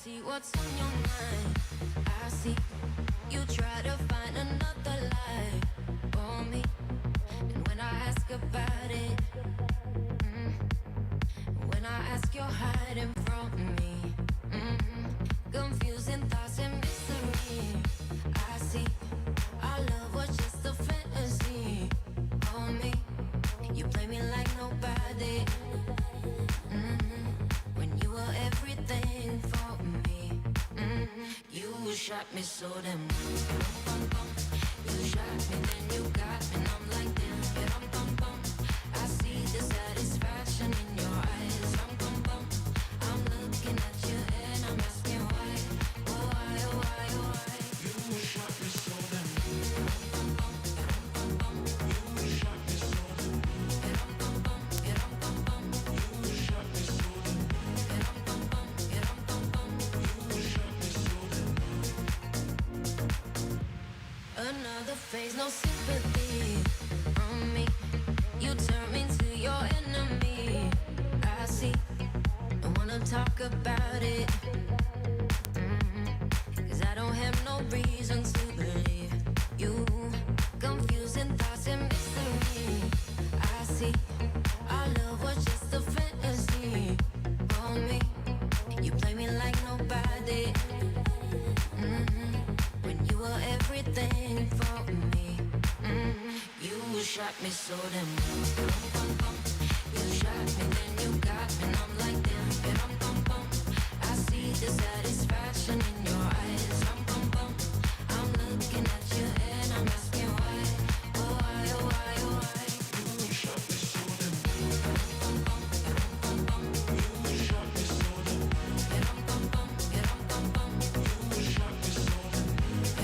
see what's on your mind. I see you try to find another lie for me. And when I ask about it, when I ask, you're hiding from me. Confusing thoughts and mystery. I see our love was just a fantasy for me. You play me like nobody. When you were everything for me. You shot me so damn. You shot me, then you got me, and I'm like damn. I see the satisfaction in your eyes. I'm looking at you and I'm asking why. Oh why, oh why, oh why. You shot me so damn. You shot me so damn. You shot me so damn. You shot me so damn. Another phase, no sympathy from me. You turn me to your enemy. I see, I wanna talk about it. Cause I don't have no reason to believe you. Confusing thoughts and mystery. I see, our love was just a fantasy for me. You play me like nobody. When you were everything for me. You shot me so damn. You shot me, then you got me, and I'm like damn. I see the satisfaction in your eyes. I'm looking at you and I'm asking why. Oh why, oh why, oh why. You shot me so damn. You shot me so damn. You shot me so damn.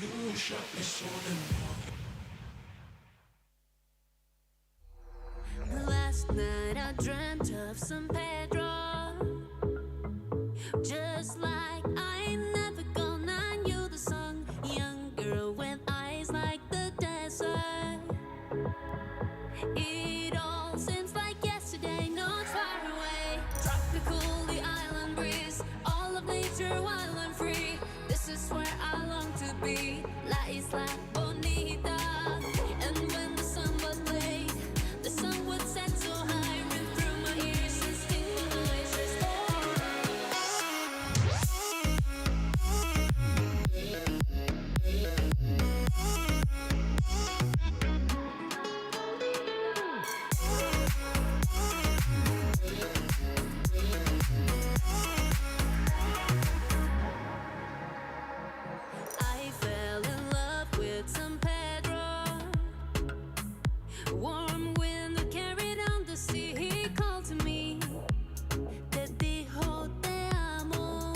You shot me so damn. Last night I dreamt of San Pedro. Just like I ain't never gonna knew the song. Young girl with eyes like the desert. It all seems like yesterday, not far away. Tropical, the island breeze, all of nature wild and free. This is where I long to be. La Isla Bonita. And when the sun was played, the sun would set so high, ring through my ears and sting my eyes. I fell in love with San Pedro. Warm wind that carried on the sea. He called to me. Te dijo te amo.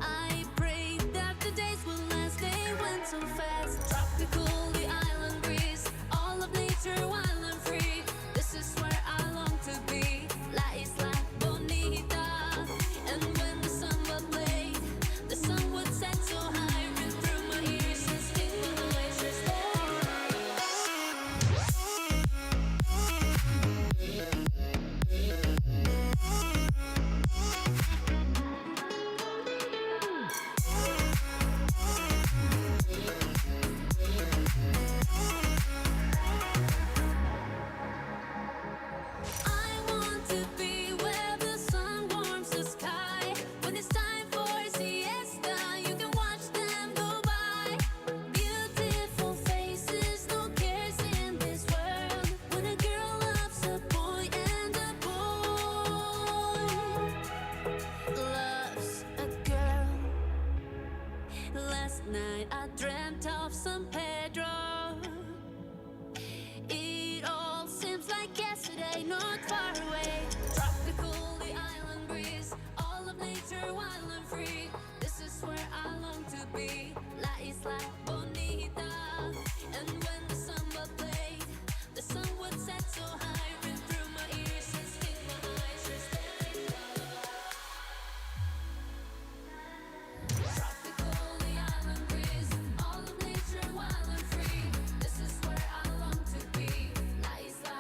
I prayed that the days would last. They went so fast. Tropical, the island breeze, all of nature wild and free. This is where I long to be. La Isla Bonita. And when the sun was played, the sun would set so high, ring through my ears and sting my eyes. I want to be where the sun warms the sky. When it's time for siesta, you can watch them go by. Beautiful faces, no cares in this world. When a girl loves a boy and a boy loves a girl. Last night I dreamt of San Pedro. It all seems like yesterday, not far away. Tropical, the island breeze, all of nature wild and free. This is where I long to be. La Isla Bonita. And when the sun was played, the sun would set so high, ring through my ears and sting my eyes. Tropical, the island breeze, all of nature wild and free. This is where I long to be. La Isla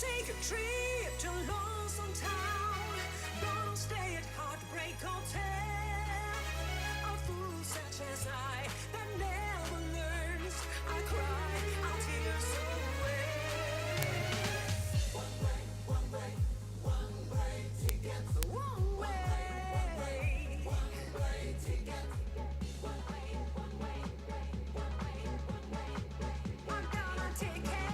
Take a trip to Lonesome Town. Gonna stay at Heartbreak Hotel. A fool such as I that never learns. I cry our tears away. One way, one way, one way ticket. One way, one way ticket. One way, one way, one way, one way. I'm gonna take it.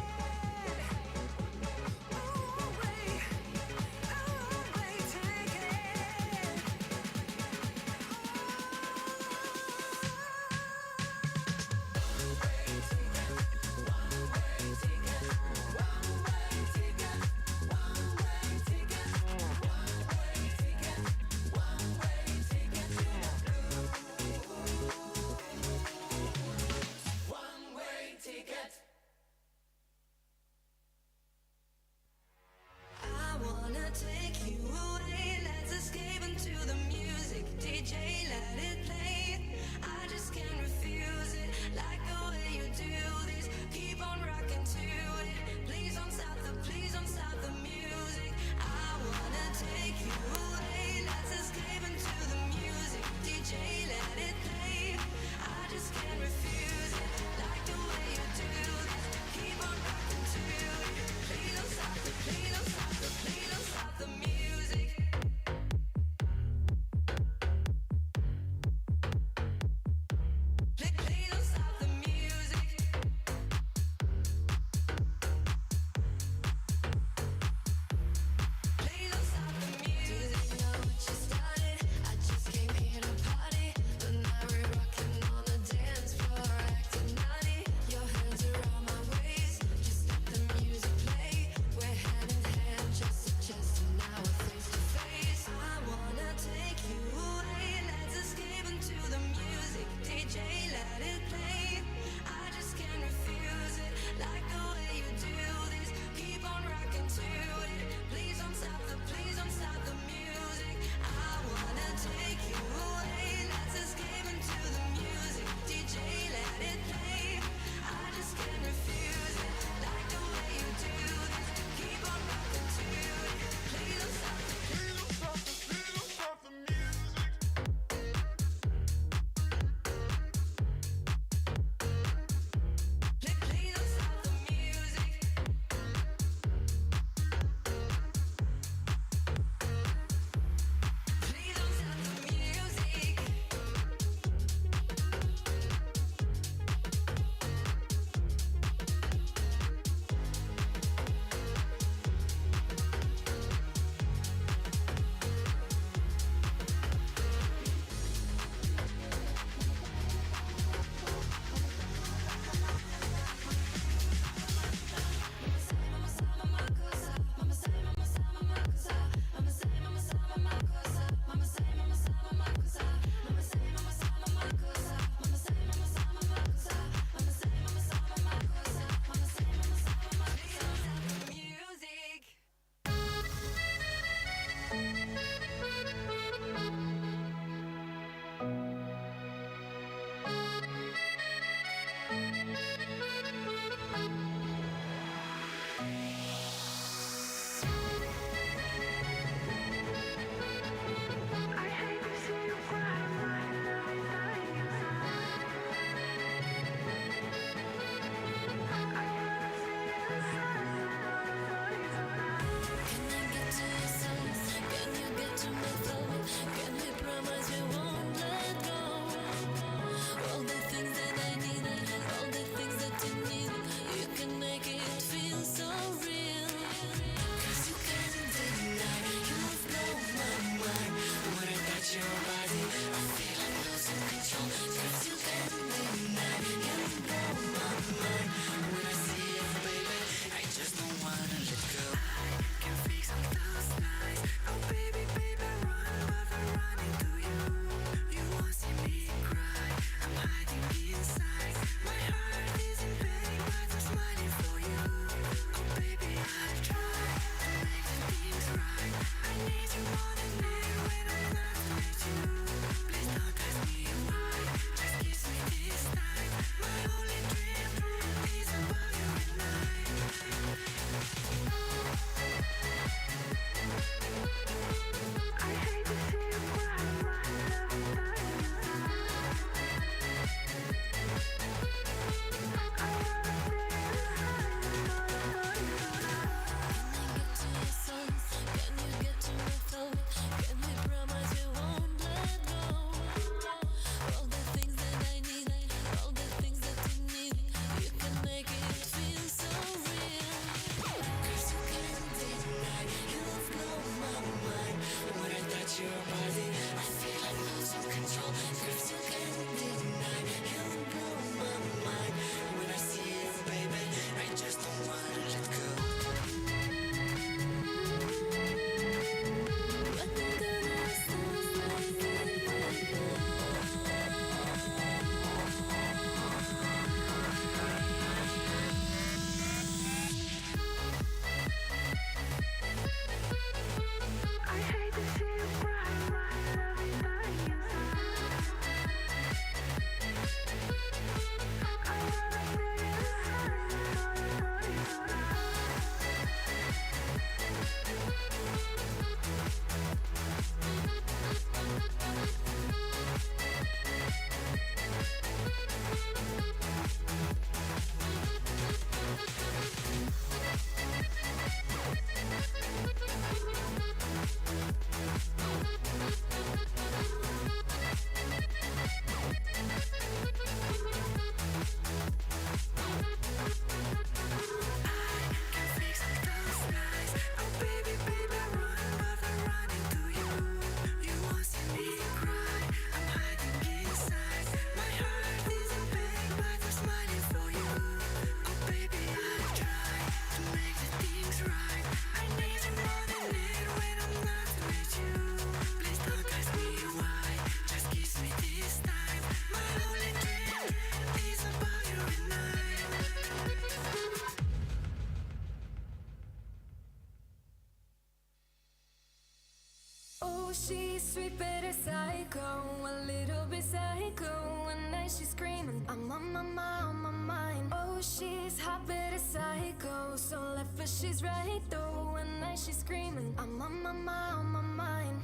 sweet but a psycho, a little bit psycho. One night she's screaming, I'm on my mind, on my mind. Oh, she's hot but a psycho, so left but she's right though. One night she's screaming, I'm on my mind, on my mind.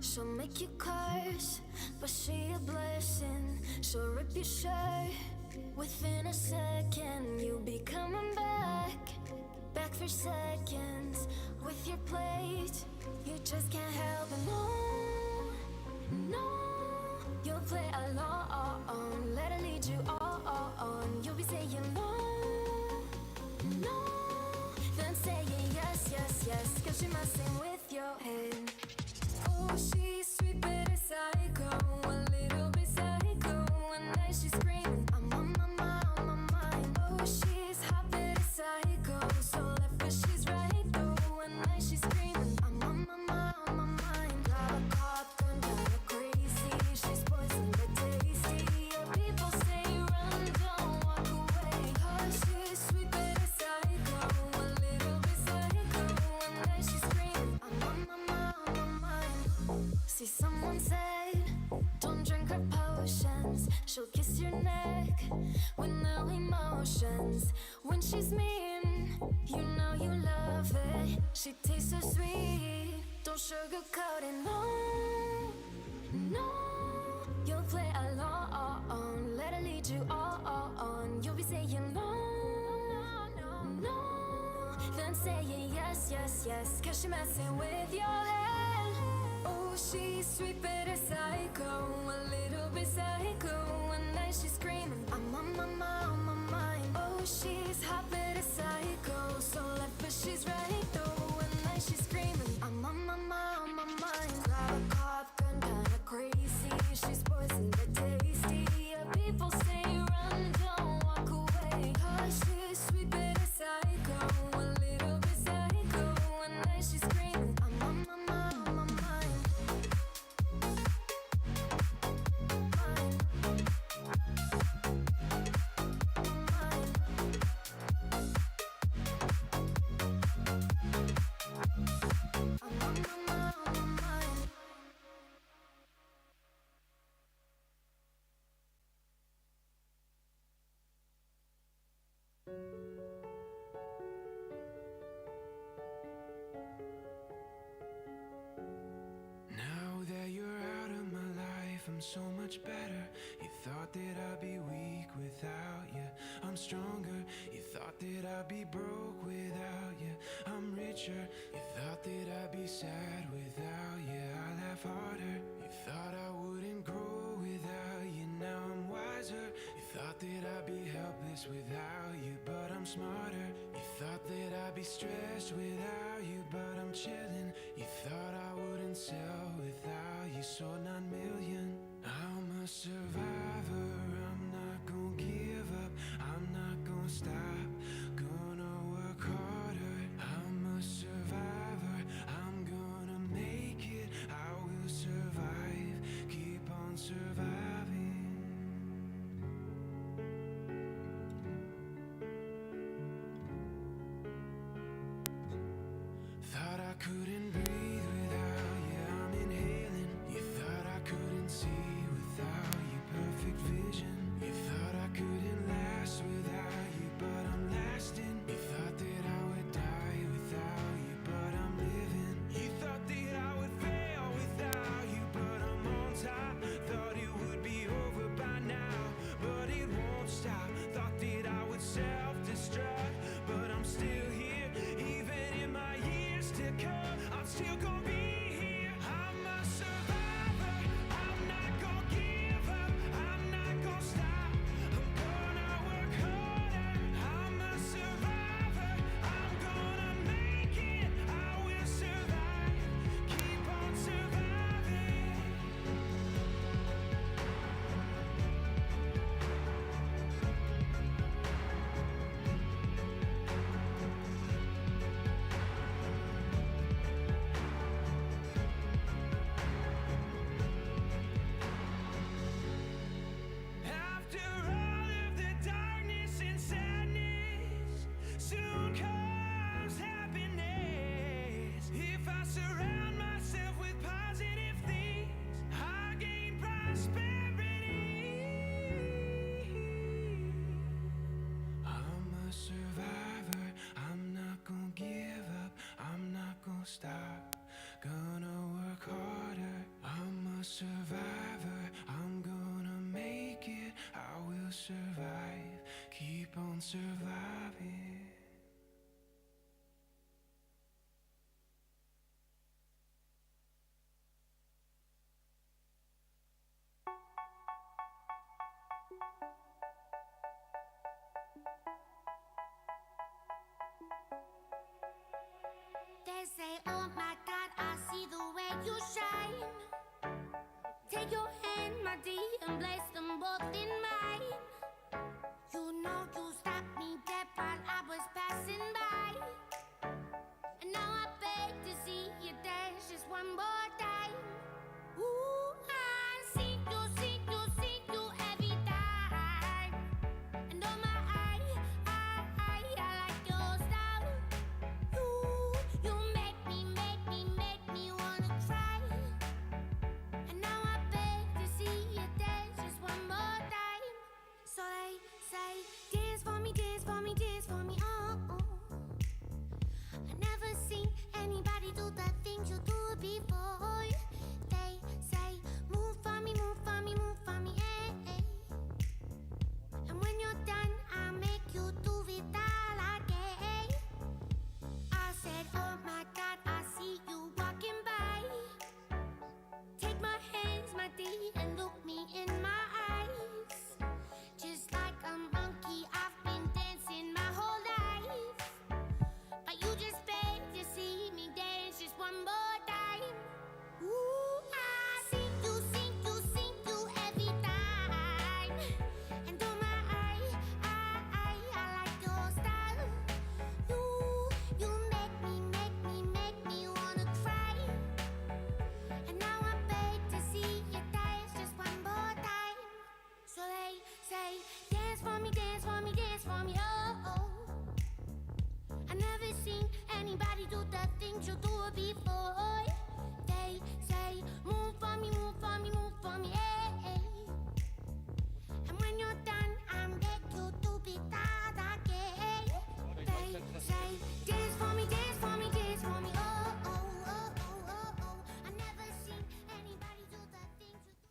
She'll make you curse, but she a blessing. She'll rip your shirt within a second. You'll be coming back for seconds. With your plate, you just can't help it. No, you'll play along. Let her lead you on. You'll be saying no, then saying yes, yes, yes. Cause she messing with your head. Oh, she's sweet but a psycho, a little bit psycho. One night she's screaming, I'm on my mind, on my mind. Oh, she's hot but a psycho, so left but she's right though. One night she's screaming, I'm on my mind, on my mind. Got a cop gone kinda crazy, she's poison but tasty. Yeah, people say run, don't walk away. Cause she's sweet but a psycho, a little bit psycho. One night she's screaming, I'm on my mind, on my mind. See, someone said, don't drink her potions. She'll kiss your neck with no emotions. When she's mean, you know you love it. She tastes so sweet, don't sugarcoat it, no. You'll play along, let her lead you on. You'll be saying no, then saying yes, yes, yes. Cause she messing with your head. Oh, she's sweet but a psycho, a little bit psycho. One night she's screaming, I'm on my mind, on my mind. Oh, she's hot but a psycho, so left but she's right though. One night she's screaming, I'm on my mind, on my mind. Grab a cop gun, kinda crazy. She's poison but tasty. Yeah, people say run, don't walk away. Cause she's sweet but a psycho, a little bit psycho. One night she's screaming, I'm on my mind, on my mind. Now that you're out of my life, I'm so much better. You thought that I'd be weak without you. I'm stronger. You thought that I'd be broke without you. I'm richer. You thought that I'd be sad without you. I laugh harder. You thought I wouldn't grow without you. Now I'm wiser. You thought that I'd be helpless without you, but I'm smarter. You thought that I'd be stressed without you, but I'm chilling. You thought I wouldn't sell without you, sold 9 million. I'm a survivor, I'm not gonna give up, I'm not gonna stop, gonna work harder. I'm a survivor, I'm gonna make it, I will survive, keep on surviving. Thought I couldn't breathe without you, I'm inhaling. You thought I couldn't see without you, perfect survivor. I'm gonna make it. I will survive. Keep on surviving. They say, oh my God, I see the way you shine. Take your hand, my dear, and place them both in mine. You know you stopped me dead while I was passing by. And now I beg to see you dance just one more time. Ooh, I see you every time. And oh my, I like your style. You make me wanna cry. And now I beg to see you dance just one more time. So they say, dance for me, dance for me, dance for me, oh, oh. I never seen anybody do the things you do before. They say, move for me, move for me, move for me, eh, eh. And when you're done, I'll make you do it all again. I said, oh my God, I see you walking by. Take my hands, my dear, and look me in my eyes. Just like a monkey, I've been dancing my whole life. But you just beg to see me dance just one more time. Ooh, I see you every time. And oh my, I like your style. You make me wanna cry. And now I beg to see you dance just one more time. So they say, dance for me, dance for me, dance for me, oh, oh. I never seen anybody do the things you do before. They say, move for me, move for me, move for me, eh, eh. And when you're done, I'm back you to be that again. They say, dance for me, dance for me, dance for me, oh, oh, oh, oh, oh, oh. I never seen anybody do the things you do.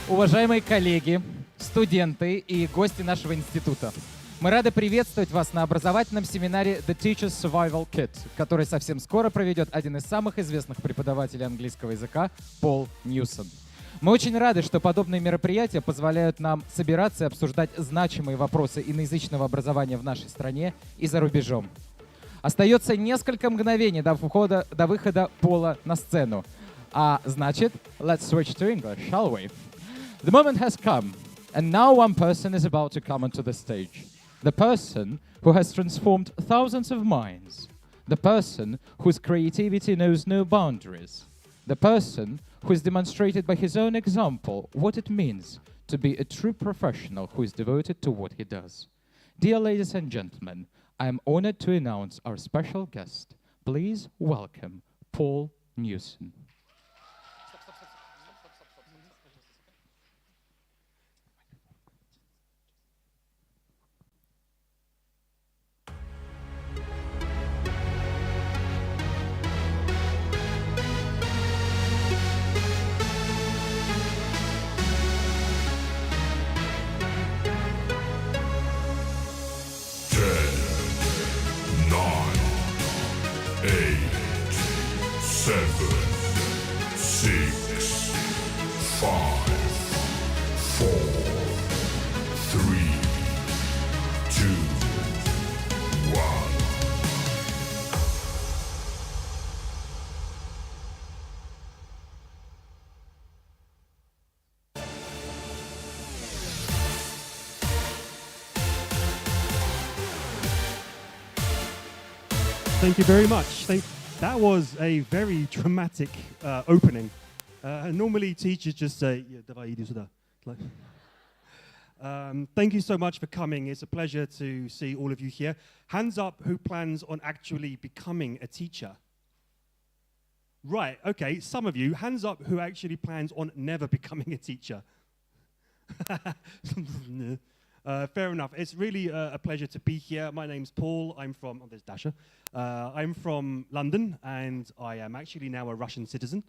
Уважаемые коллеги, студенты и гости нашего института, мы рады приветствовать вас на образовательном семинаре The Teacher's Survival Kit, который совсем скоро проведет один из самых известных преподавателей английского языка Пол Ньюсон. Мы очень рады, что подобные мероприятия позволяют нам собираться и обсуждать значимые вопросы иноязычного образования в нашей стране и за рубежом. Остается несколько мгновений до выхода Пола на сцену. А значит, let's switch to English, shall we? The moment has come, and now one person is about to come onto the stage. The person who has transformed thousands of minds. The person whose creativity knows no boundaries. The person who has demonstrated by his own example what it means to be a true professional who is devoted to what he does. Dear ladies and gentlemen, I am honored to announce our special guest. Please welcome Paul Newson. Thank you very much. That was a very dramatic opening. Normally teachers just say, thank you so much for coming. It's a pleasure to see all of you here. Hands up who plans on actually becoming a teacher. Right, okay, some of you, hands up who actually plans on never becoming a teacher. Fair enough. It's really a pleasure to be here. My name's Paul. I'm from, there's Dasha. I'm from London, and I am actually now a Russian citizen.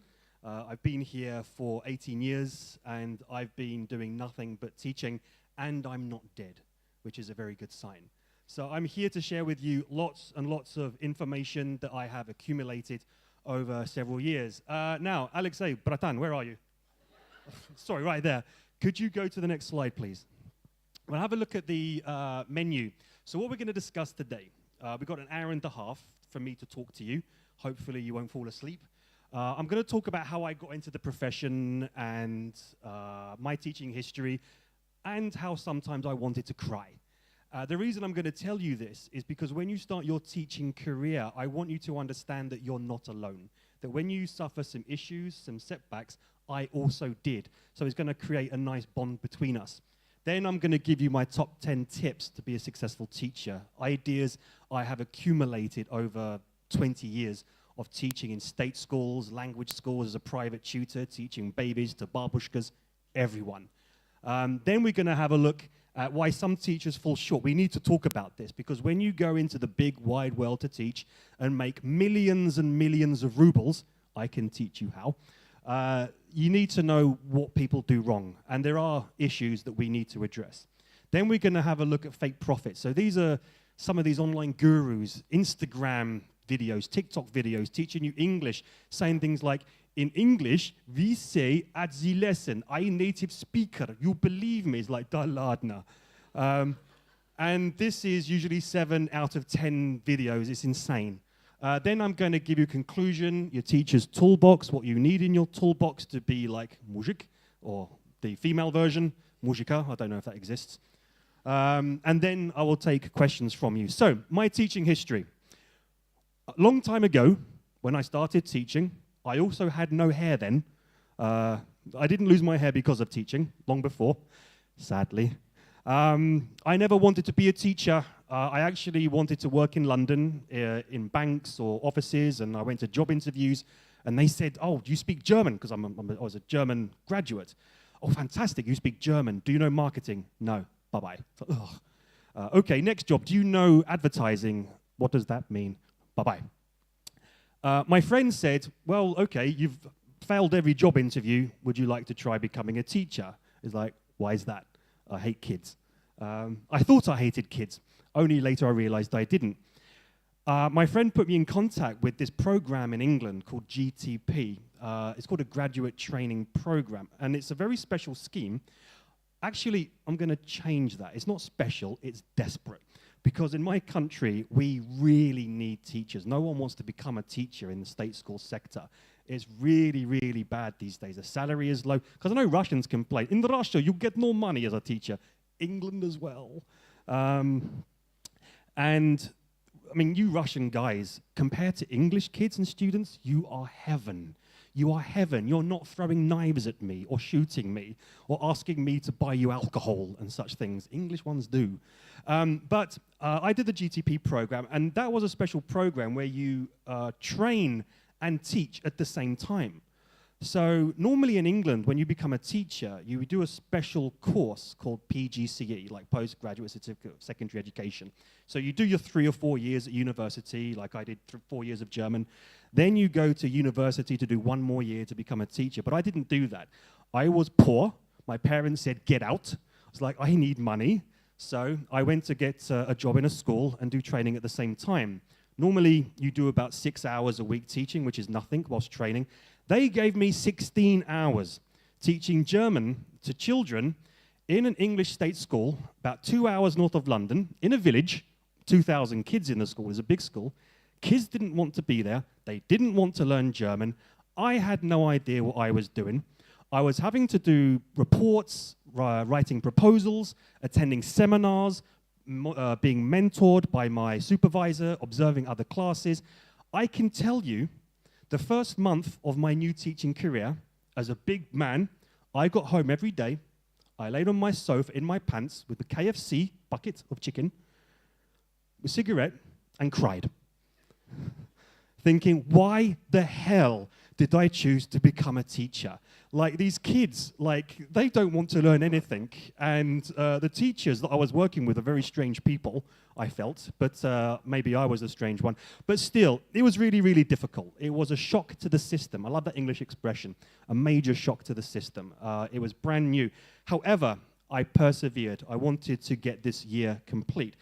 I've been here for 18 years, and I've been doing nothing but teaching, and I'm not dead, which is a very good sign. So I'm here to share with you lots and lots of information that I have accumulated over several years. Now, Alexei, bratan, where are you? Sorry, right there. Could you go to the next slide, please? We'll have a look at the menu. So what we're going to discuss today, we've got an hour and a half for me to talk to you. Hopefully you won't fall asleep. I'm going to talk about how I got into the profession and my teaching history and how sometimes I wanted to cry. The reason I'm going to tell you this is because when you start your teaching career, I want you to understand that you're not alone. That when you suffer some issues, some setbacks, I also did. So it's going to create a nice bond between us. Then I'm going to give you my top 10 tips to be a successful teacher. Ideas I have accumulated over 20 years of teaching in state schools, language schools as a private tutor, teaching babies to babushkas, everyone. Then we're going to have a look at why some teachers fall short. We need to talk about this because when you go into the big wide world to teach and make millions and millions of rubles, I can teach you how, you need to know what people do wrong. And there are issues that we need to address. Then we're going to have a look at fake prophets. So these are some of these online gurus, Instagram videos, TikTok videos, teaching you English, saying things like, in English, we say at the lesson, I native speaker, you believe me, it's like, da ladna. And this is usually 7 out of 10 videos, it's insane. Then I'm going to give you conclusion, your teacher's toolbox, what you need in your toolbox to be like muzhik, or the female version, muzhika, I don't know if that exists. And then I will take questions from you. So, my teaching history. A long time ago, when I started teaching, I also had no hair then. I didn't lose my hair because of teaching, long before, sadly. I never wanted to be a teacher. I actually wanted to work in London in banks or offices, and I went to job interviews, and they said, oh, do you speak German? Because I was a German graduate. Oh, fantastic, you speak German. Do you know marketing? No, bye-bye. Okay, next job. Do you know advertising? What does that mean? Bye-bye. My friend said, well, okay, you've failed every job interview. Would you like to try becoming a teacher? It's like, why is that? I hate kids. I thought I hated kids. Only later I realized I didn't. My friend put me in contact with this program in England called GTP. It's called a graduate training program, and it's a very special scheme. Actually, I'm going to change that. It's not special, it's desperate. Because in my country, we really need teachers. No one wants to become a teacher in the state school sector. It's really, really bad these days. The salary is low. Because I know Russians complain. In Russia, you get no money as a teacher. England as well. And, I mean, you Russian guys, compared to English kids and students, you are heaven. You are heaven. You're not throwing knives at me or shooting me or asking me to buy you alcohol and such things. English ones do. But I did the GTP program, and that was a special program where you train and teach at the same time. So normally in England, when you become a teacher, you do a special course called PGCE, like Postgraduate Certificate of Secondary Education. So you do your 3 or 4 years at university, like I did 4 years of German. Then you go to university to do 1 more year to become a teacher. But I didn't do that. I was poor. My parents said, get out. I was like, I need money. So I went to get a job in a school and do training at the same time. Normally, you do about 6 hours a week teaching, which is nothing, whilst training. They gave me 16 hours teaching German to children in an English state school, about 2 hours north of London, in a village, 2,000 kids in the school. It's a big school. Kids didn't want to be there. They didn't want to learn German. I had no idea what I was doing. I was having to do reports, writing proposals, attending seminars, being mentored by my supervisor, observing other classes. I can tell you, the first month of my new teaching career, as a big man, I got home every day. I laid on my sofa in my pants with the KFC bucket of chicken, a cigarette, and cried. Thinking, why the hell did I choose to become a teacher? Like these kids, like they don't want to learn anything. And the teachers that I was working with are very strange people, I felt, but maybe I was a strange one. But still, it was really, really difficult. It was a shock to the system. I love that English expression, a major shock to the system. It was brand new. However, I persevered. I wanted to get this year complete.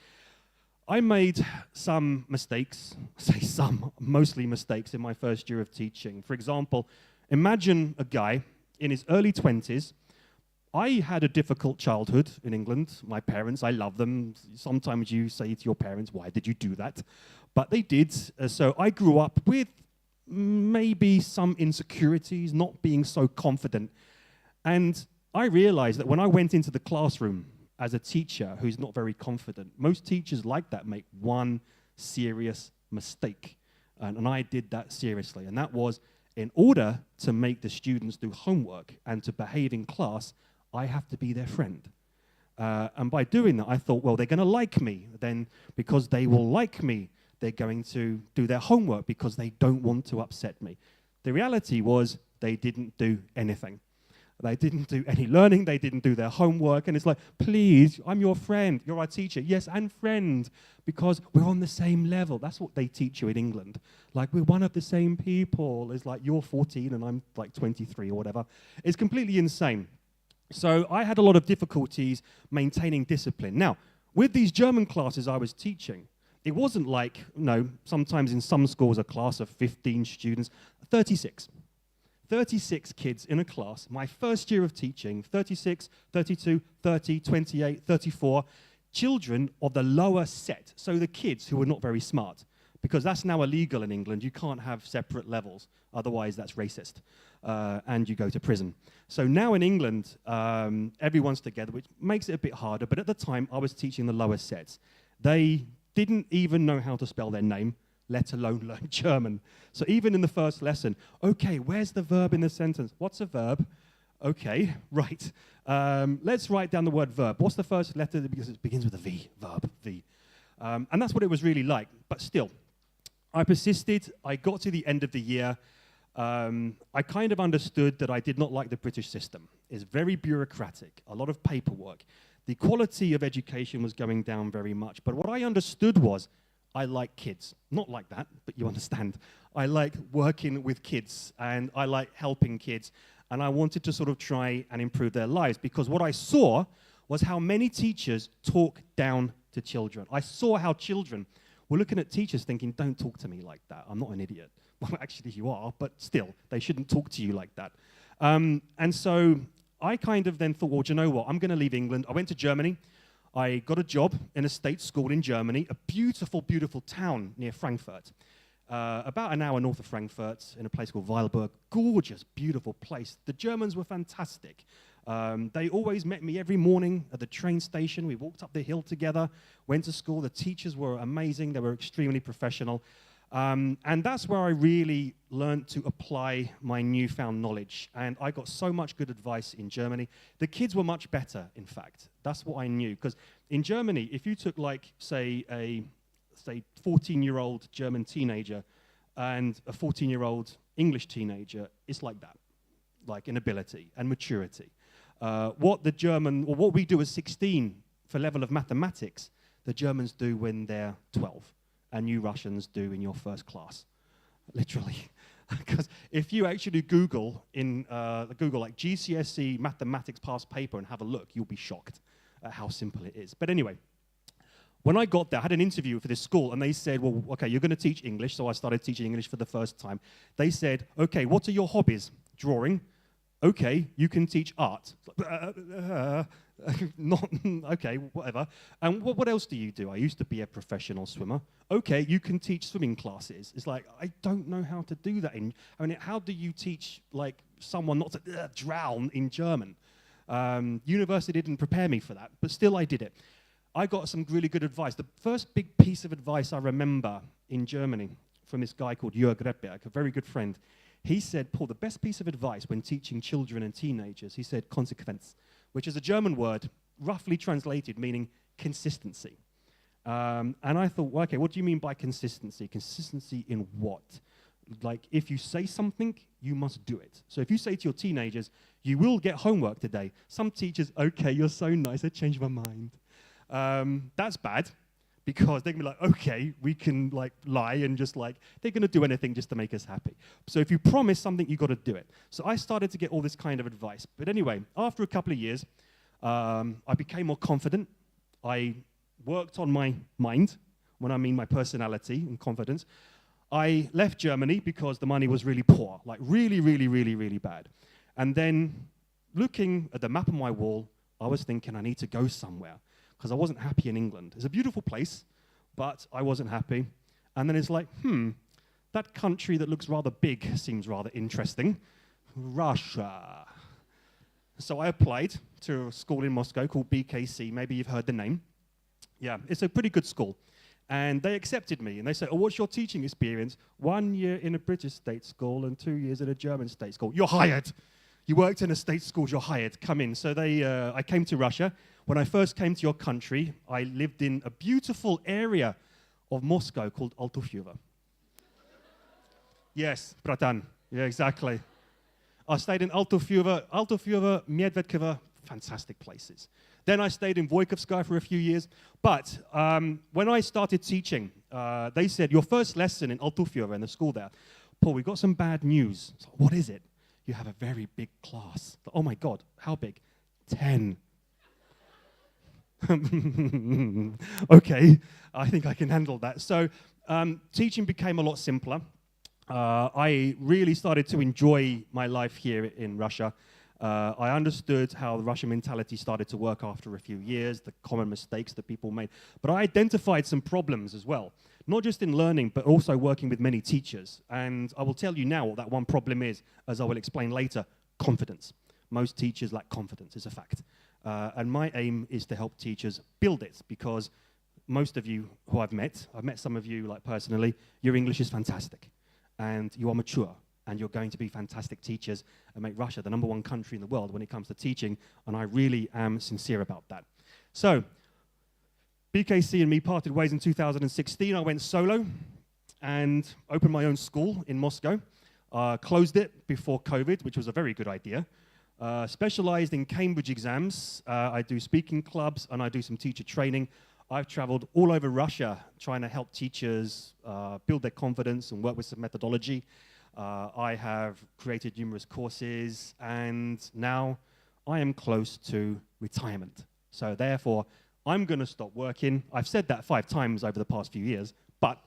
I made some mistakes, I say some, mostly mistakes in my first year of teaching. For example, imagine a guy in his early 20s. I had a difficult childhood in England. My parents, I love them. Sometimes you say to your parents, why did you do that? But they did. So I grew up with maybe some insecurities, not being so confident. And I realized that when I went into the classroom as a teacher who's not very confident, most teachers like that make one serious mistake. And I did that seriously. And that was, in order to make the students do homework and to behave in class, I have to be their friend. And by doing that, I thought, well, they're going to like me. Then because they will like me, they're going to do their homework because they don't want to upset me. The reality was they didn't do anything. They didn't do any learning, they didn't do their homework, and it's like, please, I'm your friend, you're our teacher. Yes, and friend, because we're on the same level. That's what they teach you in England. Like, we're one of the same people. It's like, you're 14 and I'm like 23 or whatever. It's completely insane. So I had a lot of difficulties maintaining discipline. Now, with these German classes I was teaching, it wasn't like, sometimes in some schools a class of 15 students, 36 kids in a class, my first year of teaching, 36, 32, 30, 28, 34, children of the lower set, so the kids who were not very smart, because that's now illegal in England. You can't have separate levels, otherwise that's racist, and you go to prison. So now in England, everyone's together, which makes it a bit harder, but at the time I was teaching the lower sets. They didn't even know how to spell their name, let alone learn German. So even in the first lesson, okay, where's the verb in the sentence? What's a verb? Okay, right. Let's write down the word verb. What's the first letter? Because it begins with a V, verb, V. And that's what it was really like. But still, I persisted. I got to the end of the year. I kind of understood that I did not like the British system. It's very bureaucratic, a lot of paperwork. The quality of education was going down very much. But what I understood was, I like kids. Not like that, but you understand. I like working with kids, and I like helping kids, and I wanted to sort of try and improve their lives, because what I saw was how many teachers talk down to children. I saw how children were looking at teachers thinking, don't talk to me like that. I'm not an idiot. Well, actually you are, but still, they shouldn't talk to you like that. And so I kind of then thought, well, do you know what? I'm going to leave England. I went to Germany. I got a job in a state school in Germany, a beautiful, beautiful town near Frankfurt. About an hour north of Frankfurt, in a place called Weilburg. Gorgeous, beautiful place. The Germans were fantastic. They always met me every morning at the train station. We walked up the hill together, went to school. The teachers were amazing. They were extremely professional. And that's where I really learned to apply my newfound knowledge. And I got so much good advice in Germany. The kids were much better, in fact. That's what I knew. Because in Germany, if you took, like, say, a 14-year-old German teenager and a 14-year-old English teenager, it's like that, like in ability and maturity. What we do at 16 for level of mathematics, the Germans do when they're 12. And you Russians do in your first class, literally. Because if you actually Google like GCSE mathematics past paper and have a look, you'll be shocked at how simple it is. But anyway, when I got there, I had an interview for this school, and they said, well, okay, you're going to teach English. So I started teaching English for the first time. They said, okay, what are your hobbies? Drawing. Okay, you can teach art. Not okay, whatever. And what else do you do? I used to be a professional swimmer. Okay, you can teach swimming classes. It's like, I don't know how to do that. How do you teach like someone not to drown in German? University didn't prepare me for that, but still I did it. I got some really good advice. The first big piece of advice I remember in Germany from this guy called Jörg Redberg, a very good friend. He said, Paul, the best piece of advice when teaching children and teenagers, he said, Konsequenz, which is a German word, roughly translated, meaning consistency. And I thought, well, okay, what do you mean by consistency? Consistency in what? like, if you say something, you must do it. So if you say to your teenagers, you will get homework today. Some teachers, okay, you're so nice, I changed my mind. That's bad, because they're going to be like, okay, we can like lie and just like, they're going to do anything just to make us happy. So if you promise something, you got to do it. So I started to get all this kind of advice. But anyway, after a couple of years, I became more confident. I worked on my mind, when I mean my personality and confidence. I left Germany because the money was really poor, like really, really, really, really bad. And then looking at the map on my wall, I was thinking I need to go somewhere, because I wasn't happy in England. It's a beautiful place, but I wasn't happy. And then it's like, that country that looks rather big seems rather interesting. Russia. So I applied to a school in Moscow called BKC. Maybe you've heard the name. Yeah, it's a pretty good school. And they accepted me, and they said, oh, what's your teaching experience? 1 year in a British state school and 2 years in a German state school. You're hired. You worked in a state school, you're hired. Come in. So I came to Russia. When I first came to your country, I lived in a beautiful area of Moscow called Altufyevo. Yes, bratan. Yeah, exactly. I stayed in Altufyevo, Medvedkovo, fantastic places. Then I stayed in Voikovskaya for a few years. But when I started teaching, they said, your first lesson in Altufyevo, in the school there, Paul, we've got some bad news. So, what is it? You have a very big class. Oh my God, how big? 10. Okay, I think I can handle that. So teaching became a lot simpler. I really started to enjoy my life here in Russia. I understood how the Russian mentality started to work after a few years, the common mistakes that people made. But I identified some problems as well, not just in learning, but also working with many teachers. And I will tell you now what that one problem is, as I will explain later: confidence. Most teachers lack confidence, it's a fact. And my aim is to help teachers build it, because most of you who I've met some of you like personally, your English is fantastic, and you are mature, and you're going to be fantastic teachers and make Russia the #1 country in the world when it comes to teaching, and I really am sincere about that. So, BKC and me parted ways in 2016. I went solo and opened my own school in Moscow. Closed it before COVID, which was a very good idea. Specialized in Cambridge exams. I do speaking clubs, and I do some teacher training. I've traveled all over Russia trying to help teachers build their confidence and work with some methodology. I have created numerous courses, and now I am close to retirement. So therefore, I'm going to stop working. I've said that 5 times over the past few years, but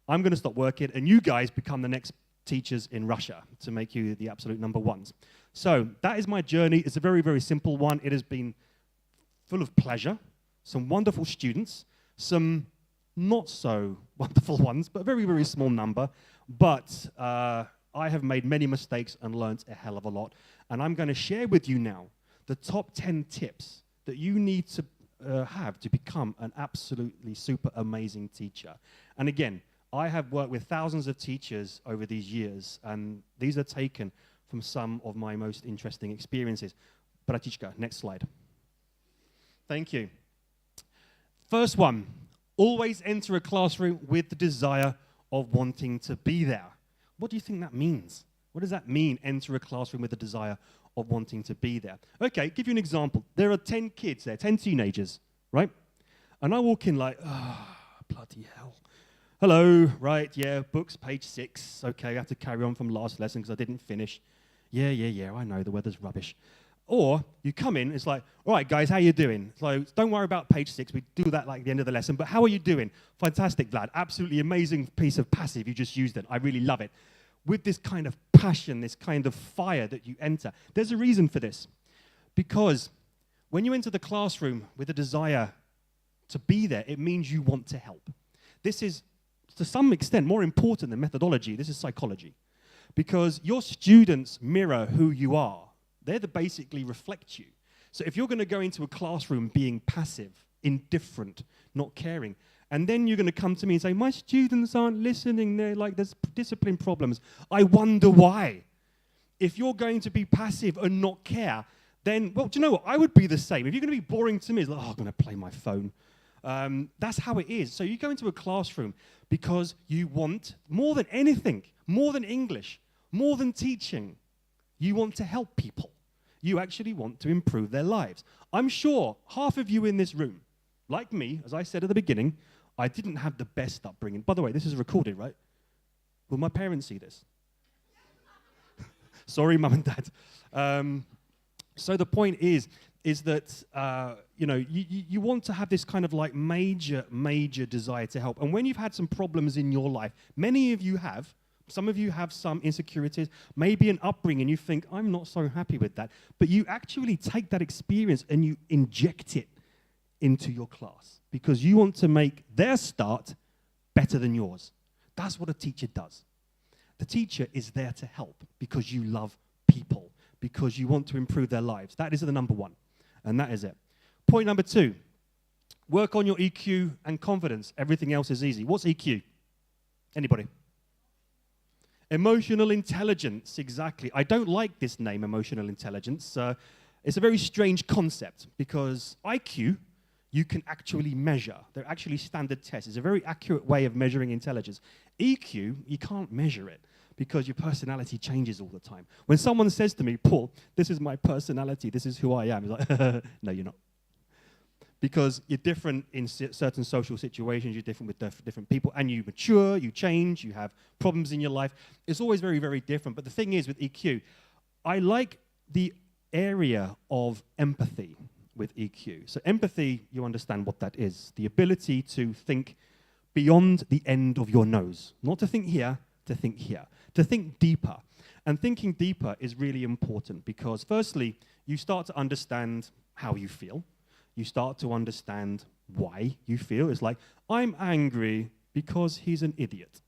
I'm going to stop working, and you guys become the next teachers in Russia to make you the absolute #1s. So that is my journey. It's a very, very simple one. It has been full of pleasure, some wonderful students, some not so wonderful ones, but a very, very small number. But I have made many mistakes and learned a hell of a lot. And I'm going to share with you now the top 10 tips that you need to have to become an absolutely super amazing teacher. And again, I have worked with thousands of teachers over these years, and these are taken from some of my most interesting experiences. Bratichka, next slide. Thank you. First one, always enter a classroom with the desire of wanting to be there. What do you think that means? What does that mean, enter a classroom with a desire of wanting to be there? Okay, give you an example. There are 10 kids there, 10 teenagers, right? And I walk in like, bloody hell. Hello, right, yeah, books, page 6. Okay, I have to carry on from last lesson because I didn't finish. Yeah, I know, the weather's rubbish. Or you come in, it's like, all right, guys, how you doing? So don't worry about page 6. We do that like at the end of the lesson. But how are you doing? Fantastic, Vlad. Absolutely amazing piece of passive. You just used it. I really love it. With this kind of passion, this kind of fire that you enter. There's a reason for this. Because when you enter the classroom with a desire to be there, it means you want to help. This is, to some extent, more important than methodology. This is psychology. Because your students mirror who you are. They basically reflect you. So if you're going to go into a classroom being passive, indifferent, not caring, and then you're going to come to me and say, my students aren't listening, they're like, there's discipline problems. I wonder why. If you're going to be passive and not care, then, well, do you know what? I would be the same. If you're going to be boring to me, it's like, oh, I'm going to play my phone. That's how it is. So you go into a classroom because you want, more than anything, more than English, more than teaching. You want to help people. You actually want to improve their lives. I'm sure half of you in this room, like me, as I said at the beginning, I didn't have the best upbringing. By the way, this is recorded, right? Will my parents see this? Sorry, Mum and Dad. So the point is that, you want to have this kind of like major desire to help. And when you've had some problems in your life, many of you have, some of you have some insecurities, maybe an upbringing, you think, I'm not so happy with that. But you actually take that experience and you inject it into your class because you want to make their start better than yours. That's what a teacher does. The teacher is there to help because you love people, because you want to improve their lives. That is the number one, and that is it. Point number 2, work on your EQ and confidence. Everything else is easy. What's EQ? Anybody? Emotional intelligence, exactly. I don't like this name, emotional intelligence. It's a very strange concept because IQ, you can actually measure. They're actually standard tests. It's a very accurate way of measuring intelligence. EQ, you can't measure it because your personality changes all the time. When someone says to me, Paul, this is my personality, this is who I am, it's like, no, you're not. Because you're different in certain social situations, you're different with different people, and you mature, you change, you have problems in your life. It's always very, very different. But the thing is with EQ, I like the area of empathy with EQ. So empathy, you understand what that is. The ability to think beyond the end of your nose. Not to think here, to think here. To think deeper. And thinking deeper is really important because firstly, you start to understand how you feel. You start to understand why you feel. It's like, I'm angry because he's an idiot.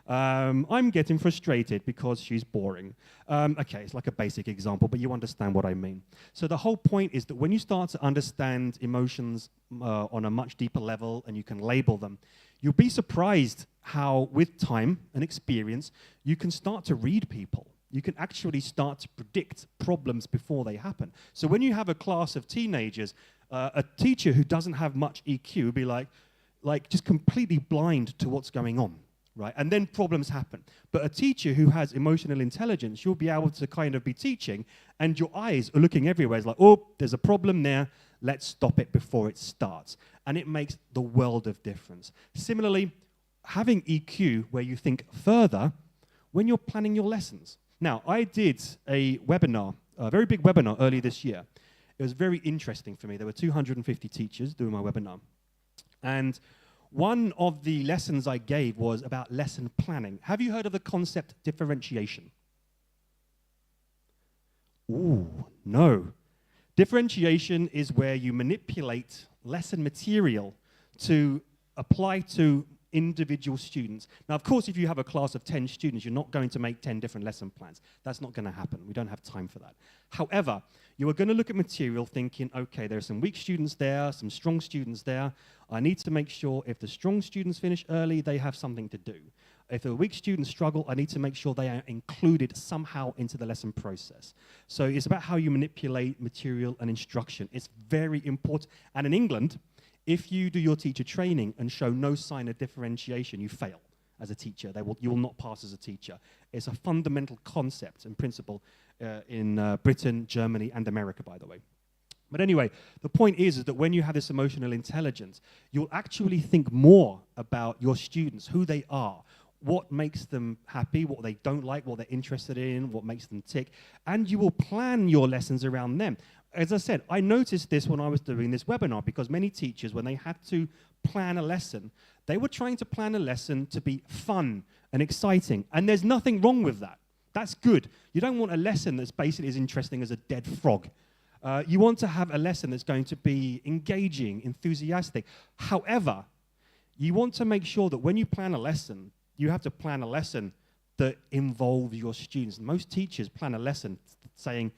I'm getting frustrated because she's boring. Okay, it's like a basic example, but you understand what I mean. So the whole point is that when you start to understand emotions on a much deeper level and you can label them, you'll be surprised how, with time and experience, you can start to read people. You can actually start to predict problems before they happen. So when you have a class of teenagers, a teacher who doesn't have much EQ would be like just completely blind to what's going on, right? And then problems happen. But a teacher who has emotional intelligence, you'll be able to kind of be teaching, and your eyes are looking everywhere. It's like, oh, there's a problem there. Let's stop it before it starts. And it makes the world of difference. Similarly, having EQ where you think further when you're planning your lessons. Now, I did a webinar, a very big webinar early this year. It was very interesting for me. There were 250 teachers doing my webinar. And one of the lessons I gave was about lesson planning. Have you heard of the concept differentiation? Ooh, no. Differentiation is where you manipulate lesson material to apply to individual students. Now, of course, if you have a class of 10 students, you're not going to make 10 different lesson plans. That's not going to happen. We don't have time for that. However, you are going to look at material thinking, okay, there are some weak students there, some strong students there. I need to make sure if the strong students finish early, they have something to do. If the weak students struggle, I need to make sure they are included somehow into the lesson process. So it's about how you manipulate material and instruction. It's very important. And in England, if you do your teacher training and show no sign of differentiation, you fail as a teacher. You will not pass as a teacher. It's a fundamental concept and principle in Britain, Germany, and America, by the way. But anyway, the point is that when you have this emotional intelligence, you'll actually think more about your students, who they are, what makes them happy, what they don't like, what they're interested in, what makes them tick, and you will plan your lessons around them. As I said, I noticed this when I was doing this webinar because many teachers, when they had to plan a lesson, they were trying to plan a lesson to be fun and exciting, and there's nothing wrong with that. That's good. You don't want a lesson that's basically as interesting as a dead frog. You want to have a lesson that's going to be engaging, enthusiastic. However, you want to make sure that when you plan a lesson, you have to plan a lesson that involves your students. Most teachers plan a lesson saying,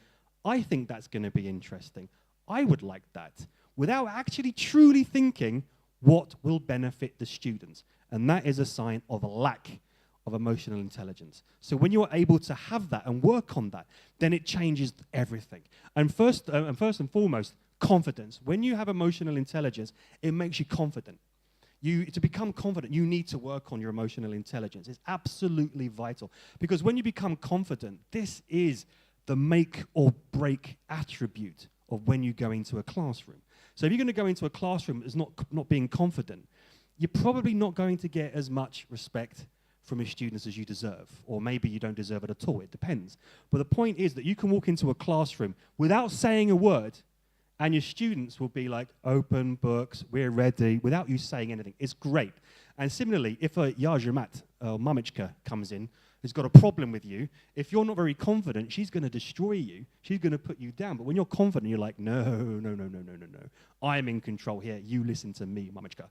I think that's going to be interesting. I would like that, without actually truly thinking what will benefit the students. And that is a sign of a lack of emotional intelligence. So when you're able to have that and work on that, then it changes everything. And first and foremost, confidence. When you have emotional intelligence, it makes you confident. To become confident, you need to work on your emotional intelligence. It's absolutely vital. Because when you become confident, this is the make or break attribute of when you go into a classroom. So if you're going to go into a classroom as not being confident, you're probably not going to get as much respect from your students as you deserve. Or maybe you don't deserve it at all. It depends. But the point is that you can walk into a classroom without saying a word, and your students will be like, open books, we're ready, without you saying anything. It's great. And similarly, if a Yajamat or Mamichka comes in, who's got a problem with you, if you're not very confident, she's going to destroy you. She's going to put you down. But when you're confident, you're like, no. I'm in control here. You listen to me, Mamichka.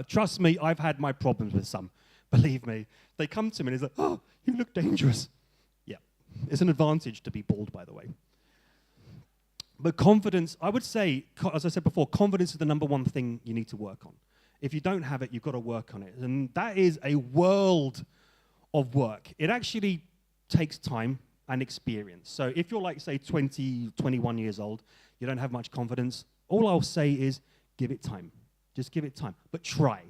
Trust me, I've had my problems with some. Believe me. They come to me and it's like, oh, you look dangerous. Yeah. It's an advantage to be bald, by the way. But confidence, I would say, as I said before, confidence is the number one thing you need to work on. If you don't have it, you've got to work on it. And that is a world of work. It actually takes time and experience. So if you're like, say, 20, 21 years old, you don't have much confidence, all I'll say is give it time. Just give it time. But try.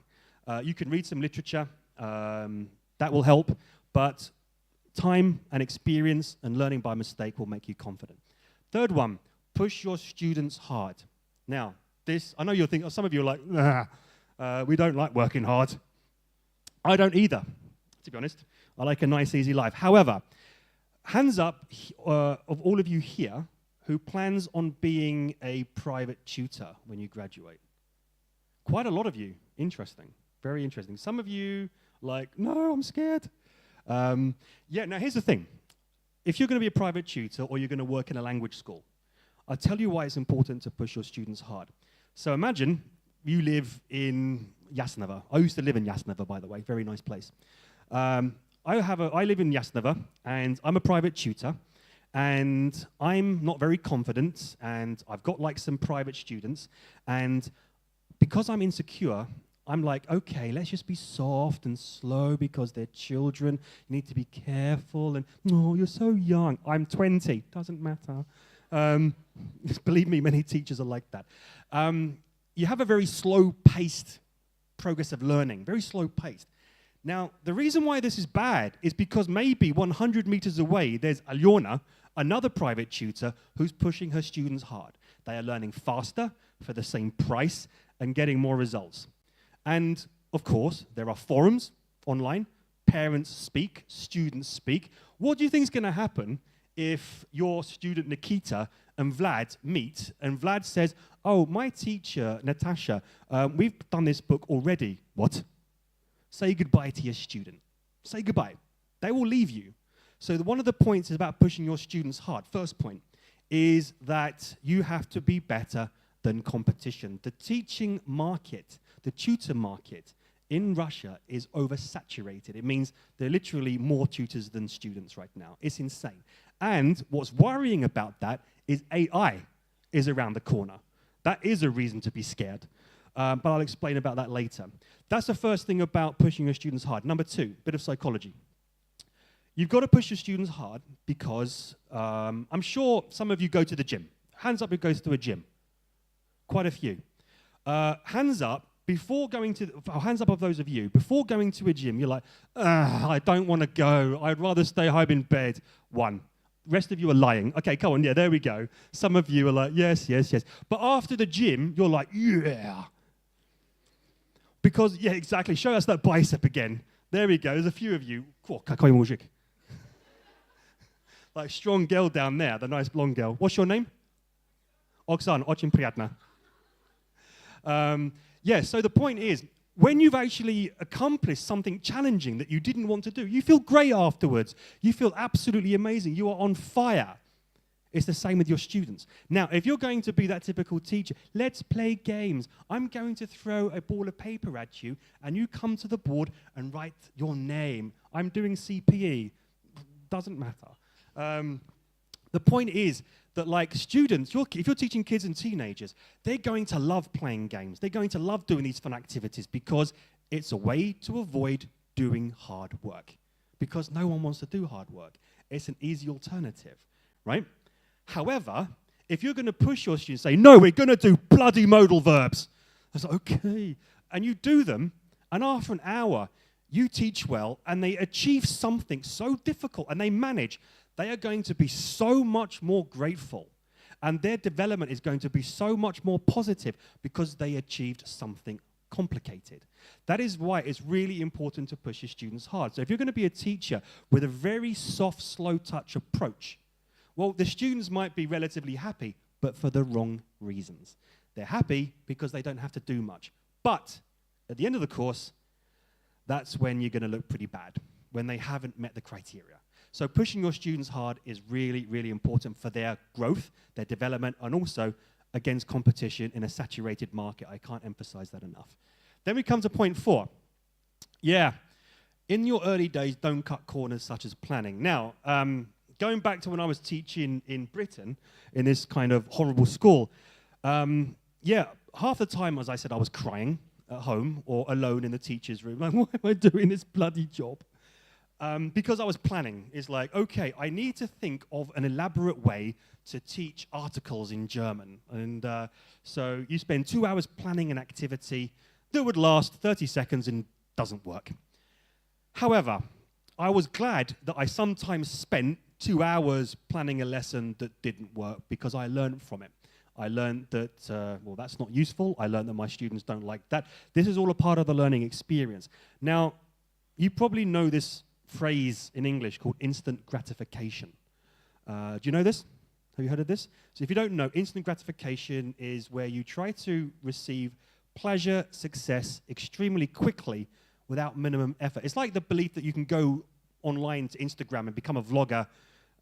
You can read some literature. That will help. But time and experience and learning by mistake will make you confident. Third one. Push your students hard. Now, this, I know you're thinking, some of you are like, nah, we don't like working hard. I don't either, to be honest. I like a nice, easy life. However, hands up of all of you here who plans on being a private tutor when you graduate. Quite a lot of you. Interesting. Very interesting. Some of you like, no, I'm scared. Yeah, now here's the thing. If you're going to be a private tutor or you're going to work in a language school, I'll tell you why it's important to push your students hard. So imagine you live in Jasnava. I used to live in Jasnava, by the way, very nice place. I live in Jasnava, and I'm a private tutor, and I'm not very confident, and I've got like some private students, and because I'm insecure, I'm like, okay, let's just be soft and slow because they're children. You need to be careful, and no, you're so young. I'm 20, doesn't matter. Believe me, many teachers are like that. You have a very slow-paced progress of learning, very slow-paced. Now, the reason why this is bad is because maybe 100 meters away, there's Alyona, another private tutor, who's pushing her students hard. They are learning faster for the same price and getting more results. And, of course, there are forums online. Parents speak, students speak. What do you think is going to happen if your student Nikita and Vlad meet, and Vlad says, oh, my teacher, Natasha, we've done this book already. What? Say goodbye to your student. Say goodbye. They will leave you. So one of the points is about pushing your students hard. First point is that you have to be better than competition. The teaching market, the tutor market in Russia is oversaturated. It means there are literally more tutors than students right now. It's insane. And what's worrying about that is AI is around the corner. That is a reason to be scared. But I'll explain about that later. That's the first thing about pushing your students hard. Number two, bit of psychology. You've got to push your students hard because I'm sure some of you go to the gym. Hands up who goes to a gym. Quite a few. Hands up of those of you, before going to a gym, you're like, I don't want to go. I'd rather stay home in bed. One. Rest of you are lying. Okay, come on, yeah, there we go. Some of you are like, yes. But after the gym, you're like, yeah. Because, yeah, exactly. Show us that bicep again. There we go. There's a few of you. Like strong girl down there, the nice blonde girl. What's your name? Oksana, очень приятно. Yeah, so the point is, when you've actually accomplished something challenging that you didn't want to do, you feel great afterwards. You feel absolutely amazing. You are on fire. It's the same with your students. Now, if you're going to be that typical teacher, let's play games. I'm going to throw a ball of paper at you, and you come to the board and write your name. I'm doing CPE. Doesn't matter. The point is that, like students, if you're teaching kids and teenagers, they're going to love playing games. They're going to love doing these fun activities because it's a way to avoid doing hard work. Because no one wants to do hard work. It's an easy alternative, right? However, if you're going to push your students, say, no, we're going to do bloody modal verbs. was like, okay. And you do them, and after an hour, you teach well, and they achieve something so difficult, and they manage. They are going to be so much more grateful, and their development is going to be so much more positive because they achieved something complicated. That is why it's really important to push your students hard. So if you're going to be a teacher with a very soft, slow touch approach, well, the students might be relatively happy, but for the wrong reasons. They're happy because they don't have to do much. But at the end of the course, that's when you're going to look pretty bad, when they haven't met the criteria. So pushing your students hard is really, really important for their growth, their development, and also against competition in a saturated market. I can't emphasize that enough. Then we come to point 4. Yeah, in your early days, don't cut corners such as planning. Now, going back to when I was teaching in Britain, in this kind of horrible school, yeah, half the time, as I said, I was crying at home or alone in the teacher's room. Like, why am I doing this bloody job? Because I was planning. It's like, okay, I need to think of an elaborate way to teach articles in German. And so you spend 2 hours planning an activity that would last 30 seconds and doesn't work. However, I was glad that I sometimes spent 2 hours planning a lesson that didn't work because I learned from it. I learned that, well, that's not useful. I learned that my students don't like that. This is all a part of the learning experience. Now, you probably know this phrase in English called instant gratification. Do you know this? Have you heard of this? So if you don't know, instant gratification is where you try to receive pleasure, success extremely quickly without minimum effort. It's like the belief that you can go online to Instagram and become a vlogger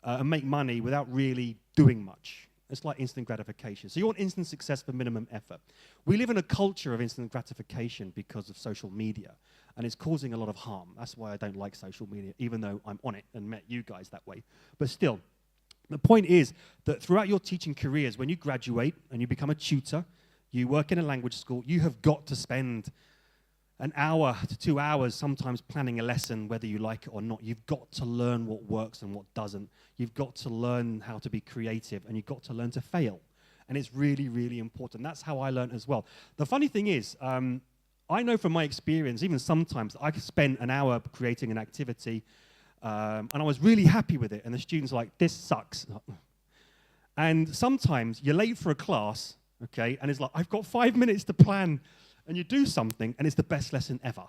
and make money without really doing much. It's like instant gratification. So you want instant success for minimum effort. We live in a culture of instant gratification because of social media, and it's causing a lot of harm. That's why I don't like social media, even though I'm on it and met you guys that way. But still, the point is that throughout your teaching careers, when you graduate and you become a tutor, you work in a language school, you have got to spend an hour to 2 hours sometimes planning a lesson, whether you like it or not. You've got to learn what works and what doesn't. You've got to learn how to be creative, and you've got to learn to fail. And it's really, really important. That's how I learned as well. The funny thing is, I know from my experience, even sometimes, I could spend an hour creating an activity, and I was really happy with it, and the students are like, this sucks. And sometimes you're late for a class, okay, and it's like, I've got 5 minutes to plan, and you do something, and it's the best lesson ever,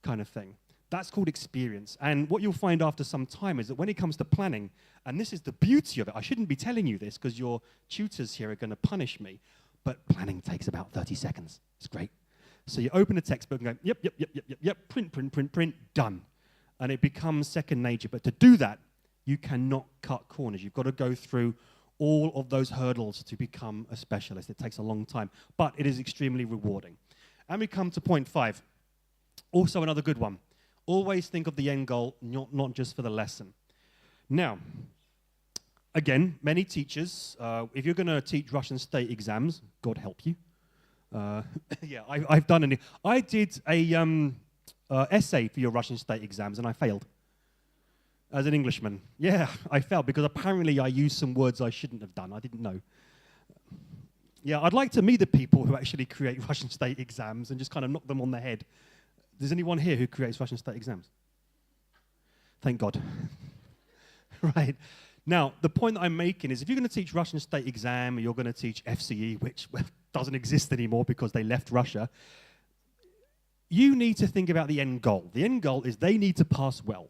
kind of thing. That's called experience. And what you'll find after some time is that when it comes to planning, and this is the beauty of it, I shouldn't be telling you this because your tutors here are going to punish me, but planning takes about 30 seconds. It's great. So you open a textbook and go, yep, print, done. And it becomes second nature. But to do that, you cannot cut corners. You've got to go through all of those hurdles to become a specialist. It takes a long time, but it is extremely rewarding. And we come to point 5. Also another good one. Always think of the end goal, not just for the lesson. Now, again, many teachers, if you're going to teach Russian state exams, God help you. Yeah, I've done it. I did a essay for your Russian state exams, and I failed as an Englishman. Yeah, I failed because apparently I used some words I shouldn't have done. I didn't know. Yeah, I'd like to meet the people who actually create Russian state exams and just kind of knock them on the head. There's anyone here who creates Russian state exams? Thank God. Right. Now, the point that I'm making is if you're going to teach Russian state exam, or you're going to teach FCE, which doesn't exist anymore because they left Russia, you need to think about the end goal. The end goal is they need to pass well.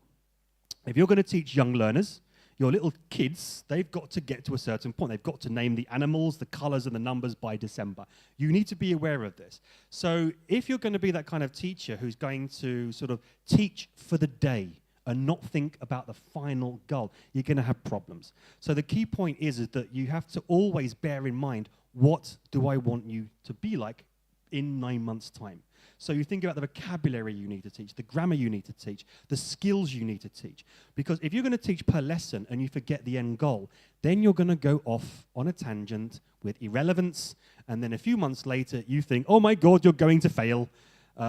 If you're going to teach young learners, your little kids, they've got to get to a certain point. They've got to name the animals, the colors, and the numbers by December. You need to be aware of this. So if you're going to be that kind of teacher who's going to sort of teach for the day and not think about the final goal, you're going to have problems. So the key point is that you have to always bear in mind, what do I want you to be like in 9 months' time? So you think about the vocabulary you need to teach, the grammar you need to teach, the skills you need to teach. Because if you're going to teach per lesson and you forget the end goal, then you're going to go off on a tangent with irrelevance, and then a few months later you think, oh my God, you're going to fail,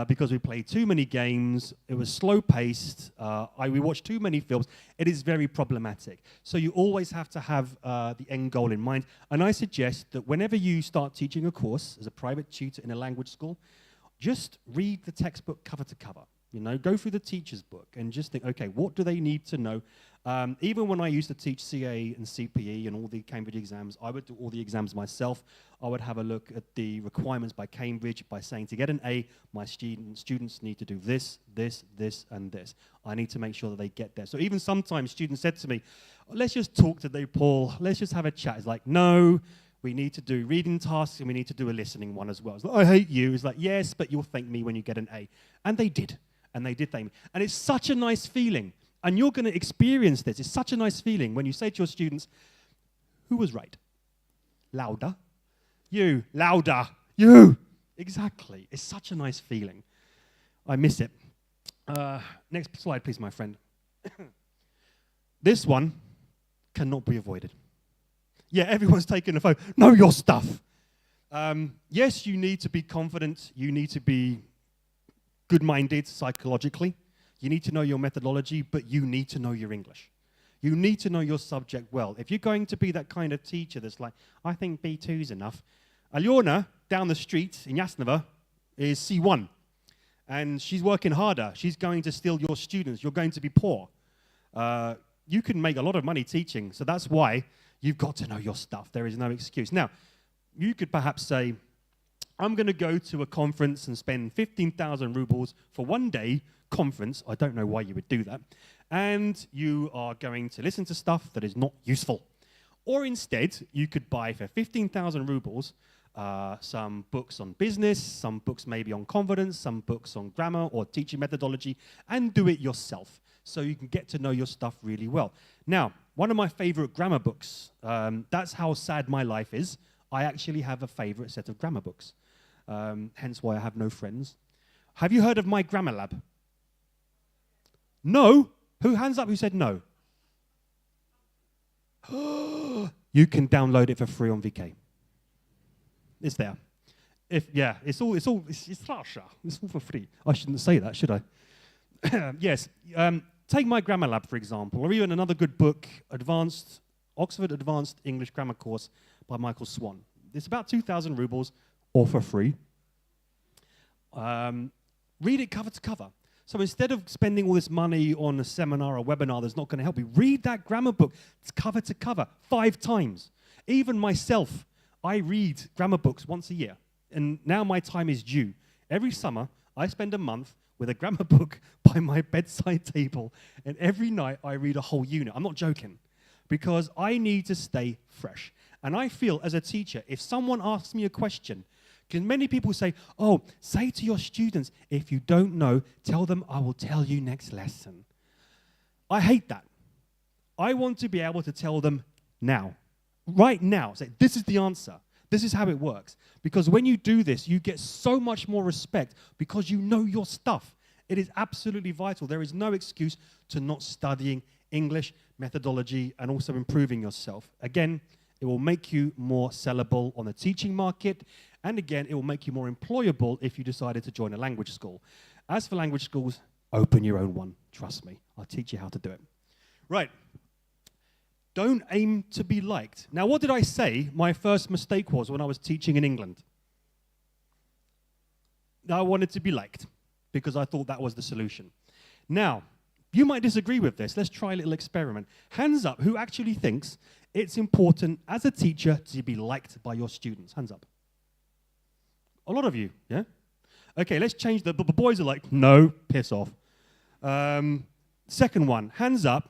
because we played too many games. It was slow-paced. We watched too many films. It is very problematic. So you always have to have the end goal in mind. And I suggest that whenever you start teaching a course as a private tutor in a language school, just read the textbook cover to cover. You know, go through the teacher's book and just think, okay, what do they need to know? Even when I used to teach CA and CPE and all the Cambridge exams, I would do all the exams myself. I would have a look at the requirements by Cambridge by saying, to get an A, my students need to do this, this, this, and this. I need to make sure that they get there. So even sometimes students said to me, let's just talk today, Paul. Let's just have a chat. It's like, no, we need to do reading tasks and we need to do a listening one as well. It's like, I hate you. It's like, yes, but you'll thank me when you get an A. And they did. And they did thank me. And it's such a nice feeling. And you're going to experience this. It's such a nice feeling when you say to your students, who was right? Louder. You. Louder. You. Exactly. It's such a nice feeling. I miss it. Next slide, please, my friend. This one cannot be avoided. Yeah, everyone's taking the phone. Know your stuff. Yes, you need to be confident. You need to be good-minded psychologically. You need to know your methodology, but you need to know your English. You need to know your subject well. If you're going to be that kind of teacher that's like, I think B2 is enough. Alyona, down the street in Jasnava, is C1. And she's working harder. She's going to steal your students. You're going to be poor. You can make a lot of money teaching, so that's why you've got to know your stuff. There is no excuse. Now, you could perhaps say, I'm going to go to a conference and spend 15,000 rubles for one day conference. I don't know why you would do that. And you are going to listen to stuff that is not useful. Or instead, you could buy for 15,000 rubles some books on business, some books maybe on confidence, some books on grammar or teaching methodology, and do it yourself so you can get to know your stuff really well. Now, one of my favorite grammar books, that's how sad my life is. I actually have a favorite set of grammar books. Hence why I have no friends. Have you heard of My Grammar Lab? No? Who hands up who said no? You can download it for free on VK. It's there. It's all for free. I shouldn't say that, should I? Yes. Take My Grammar Lab, for example, or even another good book, Oxford Advanced English Grammar Course by Michael Swan. It's about 2,000 rubles, or for free. Read it cover to cover. So instead of spending all this money on a seminar or webinar that's not going to help you, read that grammar book cover to cover 5 times. Even myself, I read grammar books once a year. And now my time is due. Every summer, I spend a month with a grammar book by my bedside table. And every night, I read a whole unit. I'm not joking. Because I need to stay fresh. And I feel as a teacher, if someone asks me a question, because many people say, oh, say to your students, if you don't know, tell them I will tell you next lesson. I hate that. I want to be able to tell them now. Right now. Say, this is the answer. This is how it works. Because when you do this, you get so much more respect because you know your stuff. It is absolutely vital. There is no excuse to not studying English, methodology, and also improving yourself. Again, it will make you more sellable on the teaching market. And again, it will make you more employable if you decided to join a language school. As for language schools, open your own one. Trust me. I'll teach you how to do it. Right. Don't aim to be liked. Now, what did I say my first mistake was when I was teaching in England? I wanted to be liked because I thought that was the solution. Now, you might disagree with this. Let's try a little experiment. Hands up, who actually thinks it's important as a teacher to be liked by your students? Hands up. A lot of you, yeah? Okay, let's change the boys are like, no, piss off. Second one, hands up.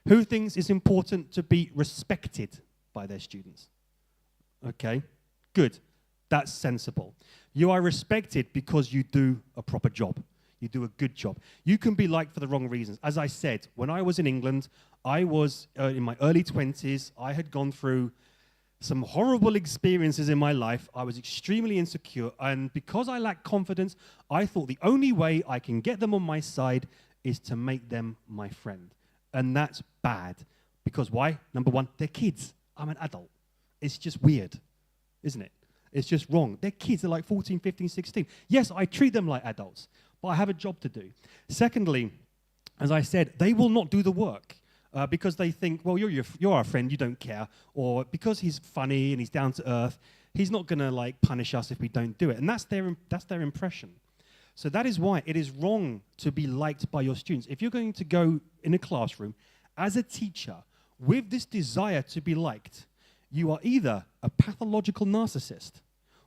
Who thinks it's important to be respected by their students? Okay, good. That's sensible. You are respected because you do a proper job. You do a good job. You can be liked for the wrong reasons. As I said, when I was in England, I was in my early 20s. I had gone through some horrible experiences in my life. I was extremely insecure. And because I lacked confidence, I thought the only way I can get them on my side is to make them my friend. And that's bad. Because why? Number one, they're kids. I'm an adult. It's just weird, isn't it? It's just wrong. They're kids. They're like 14, 15, 16. Yes, I treat them like adults, but I have a job to do. Secondly, as I said, they will not do the work because they think, well, you're our friend, you don't care. Or because he's funny and he's down to earth, he's not going to like punish us if we don't do it. And that's their impression. So that is why it is wrong to be liked by your students. If you're going to go in a classroom as a teacher with this desire to be liked, you are either a pathological narcissist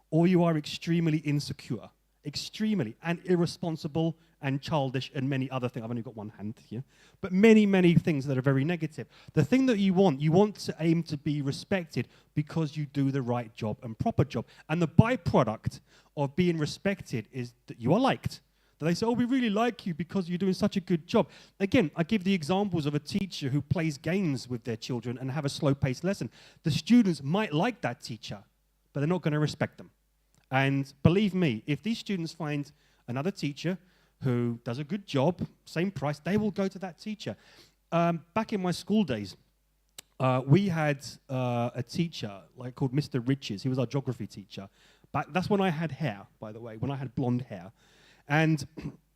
or you are extremely insecure, extremely, and irresponsible and childish and many other things. I've only got one hand here. But many, many things that are very negative. The thing that you want to aim to be respected because you do the right job and proper job. And the byproduct of being respected is that you are liked. That they say, oh, we really like you because you're doing such a good job. Again, I give the examples of a teacher who plays games with their children and have a slow-paced lesson. The students might like that teacher, but they're not going to respect them. And believe me, if these students find another teacher who does a good job, same price, they will go to that teacher. Back in my school days, we had a teacher called Mr. Riches. He was our geography teacher. That's when I had hair, by the way, when I had blonde hair. And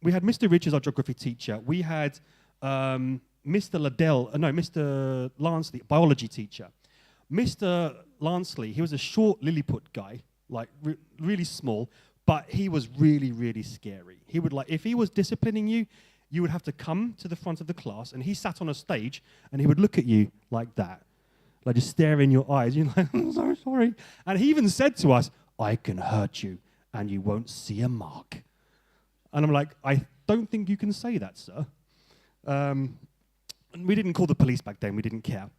we had Mr. Riches, our geography teacher. We had Mr. Lansley, biology teacher. Mr. Lansley, he was a short Lilliput guy, like really small, but he was really, really scary. He would if he was disciplining you, you would have to come to the front of the class, and he sat on a stage, and he would look at you like that, like just stare in your eyes. You're like, I'm so sorry. And he even said to us, I can hurt you, and you won't see a mark. And I'm like, I don't think you can say that, sir. We didn't call the police back then. We didn't care.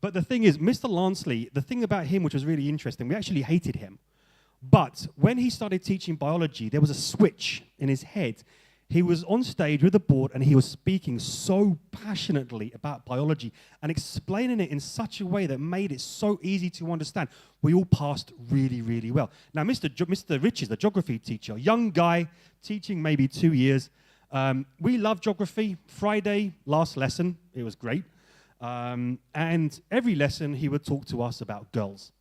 But the thing is, Mr. Lansley, the thing about him which was really interesting, we actually hated him. But when he started teaching biology, there was a switch in his head. He was on stage with a board, and he was speaking so passionately about biology and explaining it in such a way that made it so easy to understand. We all passed really, really well. Now, Mr. Riches, the geography teacher, young guy, teaching maybe 2 years. We love geography. Friday, last lesson, it was great. And every lesson, he would talk to us about girls,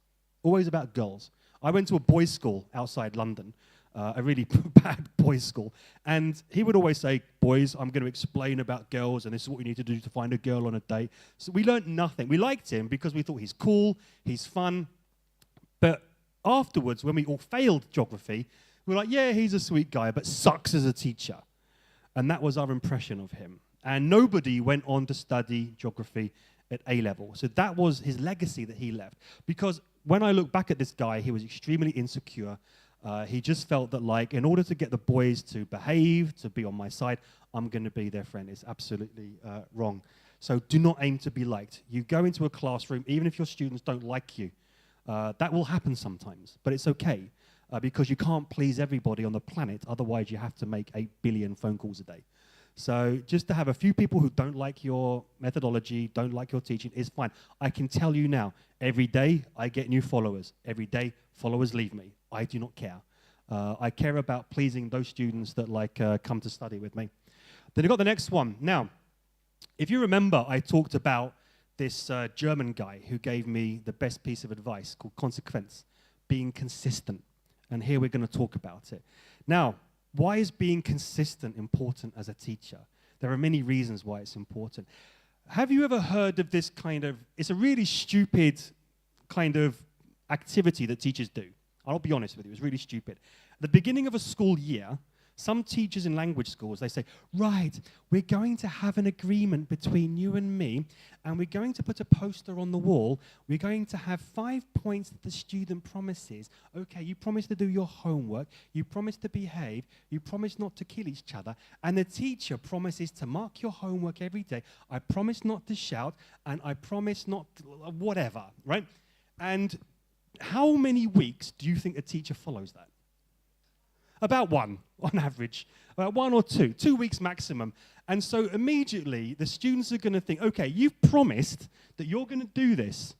always about girls. I went to a boys' school outside London, a really bad boys' school. And he would always say, boys, I'm going to explain about girls, and this is what you need to do to find a girl on a date. So we learned nothing. We liked him because we thought he's cool, he's fun. But afterwards, when we all failed geography, we were like, yeah, he's a sweet guy, but sucks as a teacher. And that was our impression of him. And nobody went on to study geography at A-level. So that was his legacy that he left. Because when I look back at this guy, he was extremely insecure. He just felt that, in order to get the boys to behave, to be on my side, I'm going to be their friend. It's absolutely wrong. So do not aim to be liked. You go into a classroom, even if your students don't like you. That will happen sometimes, but it's okay because you can't please everybody on the planet. Otherwise, you have to make 8 billion phone calls a day. So just to have a few people who don't like your methodology, don't like your teaching is fine. I can tell you now, every day I get new followers. Every day followers leave me. I do not care. I care about pleasing those students that come to study with me. Then you've got the next one. Now, if you remember, I talked about this German guy who gave me the best piece of advice called Konsequenz, being consistent. And here we're going to talk about it. Now, why is being consistent important as a teacher? There are many reasons why it's important. Have you ever heard of this it's a really stupid kind of activity that teachers do. I'll be honest with you, it's really stupid. At the beginning of a school year, some teachers in language schools, they say, right, we're going to have an agreement between you and me, and we're going to put a poster on the wall. We're going to have 5 points that the student promises. Okay, you promise to do your homework, you promise to behave, you promise not to kill each other, and the teacher promises to mark your homework every day. I promise not to shout, and I promise not to, whatever, right? And how many weeks do you think a teacher follows that? About 1, on average. About 1 or 2. 2 weeks maximum. And so immediately, the students are going to think, okay, you've promised that you're going to do this,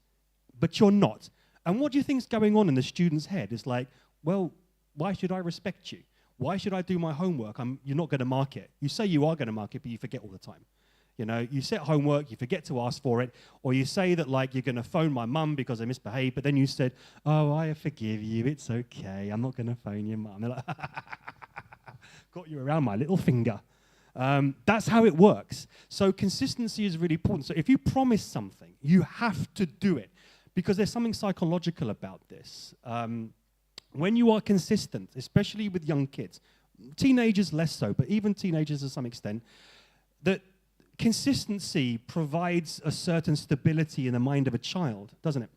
but you're not. And what do you think's going on in the student's head? It's like, well, why should I respect you? Why should I do my homework? You're not going to mark it. You say you are going to mark it, but you forget all the time. You know, you set homework, you forget to ask for it, or you say that, like, you're going to phone my mum because I misbehaved, but then you said, oh, I forgive you, it's okay, I'm not going to phone your mum. They're like, got you around my little finger. That's how it works. So consistency is really important. So if you promise something, you have to do it, because there's something psychological about this. When you are consistent, especially with young kids, teenagers less so, but even teenagers to some extent, that consistency provides a certain stability in the mind of a child, doesn't it?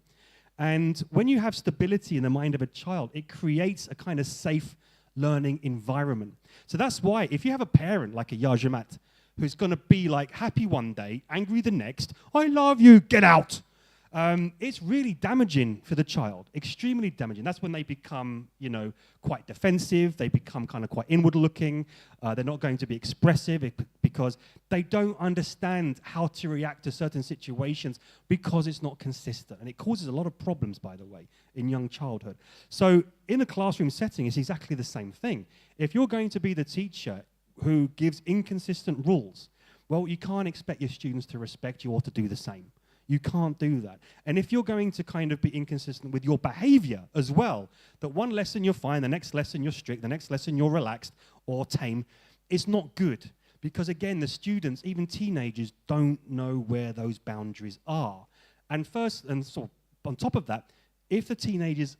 And when you have stability in the mind of a child, it creates a kind of safe learning environment. So that's why if you have a parent like a Yajamat who's going to be like happy one day, angry the next, I love you, get out. It's really damaging for the child, extremely damaging. That's when they become, you know, quite defensive. They become kind of quite inward-looking. They're not going to be expressive because they don't understand how to react to certain situations because it's not consistent. And it causes a lot of problems, by the way, in young childhood. So in a classroom setting, it's exactly the same thing. If you're going to be the teacher who gives inconsistent rules, well, you can't expect your students to respect you or to do the same. You can't do that. And if you're going to kind of be inconsistent with your behavior as well, that one lesson you're fine, the next lesson you're strict, the next lesson you're relaxed or tame, it's not good. Because again, the students, even teenagers, don't know where those boundaries are. And first, and so on top of that, if the teenagers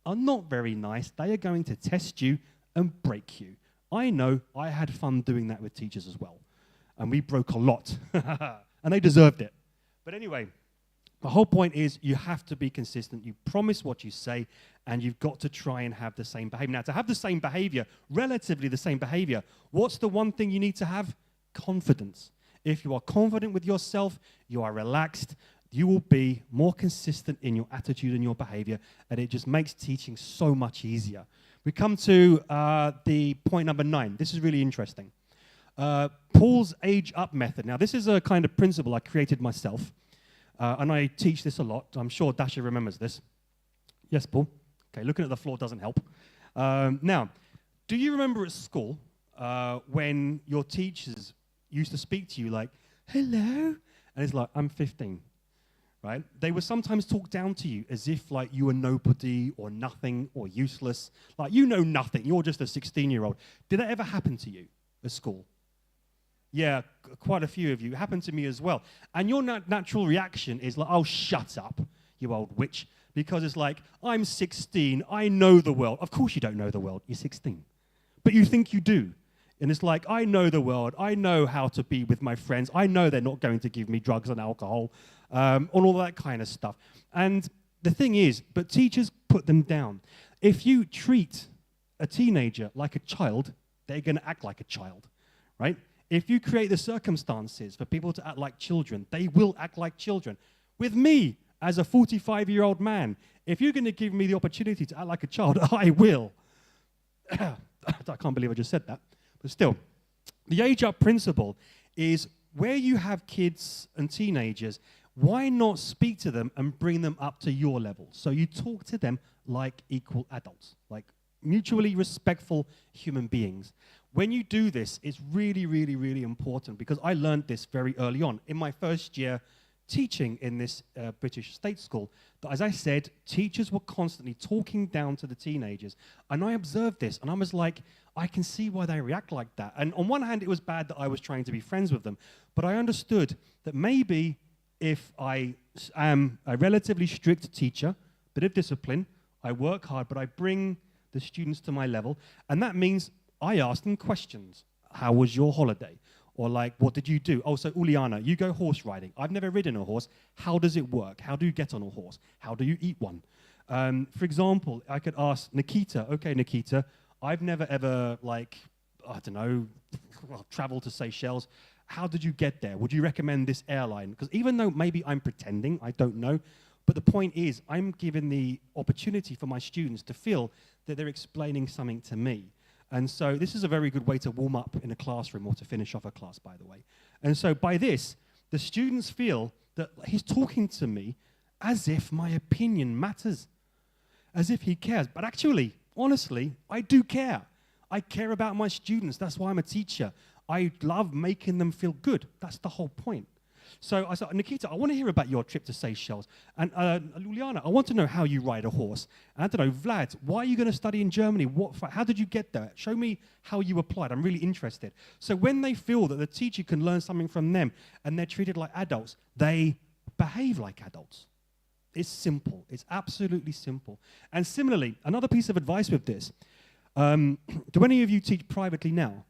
are not very nice, they are going to test you and break you. I know I had fun doing that with teachers as well. And we broke a lot. And they deserved it. But anyway, the whole point is you have to be consistent. You promise what you say, and you've got to try and have the same behavior. Now, to have the same behavior, relatively the same behavior, what's the one thing you need to have? Confidence. If you are confident with yourself, you are relaxed, you will be more consistent in your attitude and your behavior, and it just makes teaching so much easier. We come to the point number 9. This is really interesting. Paul's age up method. Now, this is a kind of principle I created myself, and I teach this a lot. I'm sure Dasha remembers this. Yes, Paul? Okay, looking at the floor doesn't help. Now, do you remember at school when your teachers used to speak to you like, hello? And it's like, I'm 15, right? They would sometimes talk down to you as if like you were nobody or nothing or useless. Like, you know nothing. You're just a 16-year-old. Did that ever happen to you at school? Yeah, quite a few of you. It happened to me as well. And your natural reaction is like, oh, shut up, you old witch. Because it's like, I'm 16, I know the world. Of course you don't know the world, you're 16. But you think you do. And it's like, I know the world, I know how to be with my friends, I know they're not going to give me drugs and alcohol, and all that kind of stuff. And the thing is, but teachers put them down. If you treat a teenager like a child, they're going to act like a child, right? If you create the circumstances for people to act like children, they will act like children. With me, as a 45-year-old man, if you're going to give me the opportunity to act like a child, I will. I can't believe I just said that. But still, the age-up principle is where you have kids and teenagers, why not speak to them and bring them up to your level? So you talk to them like equal adults, like mutually respectful human beings. When you do this, it's really, really, really important because I learned this very early on. In my first year teaching in this British state school, that as I said, teachers were constantly talking down to the teenagers. And I observed this, and I was like, I can see why they react like that. And on one hand, it was bad that I was trying to be friends with them, but I understood that maybe if I am a relatively strict teacher, bit of discipline, I work hard, but I bring the students to my level, and that means I ask them questions. How was your holiday? Or like, what did you do? Oh, so Uliana, you go horse riding. I've never ridden a horse. How does it work? How do you get on a horse? How do you eat one? For example, I could ask Nikita, okay, Nikita, I've never ever, like, I don't know, traveled to Seychelles. How did you get there? Would you recommend this airline? Because even though maybe I'm pretending, I don't know, but the point is I'm giving the opportunity for my students to feel that they're explaining something to me. And so this is a very good way to warm up in a classroom or to finish off a class, by the way. And so by this, the students feel that he's talking to me as if my opinion matters, as if he cares. But actually, honestly, I do care. I care about my students. That's why I'm a teacher. I love making them feel good. That's the whole point. So I said, Nikita, I want to hear about your trip to Seychelles. And Juliana, I want to know how you ride a horse. And I don't know, Vlad, why are you going to study in Germany? How did you get there? Show me how you applied. I'm really interested. So when they feel that the teacher can learn something from them and they're treated like adults, they behave like adults. It's simple. It's absolutely simple. And similarly, another piece of advice with this, do any of you teach privately now?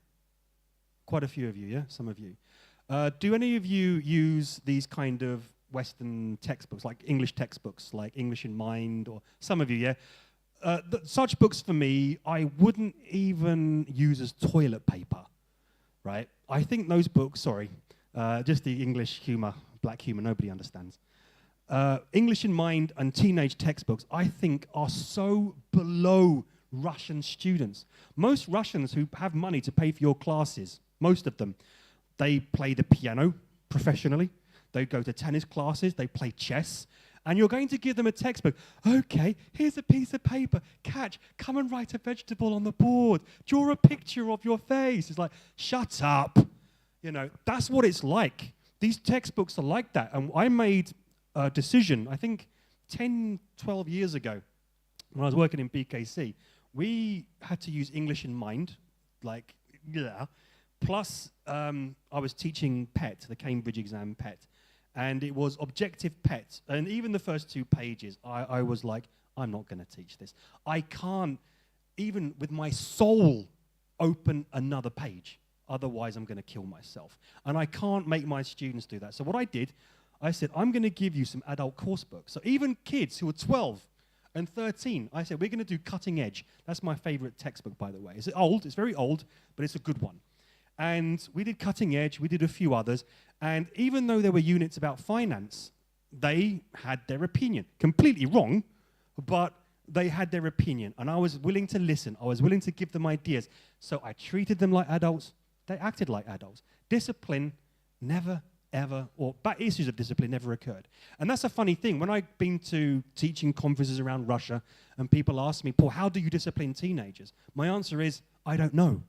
Quite a few of you, yeah? Some of you. Do any of you use these kind of Western textbooks, like English textbooks, like English in Mind, or some of you, yeah? Such books for me, I wouldn't even use as toilet paper, right? I think those books, sorry, just the English humor, black humor, nobody understands. English in Mind and teenage textbooks, I think, are so below Russian students. Most Russians who have money to pay for your classes, most of them, they play the piano professionally, they go to tennis classes, they play chess, and you're going to give them a textbook. Okay, here's a piece of paper. Catch, come and write a vegetable on the board. Draw a picture of your face. It's like, shut up. You know, that's what it's like. These textbooks are like that. And I made a decision, I think 10, 12 years ago, when I was working in BKC, we had to use English in Mind, like, yeah. Plus, I was teaching PET, the Cambridge exam PET, and it was objective PET. And even the first 2 pages, I was like, I'm not going to teach this. I can't, even with my soul, open another page. Otherwise, I'm going to kill myself. And I can't make my students do that. So what I did, I said, I'm going to give you some adult course books. So even kids who are 12 and 13, I said, we're going to do Cutting Edge. That's my favorite textbook, by the way. It's old, it's very old, but it's a good one. And we did Cutting Edge, we did a few others, and even though there were units about finance, they had their opinion. Completely wrong, but they had their opinion, and I was willing to listen. I was willing to give them ideas. So I treated them like adults. They acted like adults. Discipline never, ever, or bad issues of discipline never occurred. And that's a funny thing. When I've been to teaching conferences around Russia, and people ask me, Paul, how do you discipline teenagers? My answer is, I don't know.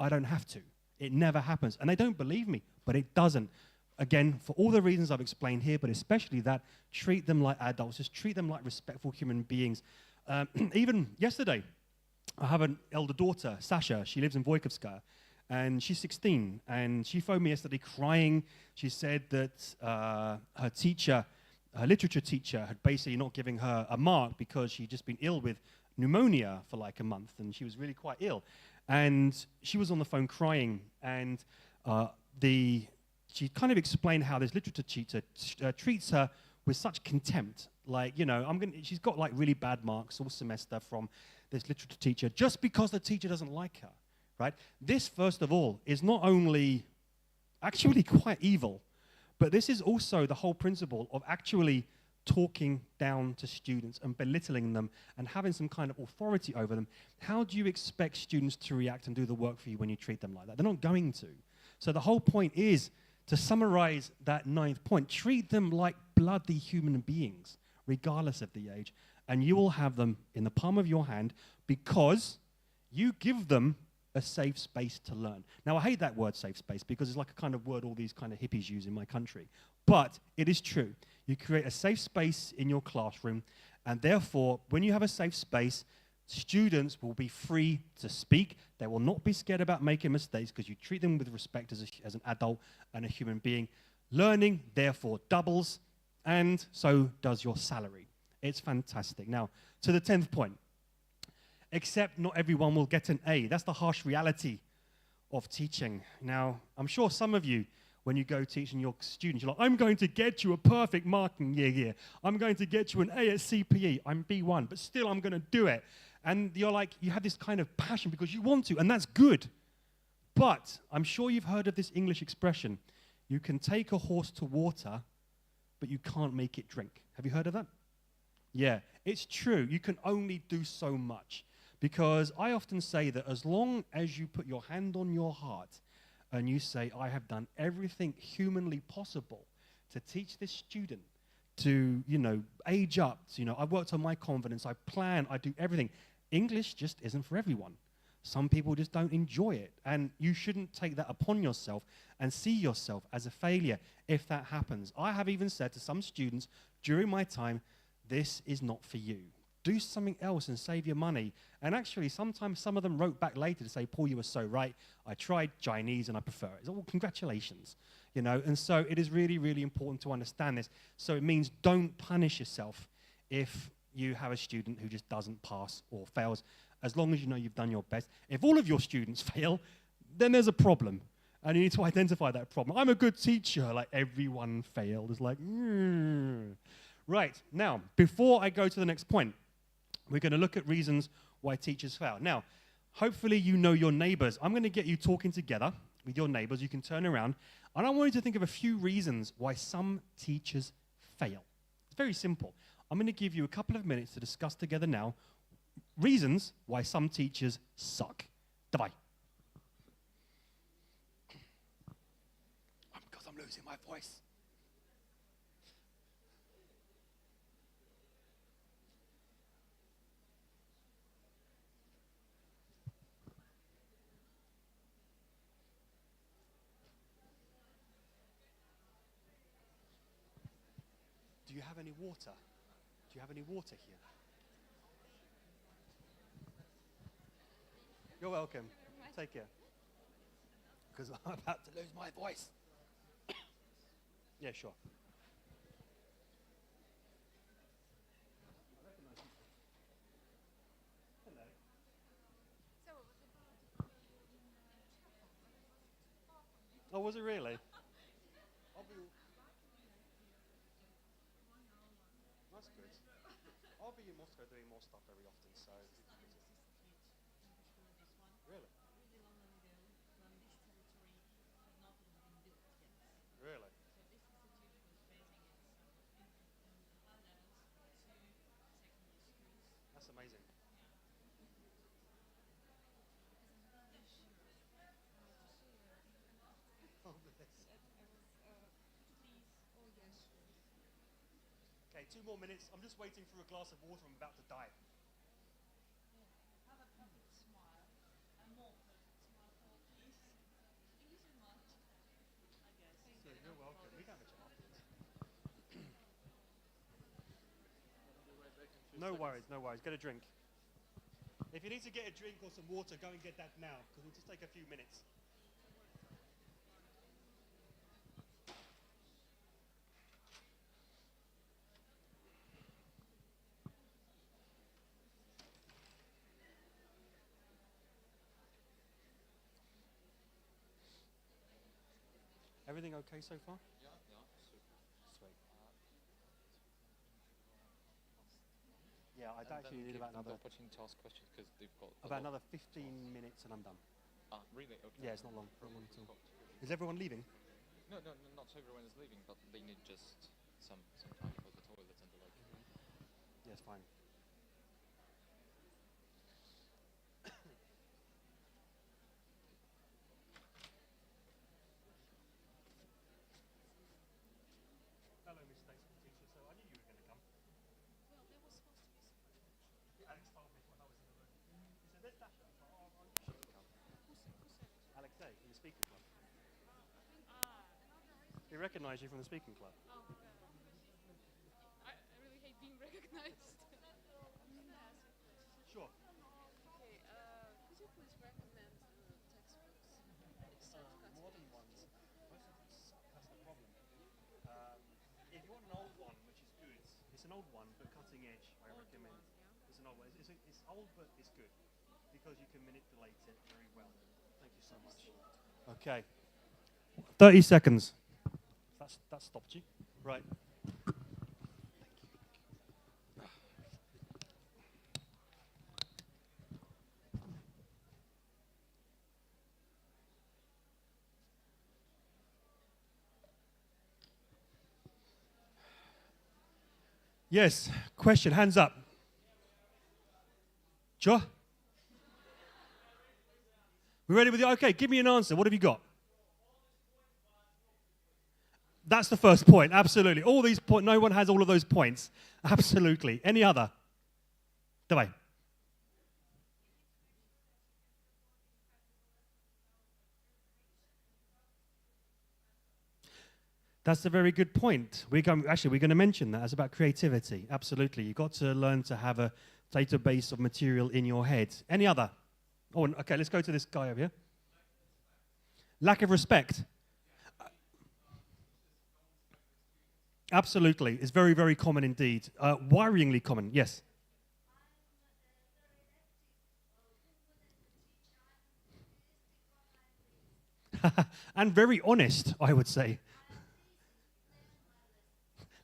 I don't have to. It never happens. And they don't believe me, but it doesn't. Again, for all the reasons I've explained here, but especially that, treat them like adults. Just treat them like respectful human beings. Even yesterday, I have an elder daughter, Sasha. She lives in Voikovskaya, and she's 16. And she phoned me yesterday crying. She said that her teacher, her literature teacher, had basically not given her a mark because she'd just been ill with pneumonia for like a month, and she was really quite ill. And she was on the phone crying, and she kind of explained how this literature teacher treats her with such contempt. Like, you know, she's got like really bad marks all semester from this literature teacher just because the teacher doesn't like her, right? This, first of all, is not only actually quite evil, but this is also the whole principle of actually talking down to students and belittling them and having some kind of authority over them. How do you expect students to react and do the work for you when you treat them like that? They're not going to. So the whole point is, to summarize that 9th point, treat them like bloody human beings, regardless of the age, and you will have them in the palm of your hand because you give them a safe space to learn. Now, I hate that word, safe space, because it's like a kind of word all these kind of hippies use in my country. But it is true. You create a safe space in your classroom, and therefore, when you have a safe space, students will be free to speak. They will not be scared about making mistakes because you treat them with respect as an adult and a human being. Learning, therefore, doubles, and so does your salary. It's fantastic. Now, to the 10th point. Except not everyone will get an A. That's the harsh reality of teaching. Now, I'm sure some of you, when you go teaching your students, you're like, I'm going to get you a perfect marking year here. I'm going to get you an A at CPE. I'm B1, but still I'm going to do it. And you're like, you have this kind of passion because you want to, and that's good. But I'm sure you've heard of this English expression. You can take a horse to water, but you can't make it drink. Have you heard of that? Yeah, it's true. You can only do so much. Because I often say that as long as you put your hand on your heart and you say, I have done everything humanly possible to teach this student to, you know, age up, I've worked on my confidence, I plan, I do everything. English just isn't for everyone. Some people just don't enjoy it. And you shouldn't take that upon yourself and see yourself as a failure if that happens. I have even said to some students during my time, this is not for you. Do something else and save your money. And actually, sometimes some of them wrote back later to say, Paul, you were so right. I tried Chinese and I prefer it. So, well, congratulations. You know, and so it is really, really important to understand this. So it means don't punish yourself if you have a student who just doesn't pass or fails, as long as you know you've done your best. If all of your students fail, then there's a problem. And you need to identify that problem. I'm a good teacher, like everyone failed. It's like, Right, now, before I go to the next point, we're going to look at reasons why teachers fail. Now, hopefully you know your neighbors. I'm going to get you talking together with your neighbors. You can turn around. And I want you to think of a few reasons why some teachers fail. It's very simple. I'm going to give you a couple of minutes to discuss together now reasons why some teachers suck. Davai. Because I'm losing my voice. Do you have any water? Do you have any water here? You're welcome. Take care. Because I'm about to lose my voice. Yeah, sure. Hello. Oh, was it really? That's good. I'll be in Moscow doing more stuff very often, so. Really? Really? That's amazing. Oh, bless. Okay, 2 more minutes. I'm just waiting for a glass of water. I'm about to die. So you're welcome. We can have a chat afterwards. No worries, no worries. Get a drink. If you need to get a drink or some water, go and get that now, because we'll just take a few minutes. Everything okay so far? Yeah, super. Sweet. Yeah, I'd actually need about another opportunity to ask questions because they've got about another 15 minutes and I'm done. Ah, really? Okay. Yeah, it's not long. Not long at all. Cool. Is everyone leaving? No, not everyone is leaving, but they need just some time for the toilets and the like. Yes, fine. Hello, Miss Stacy, teacher. So I knew you were going to come. Well, there was supposed to be somebody. Alex told me when I was in the room. He said, "There's Dasha." I knew she would come. Who said? Alexei, from the speaking club. Ah, He recognised you from the speaking club. oh, okay. I really hate being recognized. Can I ask you a question? Sure. Okay, could you please recommend textbooks? Modern ones. Most of them suck. That's the problem. If you want an old one, which is good, it's an old one but cutting edge. I recommend. It's an old one. It's old but it's good because you can manipulate it very well. Thank you so much. Okay. 30 seconds. That stopped you. Right. Yes, question, hands up. Sure? We ready with you? Okay, give me an answer. What have you got? That's the first point, absolutely. All these points, no one has all of those points. Absolutely. Any other? Давай. That's a very good point. We're going to mention that. It's about creativity. Absolutely. You've got to learn to have a database of material in your head. Any other? Oh, okay, let's go to this guy over here. Lack of respect. Absolutely. It's very, very common indeed. Worryingly common, yes. And very honest, I would say.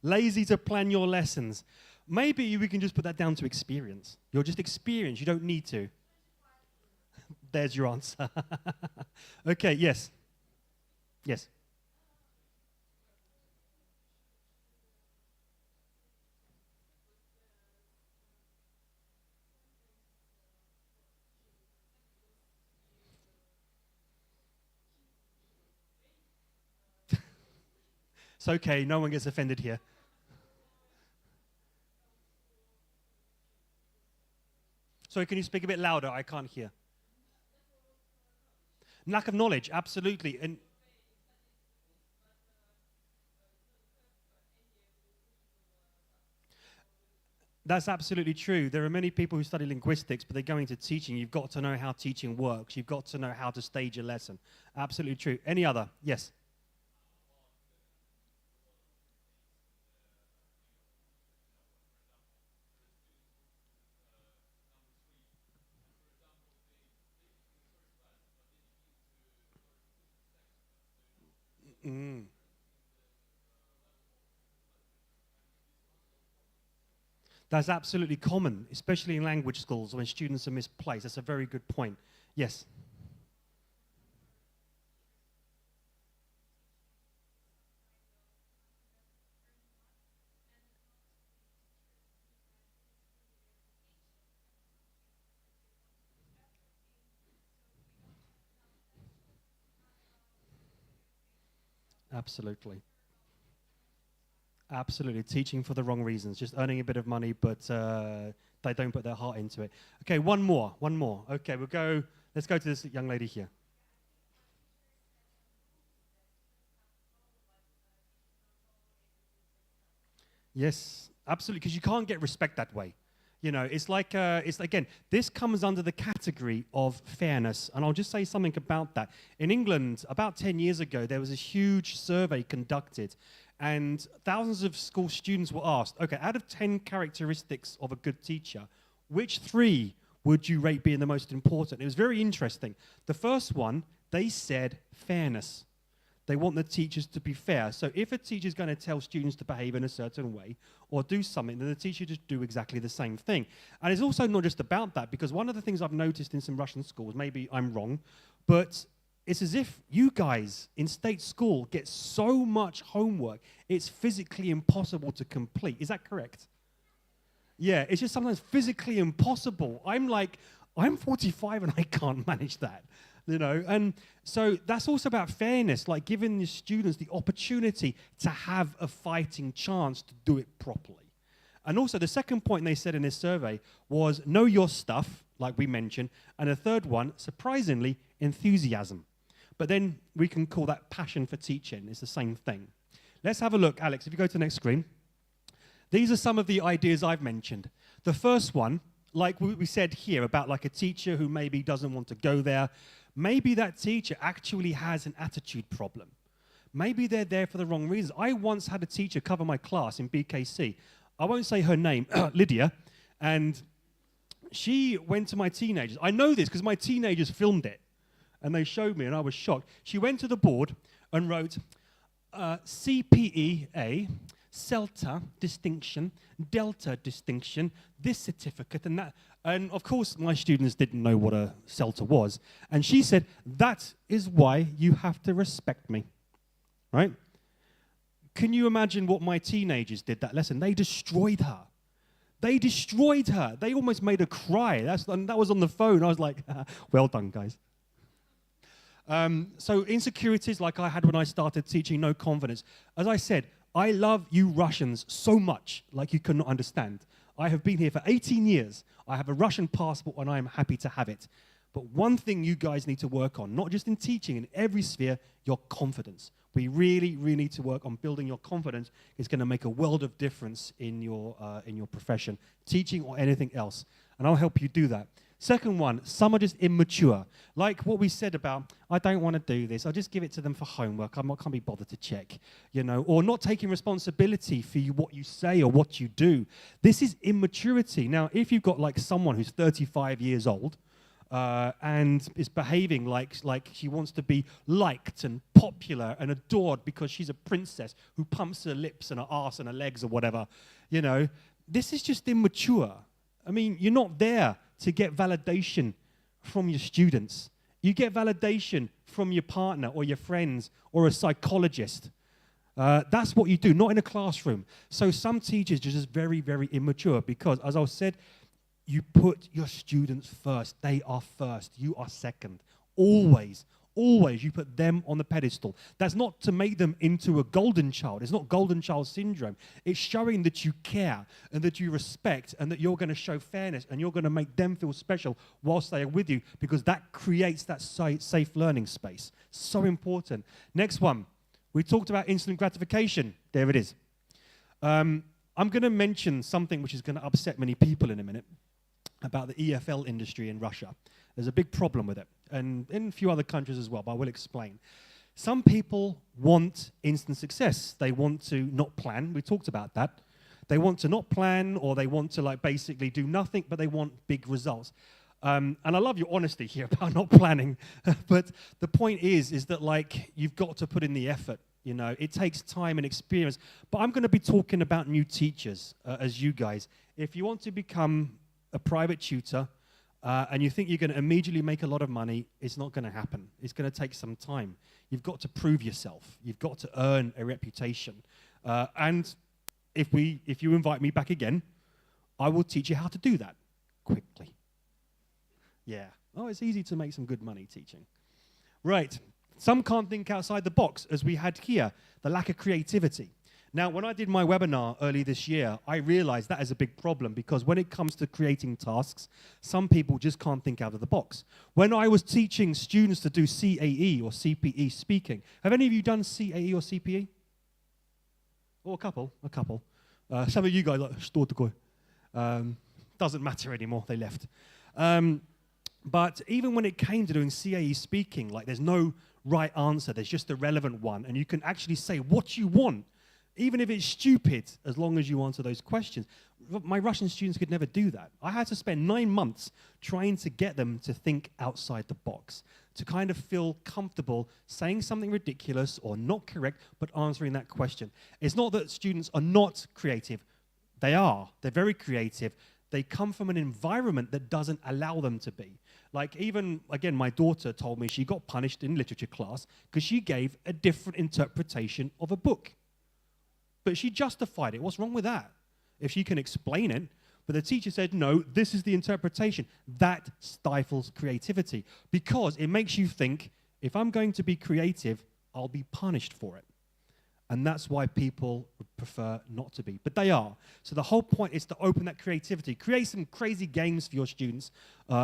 Lazy to plan your lessons. Maybe we can just put that down to experience. You're just experienced. You don't need to. There's your answer. Okay, yes. Yes. It's okay, no one gets offended here. Sorry, can you speak a bit louder? I can't hear. Lack of knowledge, absolutely. And that's absolutely true. There are many people who study linguistics, but they go into teaching. You've got to know how teaching works. You've got to know how to stage a lesson. Absolutely true. Any other? Yes. Mm. That's absolutely common, especially in language schools when students are misplaced. That's a very good point. Yes. Absolutely. Absolutely. Teaching for the wrong reasons, just earning a bit of money, but they don't put their heart into it. Okay, one more. Okay, let's go to this young lady here. Yes, absolutely, because you can't get respect that way. You know, it's like, again, this comes under the category of fairness. And I'll just say something about that. In England, about 10 years ago, there was a huge survey conducted. And thousands of school students were asked, okay, out of 10 characteristics of a good teacher, which 3 would you rate being the most important? It was very interesting. The first one, they said fairness. They want the teachers to be fair. So if a teacher is going to tell students to behave in a certain way or do something, then the teacher just do exactly the same thing. And it's also not just about that, because one of the things I've noticed in some Russian schools, maybe I'm wrong, but it's as if you guys in state school get so much homework, it's physically impossible to complete. Is that correct? Yeah, it's just sometimes physically impossible. I'm 45 and I can't manage that. You know, and so that's also about fairness, like giving the students the opportunity to have a fighting chance to do it properly. And also the second point they said in this survey was know your stuff, like we mentioned, and the third one, surprisingly, enthusiasm. But then we can call that passion for teaching. It's the same thing. Let's have a look, Alex, if you go to the next screen. These are some of the ideas I've mentioned. The first one, like we said here, about like a teacher who maybe doesn't want to go there. Maybe that teacher actually has an attitude problem. Maybe they're there for the wrong reasons. I once had a teacher cover my class in BKC. I won't say her name, Lydia, and she went to my teenagers. I know this because my teenagers filmed it, and they showed me, and I was shocked. She went to the board and wrote CPEA, CELTA distinction, Delta distinction, this certificate and that. And of course, my students didn't know what a CELTA was. And she said, that is why you have to respect me, right? Can you imagine what my teenagers did that lesson? They destroyed her. They destroyed her. They almost made her cry. And that was on the phone. I was like, well done, guys. So insecurities like I had when I started teaching, no confidence. As I said, I love you Russians so much, like you cannot understand. I have been here for 18 years. I have a Russian passport, and I am happy to have it. But one thing you guys need to work on, not just in teaching, in every sphere, your confidence. We really, really need to work on building your confidence. It's going to make a world of difference in your profession, teaching or anything else. And I'll help you do that. Second one, some are just immature. Like what we said about, I don't want to do this. I'll just give it to them for homework. I can't be bothered to check, you know, or not taking responsibility for what you say or what you do. This is immaturity. Now, if you've got like someone who's 35 years old, and is behaving like she wants to be liked and popular and adored because she's a princess who pumps her lips and her arse and her legs or whatever, you know, this is just immature. I mean, you're not there to get validation from your students. You get validation from your partner or your friends or a psychologist. That's what you do, not in a classroom. So some teachers are just very, very immature because, as I said, you put your students first. They are first. You are second. Always, always you put them on the pedestal. That's not to make them into a golden child. It's not golden child syndrome. It's showing that you care and that you respect and that you're going to show fairness and you're going to make them feel special whilst they are with you, because that creates that safe learning space. So important. Next one. We talked about instant gratification. There it is. I'm going to mention something which is going to upset many people in a minute, about the EFL industry in Russia. There's a big problem with it, and in a few other countries as well, but I will explain. Some people want instant success. They want to not plan. We talked about that. They want to not plan, or they want to like basically do nothing, but they want big results. And I love your honesty here about not planning, but the point is that like you've got to put in the effort. You know, it takes time and experience. But I'm going to be talking about new teachers as you guys. If you want to become a private tutor, and you think you're going to immediately make a lot of money, it's not going to happen. It's going to take some time. You've got to prove yourself. You've got to earn a reputation. And if you invite me back again, I will teach you how to do that quickly. Yeah. Oh, it's easy to make some good money teaching. Right. Some can't think outside the box, as we had here, the lack of creativity. Now, when I did my webinar early this year, I realized that is a big problem, because when it comes to creating tasks, some people just can't think out of the box. When I was teaching students to do CAE or CPE speaking, have any of you done CAE or CPE? Oh, a couple. Some of you guys like, doesn't matter anymore, they left. But even when it came to doing CAE speaking, like there's no right answer, there's just the relevant one, and you can actually say what you want, even if it's stupid, as long as you answer those questions. My Russian students could never do that. I had to spend 9 months trying to get them to think outside the box, to kind of feel comfortable saying something ridiculous or not correct, but answering that question. It's not that students are not creative. They are. They're very creative. They come from an environment that doesn't allow them to be. Like even, again, my daughter told me she got punished in literature class because she gave a different interpretation of a book. But she justified it. What's wrong with that? If she can explain it. But the teacher said, no, this is the interpretation. That stifles creativity, because it makes you think, if I'm going to be creative, I'll be punished for it. And that's why people prefer not to be. But they are. So the whole point is to open that creativity. Create some crazy games for your students,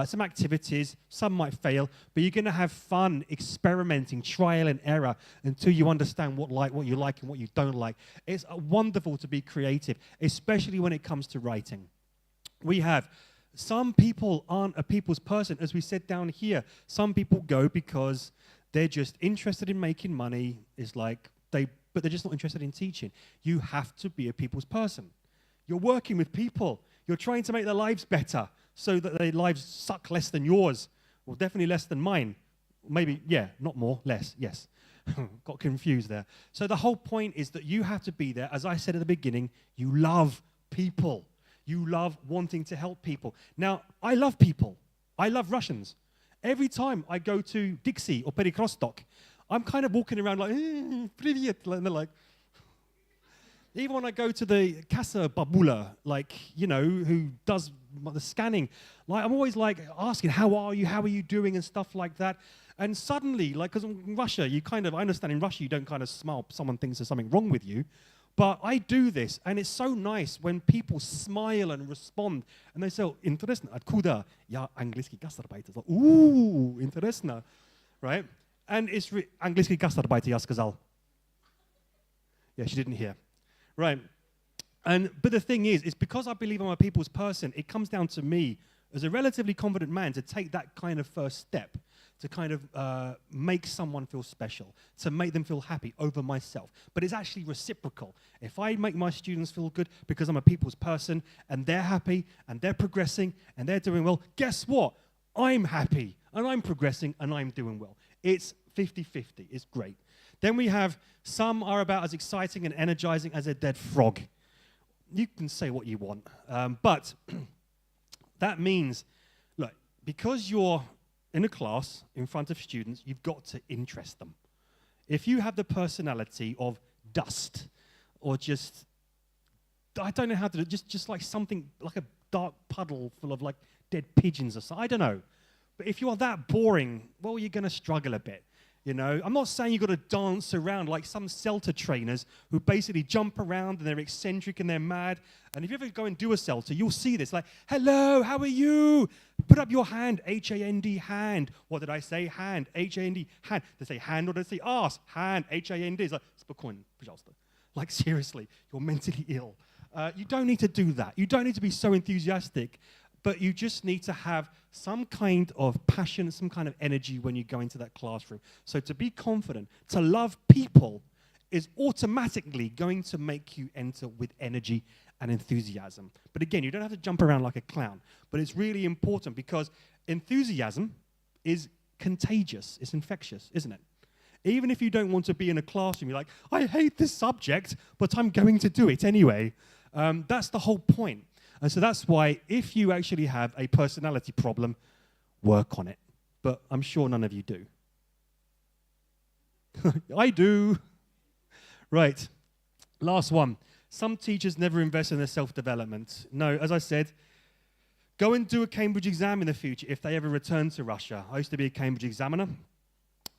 some activities. Some might fail, but you're going to have fun experimenting, trial and error, until you understand what you like and what you don't like. It's wonderful to be creative, especially when it comes to writing. We have some people aren't a people's person, as we said down here. Some people go because they're just interested in making money. It's like but they're just not interested in teaching. You have to be a people's person. You're working with people. You're trying to make their lives better so that their lives suck less than yours, or definitely less than mine. Maybe, yeah, not more, less, yes. Got confused there. So the whole point is that you have to be there. As I said at the beginning, you love people. You love wanting to help people. Now, I love people. I love Russians. Every time I go to Dixie or Perikostok, I'm kind of walking around like, привет, and they're like, even when I go to the Kassa Babula, like, you know, who does the scanning, like, I'm always like asking, how are you doing, and stuff like that. And suddenly, like, because in Russia, I understand in Russia you don't kind of smile if someone thinks there's something wrong with you, But I do this, and it's so nice when people smile and respond, and they say, oh, interesno, откуда я английский гастарбайтер? Like, ooh, интересно, right? And it's английский гастарбайтер, я сказал. Yeah, she didn't hear. Right. But the thing is, it's because I believe I'm a people's person, it comes down to me as a relatively confident man to take that kind of first step, to kind of make someone feel special, to make them feel happy over myself. But it's actually reciprocal. If I make my students feel good because I'm a people's person and they're happy and they're progressing and they're doing well, guess what? I'm happy and I'm progressing and I'm doing well. It's 50-50. It's great. Then we have some are about as exciting and energizing as a dead frog. You can say what you want, but that means, look, because you're in a class in front of students, you've got to interest them. If you have the personality of dust or just, I don't know how to do it, just like something, like a dark puddle full of like dead pigeons or something, I don't know. But if you are that boring, well, you're going to struggle a bit. You know, I'm not saying you've got to dance around like some CELTA trainers who basically jump around and they're eccentric and they're mad. And if you ever go and do a CELTA, you'll see this, like, hello, how are you? Put up your hand, H-A-N-D, hand. What did I say? Hand, H-A-N-D, hand. They say hand or they say ass, hand, H-A-N-D. It's like, spokojnie, пожалуйста. Like, seriously, you're mentally ill. You don't need to do that. You don't need to be so enthusiastic. But you just need to have some kind of passion, some kind of energy when you go into that classroom. So to be confident, to love people is automatically going to make you enter with energy and enthusiasm. But again, you don't have to jump around like a clown. But it's really important because enthusiasm is contagious. It's infectious, isn't it? Even if you don't want to be in a classroom, you're like, I hate this subject, but I'm going to do it anyway. That's the whole point. And so that's why if you actually have a personality problem, work on it. But I'm sure none of you do. I do. Right. Last one. Some teachers never invest in their self-development. No, as I said, go and do a Cambridge exam in the future if they ever return to Russia. I used to be a Cambridge examiner.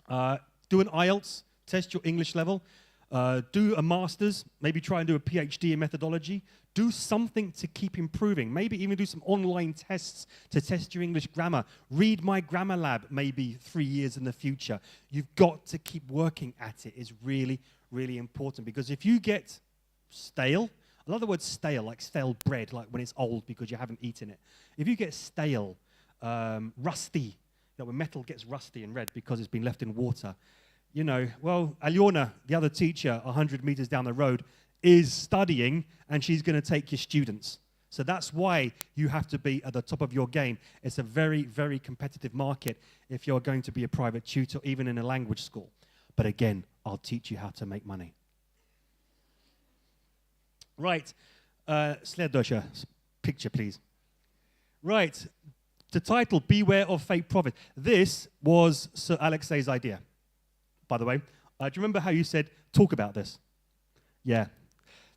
Do an IELTS, test your English level. Do a master's, maybe try and do a PhD in methodology. Do something to keep improving. Maybe even do some online tests to test your English grammar. Read my grammar lab maybe 3 years in the future. You've got to keep working at it. It's really, really important because if you get stale, I love the word stale, like stale bread, like when it's old because you haven't eaten it. If you get stale, rusty, you know, when metal gets rusty and red because it's been left in water, you know, well, Alyona, the other teacher 100 meters down the road, is studying and she's going to take your students. So that's why you have to be at the top of your game. It's a very, very competitive market if you're going to be a private tutor, even in a language school. But again, I'll teach you how to make money. Right. Следующая picture, please. Right. The title, Beware of Fake Profit. This was Sir Alexei's idea, by the way. Do you remember how you said, talk about this? Yeah.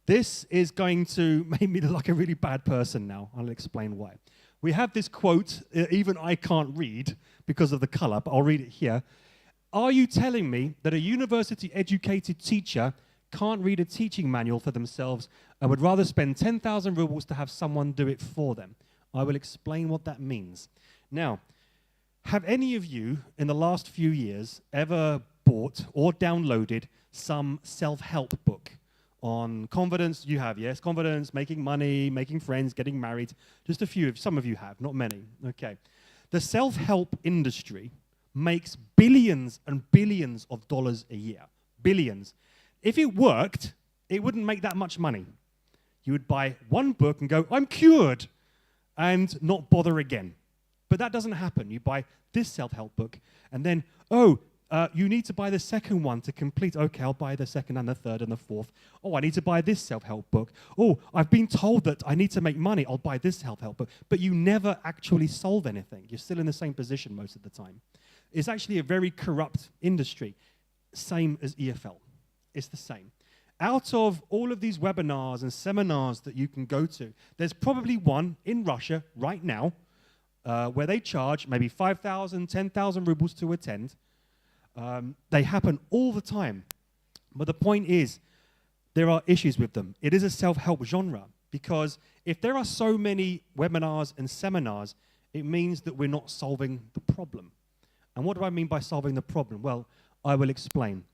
This is going to make me look like a really bad person now. I'll explain why. We have this quote, even I can't read because of the color, but I'll read it here. Are you telling me that a university-educated teacher can't read a teaching manual for themselves and would rather spend 10,000 rubles to have someone do it for them? I will explain what that means. Now, have any of you in the last few years ever bought or downloaded some self-help book on confidence? You have, yes? Confidence, making money, making friends, getting married. Just a few, some of you have, not many. Okay. The self-help industry makes billions and billions of dollars a year. Billions. If it worked, it wouldn't make that much money. You would buy one book and go, I'm cured, and not bother again. But that doesn't happen. You buy this self-help book, and then, you need to buy the second one to complete. Okay, I'll buy the second and the third and the fourth. Oh, I need to buy this self-help book. Oh, I've been told that I need to make money. I'll buy this self-help book. But you never actually solve anything. You're still in the same position most of the time. It's actually a very corrupt industry. Same as EFL. It's the same. Out of all of these webinars and seminars that you can go to, there's probably one in Russia right now where they charge maybe 5,000, 10,000 rubles to attend. They happen all the time. But the point is, there are issues with them. It is a self-help genre because if there are so many webinars and seminars, it means that we're not solving the problem. And what do I mean by solving the problem? Well, I will explain.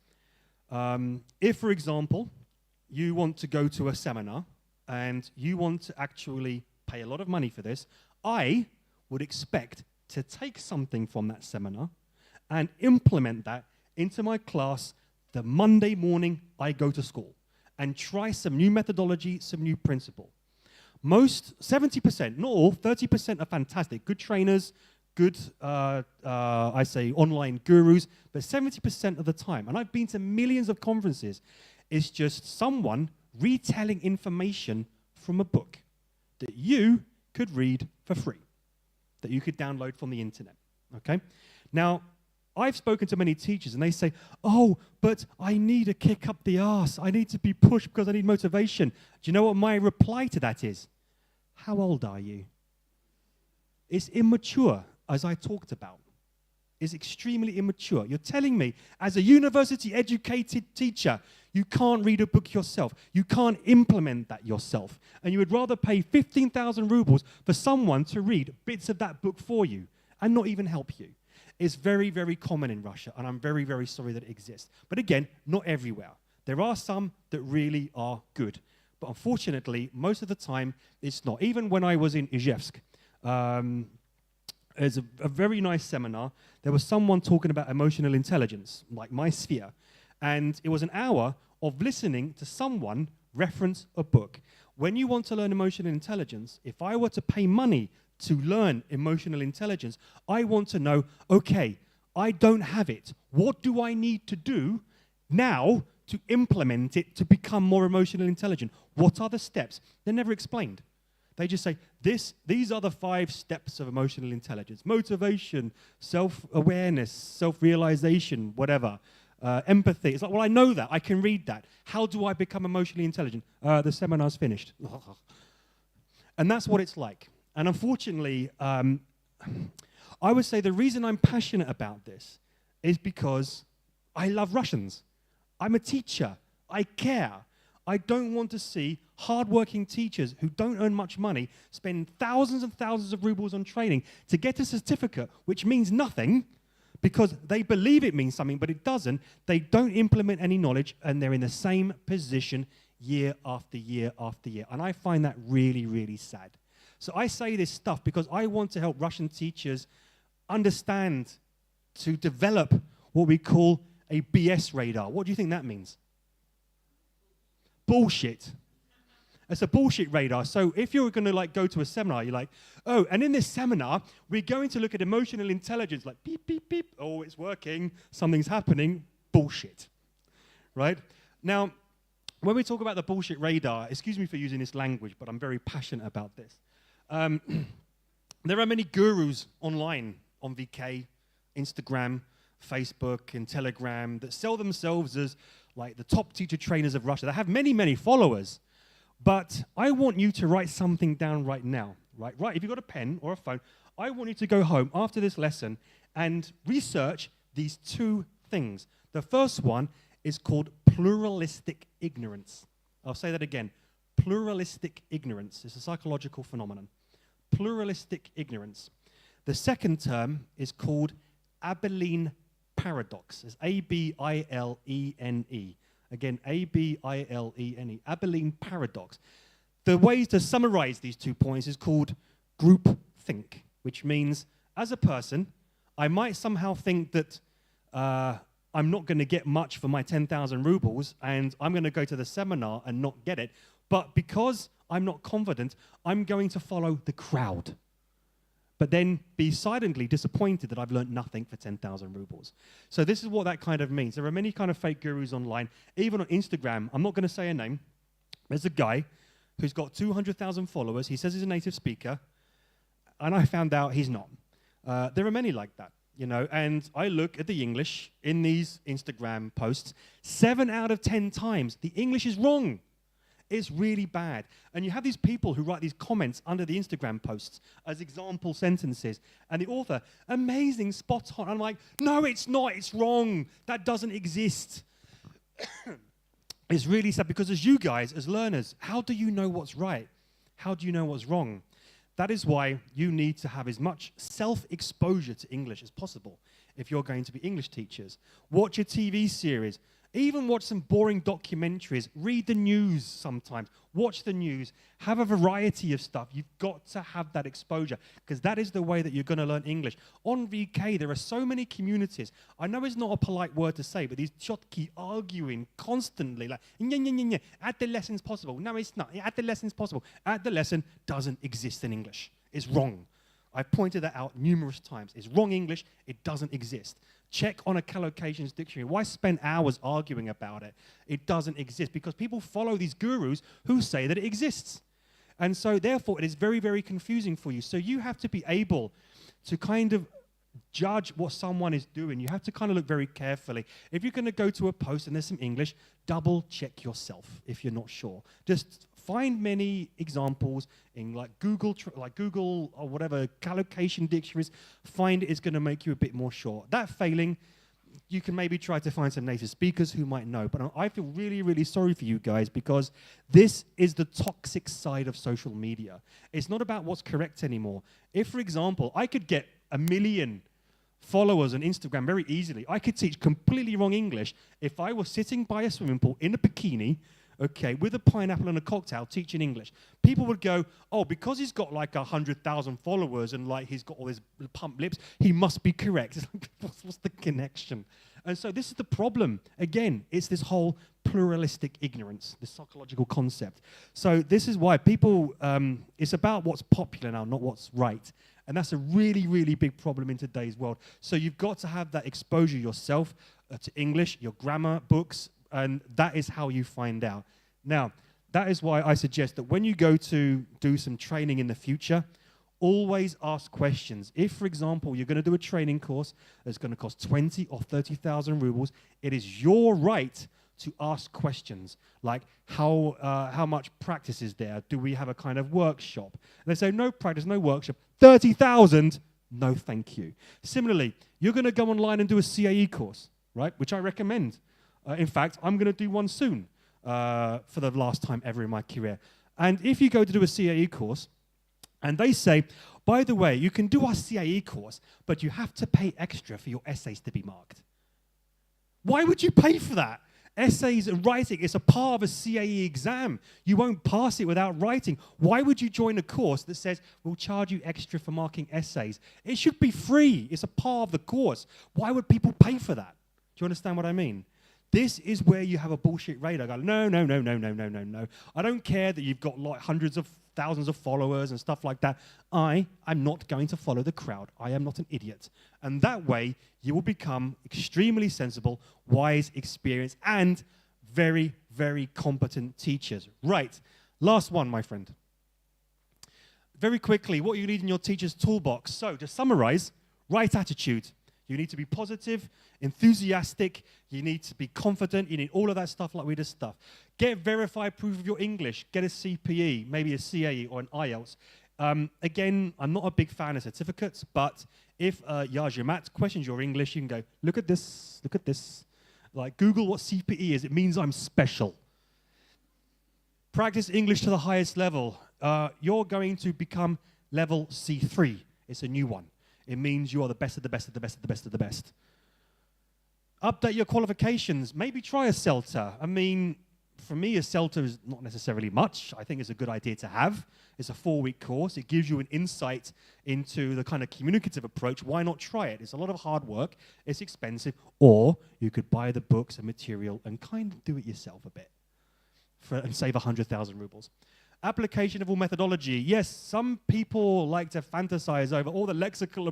If, for example, you want to go to a seminar and you want to actually pay a lot of money for this, I would expect to take something from that seminar and implement that into my class the Monday morning I go to school and try some new methodology, some new principle. Most, 70%, not all, 30% are fantastic. Good trainers, good, I say, online gurus, but 70% of the time, and I've been to millions of conferences, is just someone retelling information from a book that you could read for free, that you could download from the internet, okay? Now, I've spoken to many teachers and they say, oh, but I need a kick up the arse. I need to be pushed because I need motivation. Do you know what my reply to that is? How old are you? It's immature, as I talked about. It's extremely immature. You're telling me, as a university-educated teacher, you can't read a book yourself. You can't implement that yourself. And you would rather pay 15,000 rubles for someone to read bits of that book for you and not even help you. It's very, very common in Russia, and I'm very, very sorry that it exists. But again, not everywhere. There are some that really are good. But unfortunately, most of the time, it's not. Even when I was in Izhevsk, there's a very nice seminar. There was someone talking about emotional intelligence, like my sphere. And it was an hour of listening to someone reference a book. When you want to learn emotional intelligence, if I were to pay money to learn emotional intelligence, I want to know, okay, I don't have it. What do I need to do now to implement it to become more emotionally intelligent? What are the steps? They're never explained. They just say, these are the 5 steps of emotional intelligence. Motivation, self-awareness, self-realization, whatever. Empathy. It's like, well, I know that. I can read that. How do I become emotionally intelligent? The seminar's finished. And that's what it's like. And unfortunately, I would say the reason I'm passionate about this is because I love Russians. I'm a teacher. I care. I don't want to see hardworking teachers who don't earn much money spend thousands and thousands of rubles on training to get a certificate, which means nothing, because they believe it means something, but it doesn't. They don't implement any knowledge, and they're in the same position year after year after year. And I find that really, really sad. So I say this stuff because I want to help Russian teachers understand, to develop what we call a BS radar. What do you think that means? Bullshit. It's a bullshit radar. So if you're going to go to a seminar, you're like, oh, and in this seminar, we're going to look at emotional intelligence, like beep, beep, beep. Oh, it's working. Something's happening. Bullshit. Right? Now, when we talk about the bullshit radar, excuse me for using this language, but I'm very passionate about this. There are many gurus online on VK, Instagram, Facebook, and Telegram that sell themselves as like the top teacher trainers of Russia. They have many, many followers. But I want you to write something down right now. Right? If you've got a pen or a phone, I want you to go home after this lesson and research these 2 things. The first one is called pluralistic ignorance. I'll say that again. Pluralistic ignorance is a psychological phenomenon. Pluralistic ignorance. The second term is called Abilene paradox. It's A-B-I-L-E-N-E. Again, A-B-I-L-E-N-E. Abilene paradox. The way to summarize these 2 points is called group think, which means as a person, I might somehow think that I'm not going to get much for my 10,000 rubles and I'm going to go to the seminar and not get it. But because I'm not confident, I'm going to follow the crowd. But then be silently disappointed that I've learned nothing for 10,000 rubles. So this is what that kind of means. There are many kind of fake gurus online. Even on Instagram, I'm not going to say a name. There's a guy who's got 200,000 followers. He says he's a native speaker. And I found out he's not. There are many like that, you know. And I look at the English in these Instagram posts. 7 out of 10 times, the English is wrong. It's really bad. And you have these people who write these comments under the Instagram posts as example sentences. And the author, amazing, spot on. I'm like, no, it's not. It's wrong. That doesn't exist. It's really sad because as you guys, as learners, how do you know what's right? How do you know what's wrong? That is why you need to have as much self-exposure to English as possible if you're going to be English teachers. Watch a TV series. Even watch some boring documentaries. Read the news sometimes. Watch the news. Have a variety of stuff. You've got to have that exposure because that is the way that you're going to learn English. On VK, there are so many communities. I know it's not a polite word to say, but these chotki arguing constantly, like, add the lessons possible. No, it's not. Add the lessons possible. Add the lesson doesn't exist in English. It's wrong. I've pointed that out numerous times. It's wrong English. It doesn't exist. Check on a collocations dictionary. Why spend hours arguing about it? It doesn't exist because people follow these gurus who say that it exists. And so therefore it is very, very confusing for you. So you have to be able to kind of judge what someone is doing. You have to kind of look very carefully. If you're going to go to a post and there's some English, double check yourself if you're not sure. Just find many examples in like Google or whatever collocation dictionaries. Find it is going to make you a bit more sure. That failing, you can maybe try to find some native speakers who might know. But I feel really, really sorry for you guys because this is the toxic side of social media. It's not about what's correct anymore. If, for example, I could get 1 million followers on Instagram very easily, I could teach completely wrong English if I was sitting by a swimming pool in a bikini, okay, with a pineapple and a cocktail teaching English. People would go, oh, because he's got like 100,000 followers and like he's got all his pumped lips, he must be correct. It's like, what's the connection? And so this is the problem. Again, it's this whole pluralistic ignorance, this psychological concept. So this is why people, it's about what's popular now, not what's right. And that's a really, really big problem in today's world. So you've got to have that exposure yourself to English, your grammar books, and that is how you find out. Now, that is why I suggest that when you go to do some training in the future, always ask questions. If, for example, you're going to do a training course that's going to cost 20 or 30,000 rubles, it is your right to ask questions like how much practice is there? Do we have a kind of workshop? And they say, no practice, no workshop. 30,000? No, thank you. Similarly, you're going to go online and do a CAE course, right, which I recommend. In fact, I'm going to do one soon for the last time ever in my career. And if you go to do a CAE course, and they say, by the way, you can do our CAE course, but you have to pay extra for your essays to be marked. Why would you pay for that? Essays and writing is a part of a CAE exam. You won't pass it without writing. Why would you join a course that says, we'll charge you extra for marking essays? It should be free. It's a part of the course. Why would people pay for that? Do you understand what I mean? This is where you have a bullshit radar. Go, no. I don't care that you've got like hundreds of thousands of followers and stuff like that. I'm not going to follow the crowd. I am not an idiot. And that way, you will become extremely sensible, wise, experienced, and very, very competent teachers. Right. Last one, my friend. Very quickly, what you need in your teacher's toolbox. So, to summarize, right attitude. You need to be positive, enthusiastic, you need to be confident, you need all of that stuff like we just stuff. Get verified proof of your English, get a CPE, maybe a CAE or an IELTS. Again, I'm not a big fan of certificates, but if Yajamat questions your English, you can go, look at this, look at this. Like Google what CPE is, it means I'm special. Practice English to the highest level. You're going to become level C3. It's a new one. It means you are the best of the best of the best of the best of the best. Update your qualifications. Maybe try a CELTA. I mean, for me, a CELTA is not necessarily much. I think it's a good idea to have. It's a 4-week course. It gives you an insight into the kind of communicative approach. Why not try it? It's a lot of hard work. It's expensive. Or you could buy the books and material and kind of do it yourself a bit and save 100,000 rubles. Application of all methodology. Yes, some people like to fantasize over the lexical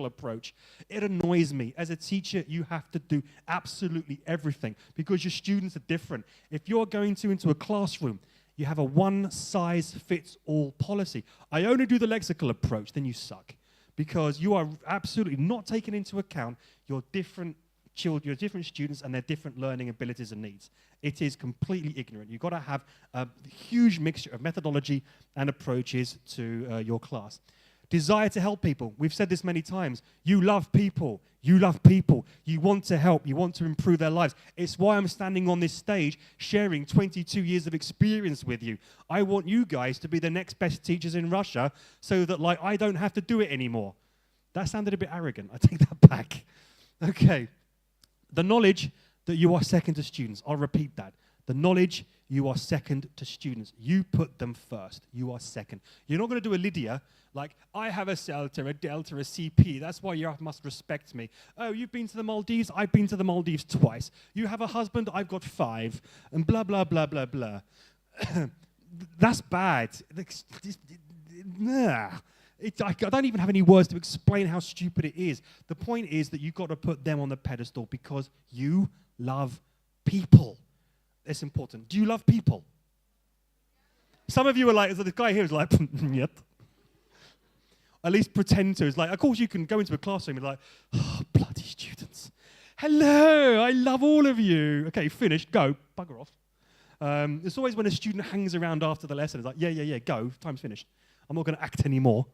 approach. It annoys me. As a teacher, you have to do absolutely everything because your students are different. If you're going into a classroom, you have a one-size-fits-all policy. I only do the lexical approach, then you suck because you are absolutely not taking into account your different children, your different students and their different learning abilities and needs. It is completely ignorant. You've got to have a huge mixture of methodology and approaches to your class. Desire to help people. We've said this many times. You love people. You love people. You want to help. You want to improve their lives. It's why I'm standing on this stage sharing 22 years of experience with you. I want you guys to be the next best teachers in Russia so that, like, I don't have to do it anymore. That sounded a bit arrogant. I take that back. Okay. The knowledge that you are second to students. I'll repeat that. The knowledge you are second to students. You put them first. You are second. You're not going to do a Lydia like, I have a CELTA, a Delta, a CP. That's why you must respect me. Oh, you've been to the Maldives? I've been to the Maldives twice. You have a husband? I've got 5. And blah, blah, blah, blah, blah. That's bad. I don't even have any words to explain how stupid it is. The point is that you've got to put them on the pedestal because you love people. It's important. Do you love people? Some of you are like, so this guy here is like, yep. At least pretend to. It's like, of course you can go into a classroom and be like, oh, bloody students. Hello, I love all of you. Okay, finished, go, bugger off. It's always when a student hangs around after the lesson, it's like, yeah, go, time's finished. I'm not going to act anymore.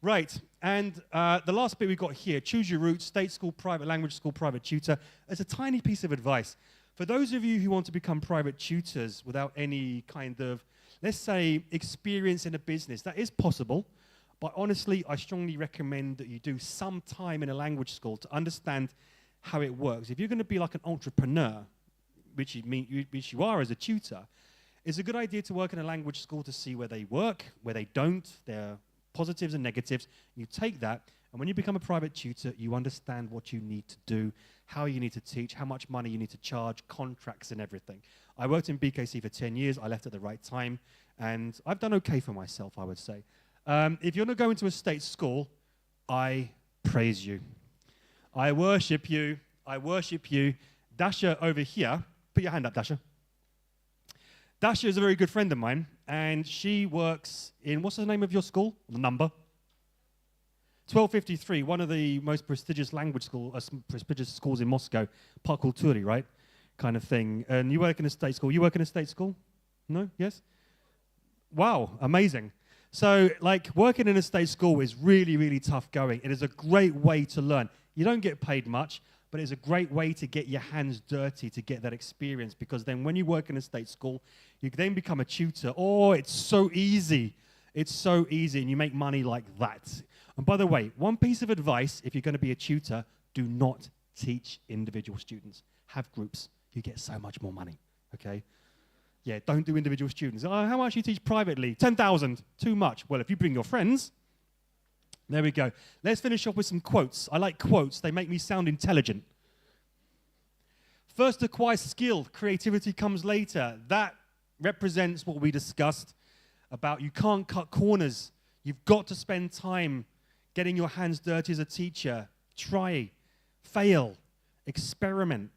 Right, and the last bit we've got here, choose your route, state school, private language school, private tutor. It's a tiny piece of advice. For those of you who want to become private tutors without any kind of, let's say, experience in a business, that is possible. But honestly, I strongly recommend that you do some time in a language school to understand how it works. If you're going to be like an entrepreneur, which you are as a tutor, it's a good idea to work in a language school to see where they work, where they don't, their positives and negatives. You take that, and when you become a private tutor, you understand what you need to do, how you need to teach, how much money you need to charge, contracts and everything. I worked in BKC for 10 years. I left at the right time, and I've done okay for myself, I would say. If you're going to go into a state school, I praise you. I worship you. I worship you. Dasha over here, put your hand up, Dasha. Dasha is a very good friend of mine, and she works in, what's the name of your school? The number? 1253, one of the most prestigious prestigious schools in Moscow, Park Kulturi, right? Kind of thing. And you work in a state school. You work in a state school? No? Yes? Wow, amazing. So, like, working in a state school is really, really tough going. It is a great way to learn. You don't get paid much, but it's a great way to get your hands dirty, to get that experience, because then when you work in a state school, you then become a tutor. Oh, it's so easy. It's so easy, and you make money like that. And by the way, one piece of advice, if you're going to be a tutor, do not teach individual students. Have groups. You get so much more money, okay? Yeah, don't do individual students. Oh, how much you teach privately? 10,000. Too much. Well, if you bring your friends, there we go. Let's finish off with some quotes. I like quotes. They make me sound intelligent. First, acquire skill. Creativity comes later. That represents what we discussed about you can't cut corners. You've got to spend time getting your hands dirty as a teacher. Try, fail, experiment.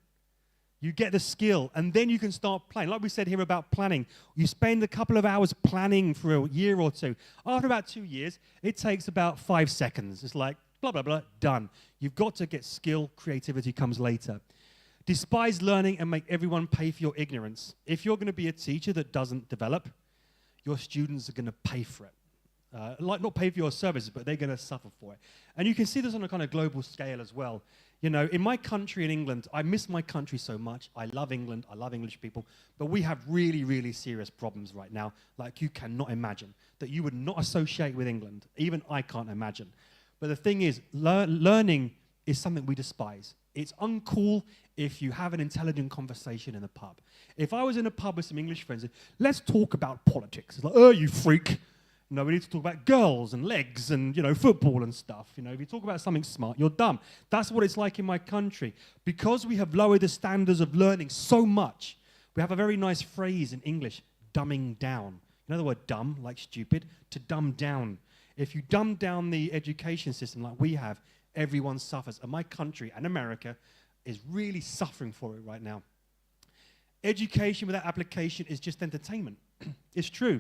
You get the skill, and then you can start planning. Like we said here about planning, you spend a couple of hours planning for a year or two. After about 2 years, it takes about 5 seconds. It's like, blah, blah, blah, done. You've got to get skill. Creativity comes later. Despise learning and make everyone pay for your ignorance. If you're going to be a teacher that doesn't develop, your students are going to pay for it. Like not pay for your services, but they're going to suffer for it. And you can see this on a kind of global scale as well. You know, in my country, in England, I miss my country so much. I love England. I love English people. But we have really, really serious problems right now, like you cannot imagine, that you would not associate with England. Even I can't imagine. But the thing is, learning is something we despise. It's uncool if you have an intelligent conversation in a pub. If I was in a pub with some English friends, let's talk about politics. It's like, oh, you freak. No, we need to talk about girls and legs and, you know, football and stuff. You know, if you talk about something smart, you're dumb. That's what it's like in my country. Because we have lowered the standards of learning so much, we have a very nice phrase in English, dumbing down. You know the word dumb, like stupid? To dumb down. If you dumb down the education system like we have, everyone suffers. And my country and America is really suffering for it right now. Education without application is just entertainment. It's true.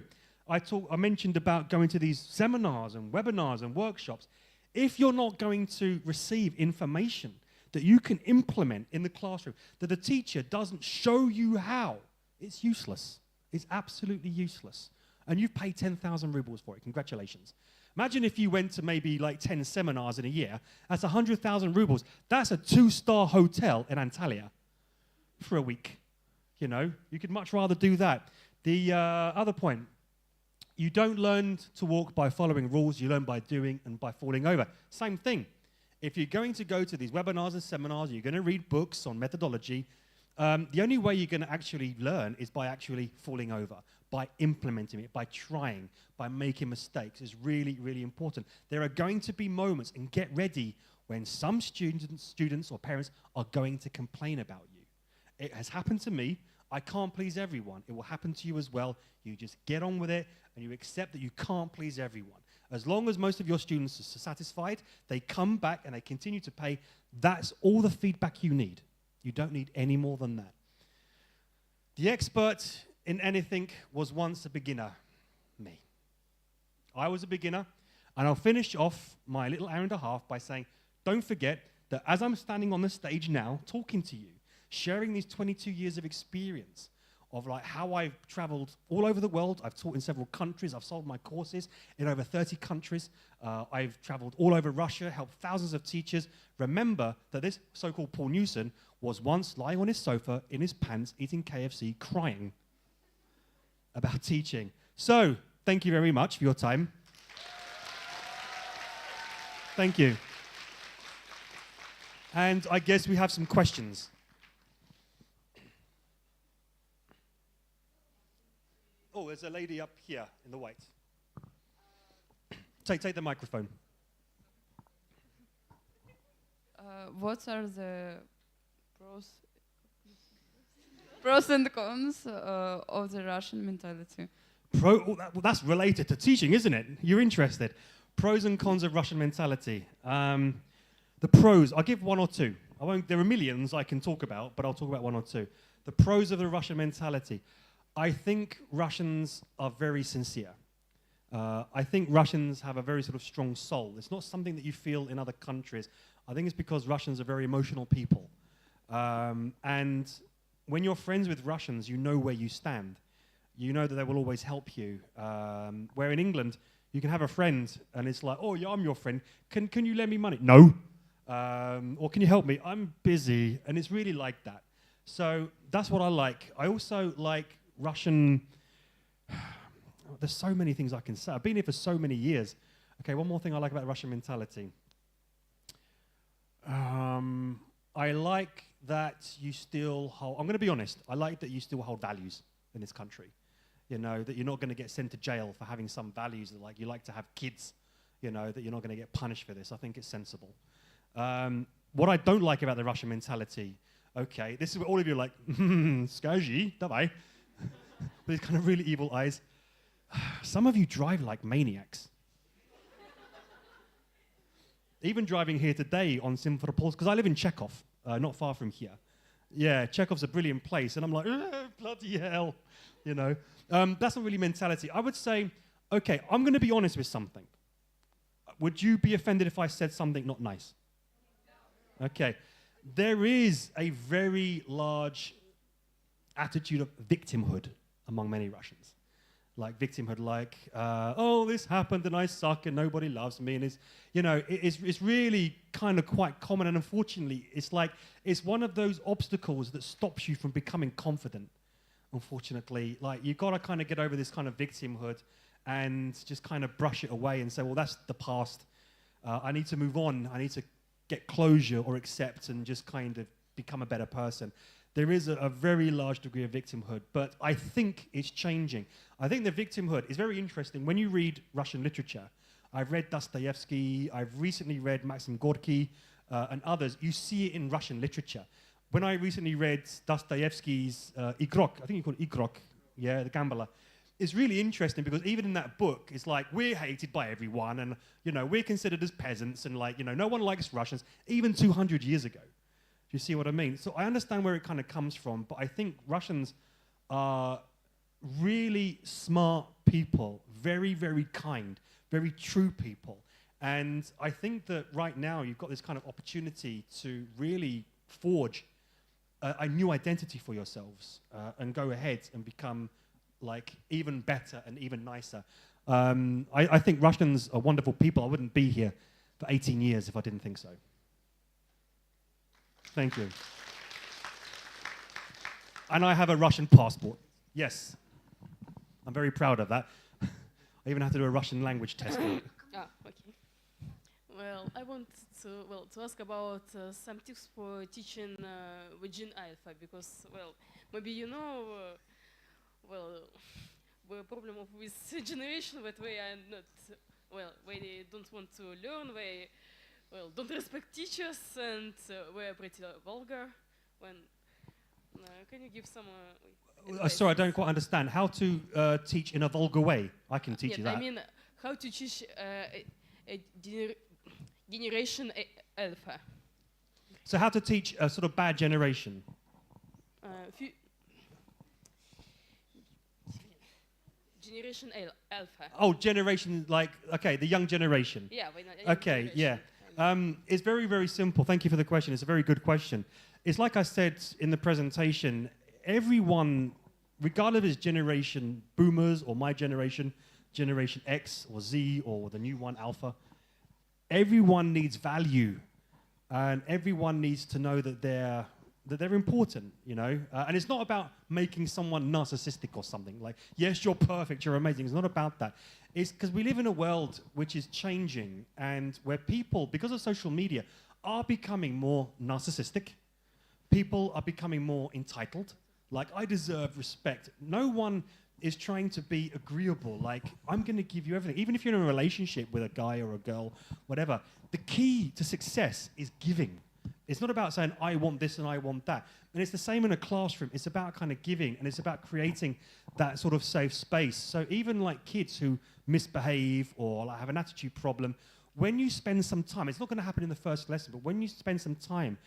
I mentioned about going to these seminars and webinars and workshops. If you're not going to receive information that you can implement in the classroom, that the teacher doesn't show you how, it's useless. It's absolutely useless. And you've paid 10,000 rubles for it. Congratulations. Imagine if you went to maybe like 10 seminars in a year. That's 100,000 rubles. That's a 2-star hotel in Antalya for a week. You know, you could much rather do that. The other point, you don't learn to walk by following rules. You learn by doing and by falling over. Same thing. If you're going to go to these webinars and seminars, you're going to read books on methodology, the only way you're going to actually learn is by actually falling over, by implementing it, by trying, by making mistakes. It's really, really important. There are going to be moments, and get ready, when some students or parents are going to complain about you. It has happened to me. I can't please everyone. It will happen to you as well. You just get on with it, and you accept that you can't please everyone. As long as most of your students are satisfied, they come back and they continue to pay, that's all the feedback you need. You don't need any more than that. The expert in anything was once a beginner, me. I was a beginner, and I'll finish off my little hour and a half by saying, don't forget that as I'm standing on the stage now, talking to you, sharing these 22 years of experience, of like how I've traveled all over the world. I've taught in several countries. I've sold my courses in over 30 countries. I've traveled all over Russia, helped thousands of teachers. Remember that this so-called Paul Newson was once lying on his sofa in his pants, eating KFC, crying about teaching. So, thank you very much for your time. Thank you. And I guess we have some questions. Oh, there's a lady up here in the white. Take the microphone. What are the pros and cons of the Russian mentality? Well, that's related to teaching, isn't it? You're interested. Pros and cons of Russian mentality. The pros, I'll give one or two. There are millions I can talk about, but I'll talk about one or two. The pros of the Russian mentality. I think Russians are very sincere. I think Russians have a very sort of strong soul. It's not something that you feel in other countries. I think it's because Russians are very emotional people. And when you're friends with Russians, you know where you stand. You know that they will always help you. Where in England, you can have a friend and it's like, oh, yeah, I'm your friend. Can you lend me money? No. Or can you help me? I'm busy. And it's really like that. So that's what I like. I also like Russian, there's so many things I can say. I've been here for so many years. Okay, one more thing I like about Russian mentality. I like that you still hold, I'm going to be honest, I like that you still hold values in this country. You know, that you're not going to get sent to jail for having some values, that like you like to have kids, you know, that you're not going to get punished for this. I think it's sensible. What I don't like about the Russian mentality, okay, this is where all of you are like, skazi, давай. With these kind of really evil eyes. Some of you drive like maniacs. Even driving here today on Simferopol, because I live in Chekhov, not far from here. Yeah, Chekhov's a brilliant place, and I'm like, bloody hell, you know. That's not really mentality. I would say, okay, I'm going to be honest with something. Would you be offended if I said something not nice? Okay. There is a very large attitude of victimhood among many Russians. Like victimhood, like, oh, this happened and I suck and nobody loves me. And it's, you know, it's really kind of quite common. And unfortunately, it's like, it's one of those obstacles that stops you from becoming confident, unfortunately. Like, you've got to kind of get over this kind of victimhood and just kind of brush it away and say, well, that's the past. I need to move on. I need to get closure or accept and just kind of become a better person. There is a very large degree of victimhood, but I think it's changing. I think the victimhood is very interesting. When you read Russian literature, I've read Dostoevsky, I've recently read Maxim Gorky, and others. You see it in Russian literature. When I recently read Dostoevsky's Igrok, I think you call it Igrok, yeah, the gambler, it's really interesting because even in that book, it's like, we're hated by everyone, and, you know, we're considered as peasants, and, like, you know, no one likes Russians, even 200 years ago. Do you see what I mean? So I understand where it kind of comes from, but I think Russians are really smart people, very, very kind, very true people. And I think that right now you've got this kind of opportunity to really forge a new identity for yourselves and go ahead and become like even better and even nicer. I think Russians are wonderful people. I wouldn't be here for 18 years if I didn't think so. Thank you. And I have a Russian passport. Yes. I'm very proud of that. I even have to do a Russian language test for it. Ah, okay. Well, I want to ask about some tips for teaching Virgin Alpha because, well, maybe you know, the problem of this generation that they are not, they don't want to learn, they, don't respect teachers and they are pretty vulgar. Can you give some Sorry, I don't quite understand. How to teach in a vulgar way? I can teach you that. I mean, how to teach Generation Alpha. So how to teach a sort of bad generation? Generation Alpha. Oh, generation, like, okay, the young generation. Yeah. Okay, yeah. It's very, very simple. Thank you for the question. It's a very good question. It's like I said in the presentation, everyone, regardless of his generation, boomers or my generation, Generation X or Z or the new one, Alpha, everyone needs value and everyone needs to know that they're important, you know? And it's not about making someone narcissistic or something. Like, yes, you're perfect, you're amazing. It's not about that. It's because we live in a world which is changing and where people, because of social media, are becoming more narcissistic. People are becoming more entitled. Like, I deserve respect. No one is trying to be agreeable. Like, I'm going to give you everything. Even if you're in a relationship with a guy or a girl, whatever, the key to success is giving. It's not about saying, I want this and I want that. And it's the same in a classroom. It's about kind of giving, and it's about creating that sort of safe space. So even like kids who misbehave or like have an attitude problem, when you spend some time, it's not going to happen in the first lesson, but when you spend some time,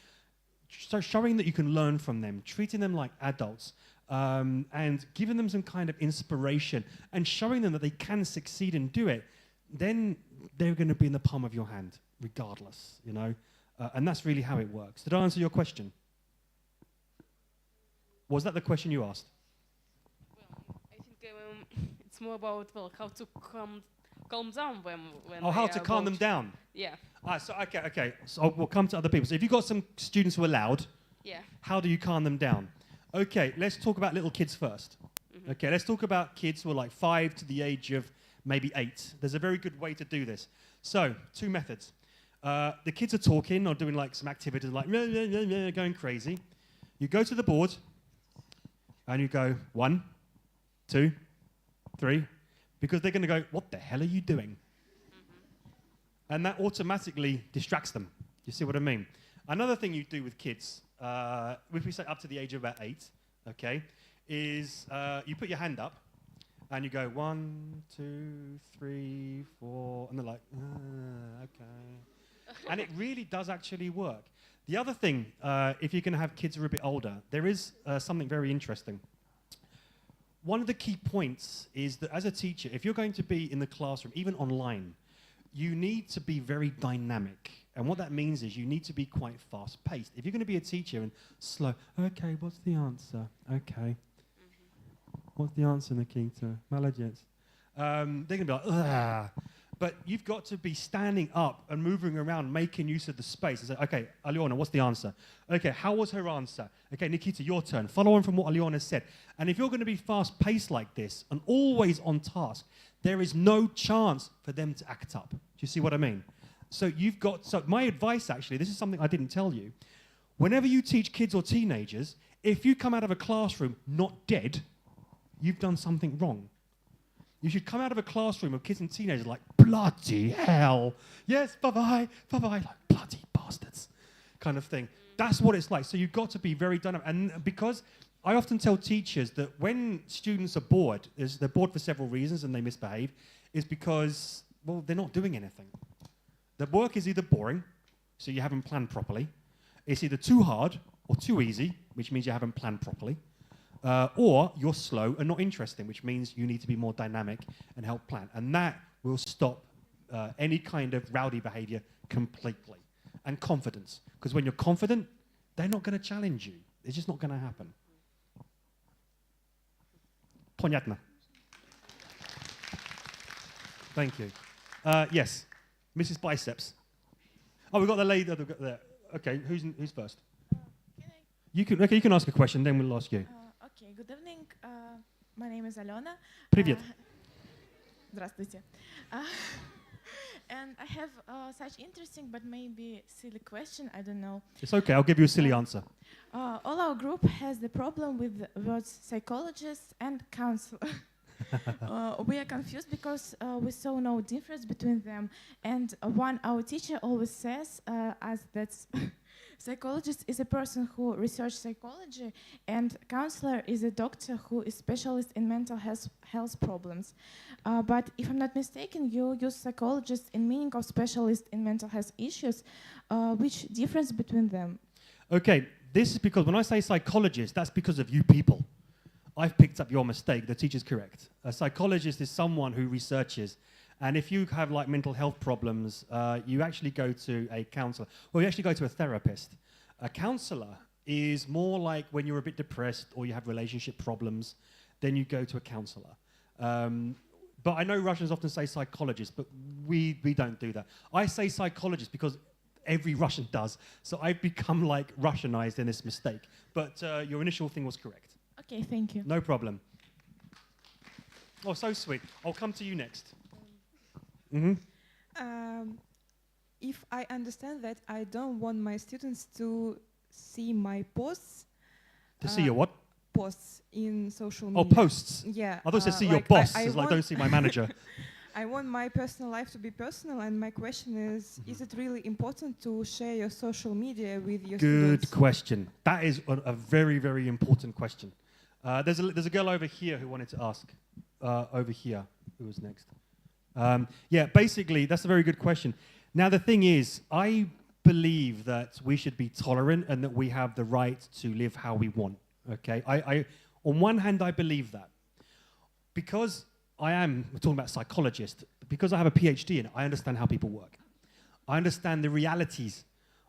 so showing that you can learn from them, treating them like adults, and giving them some kind of inspiration, and showing them that they can succeed and do it, then they're going to be in the palm of your hand, regardless, you know? And that's really how it works. Did I answer your question? Was that the question you asked? Well, I think it's more about how to calm down when Oh, how to calm them down? Yeah. So okay. So we'll come to other people. So if you've got some students who are loud, Yeah. how do you calm them down? Okay, let's talk about little kids first. Mm-hmm. Okay, let's talk about kids who are like 5 to the age of maybe 8. There's a very good way to do this. So, 2 methods. The kids are talking or doing like some activities like going crazy. You go to the board and you go 1, 2, 3, because they're going to go, what the hell are you doing? Mm-hmm. And that automatically distracts them. You see what I mean? Another thing you do with kids, if we say up to the age of about 8, okay, is you put your hand up and you go 1, 2, 3, 4, and they're like, okay. And it really does actually work. The other thing, if you're going to have kids who are a bit older, there is something very interesting. One of the key points is that as a teacher, if you're going to be in the classroom, even online, you need to be very dynamic. And what that means is you need to be quite fast-paced. If you're going to be a teacher and slow, okay, what's the answer? Okay. What's the answer, Nikita? Молодец. They're going to be like, ugh. But you've got to be standing up and moving around, making use of the space. And say, okay, Aliona, what's the answer? Okay, how was her answer? Okay, Nikita, your turn. Follow on from what Aliona said. And if you're going to be fast-paced like this and always on task, there is no chance for them to act up. Do you see what I mean? So my advice actually, this is something I didn't tell you. Whenever you teach kids or teenagers, if you come out of a classroom not dead, you've done something wrong. You should come out of a classroom of kids and teenagers like, bloody hell. Yes, bye-bye, like bloody bastards kind of thing. That's what it's like. So you've got to be very dynamic. And because I often tell teachers that when students are bored, they're bored for several reasons and they misbehave, is because, well, they're not doing anything. The work is either boring, so you haven't planned properly. It's either too hard or too easy, which means you haven't planned properly. Or you're slow and not interesting, which means you need to be more dynamic and help plan. And that will stop any kind of rowdy behavior completely. And confidence. Because when you're confident, they're not going to challenge you. It's just not going to happen. Понятно. Thank you. Yes, Mrs. Biceps. Oh, we've got the lady there. Okay, who's first? You can ask a question, then we'll ask you. Okay, good evening. My name is Alena. Привет. Здравствуйте. And I have such interesting but maybe silly question. I don't know. It's okay, I'll give you a silly answer. All our group has the problem with words psychologist and counselor. We are confused because we saw no difference between them. And our teacher always says us that psychologist is a person who researches psychology, and counselor is a doctor who is specialist in mental health problems. But if I'm not mistaken, you use psychologist in meaning of specialist in mental health issues. Which difference between them? Okay, this is because when I say psychologist, that's because of you people. I've picked up your mistake. The teacher's correct. A psychologist is someone who researches. And if you have like mental health problems, you actually go to a counselor. Well, you actually go to a therapist. A counselor is more like when you're a bit depressed or you have relationship problems, then you go to a counselor. But I know Russians often say psychologist, but we don't do that. I say psychologist because every Russian does. So I've become like Russianized in this mistake. But your initial thing was correct. Okay, thank you. No problem. Oh, so sweet. I'll come to you next. If I understand that, I don't want my students to see my posts. To see your what? Posts in social media. Oh, posts. Yeah. I thought you said see your boss. It's like, don't see my manager. I want my personal life to be personal, and my question is it really important to share your social media with your students? Good question. That is a very, very important question. There's a girl over here who wanted to ask. Over here. Who was next? Yeah, basically, that's a very good question. Now, the thing is, I believe that we should be tolerant and that we have the right to live how we want, okay? On one hand, I believe that. Because we're talking about psychologist, because I have a PhD in it, I understand how people work. I understand the realities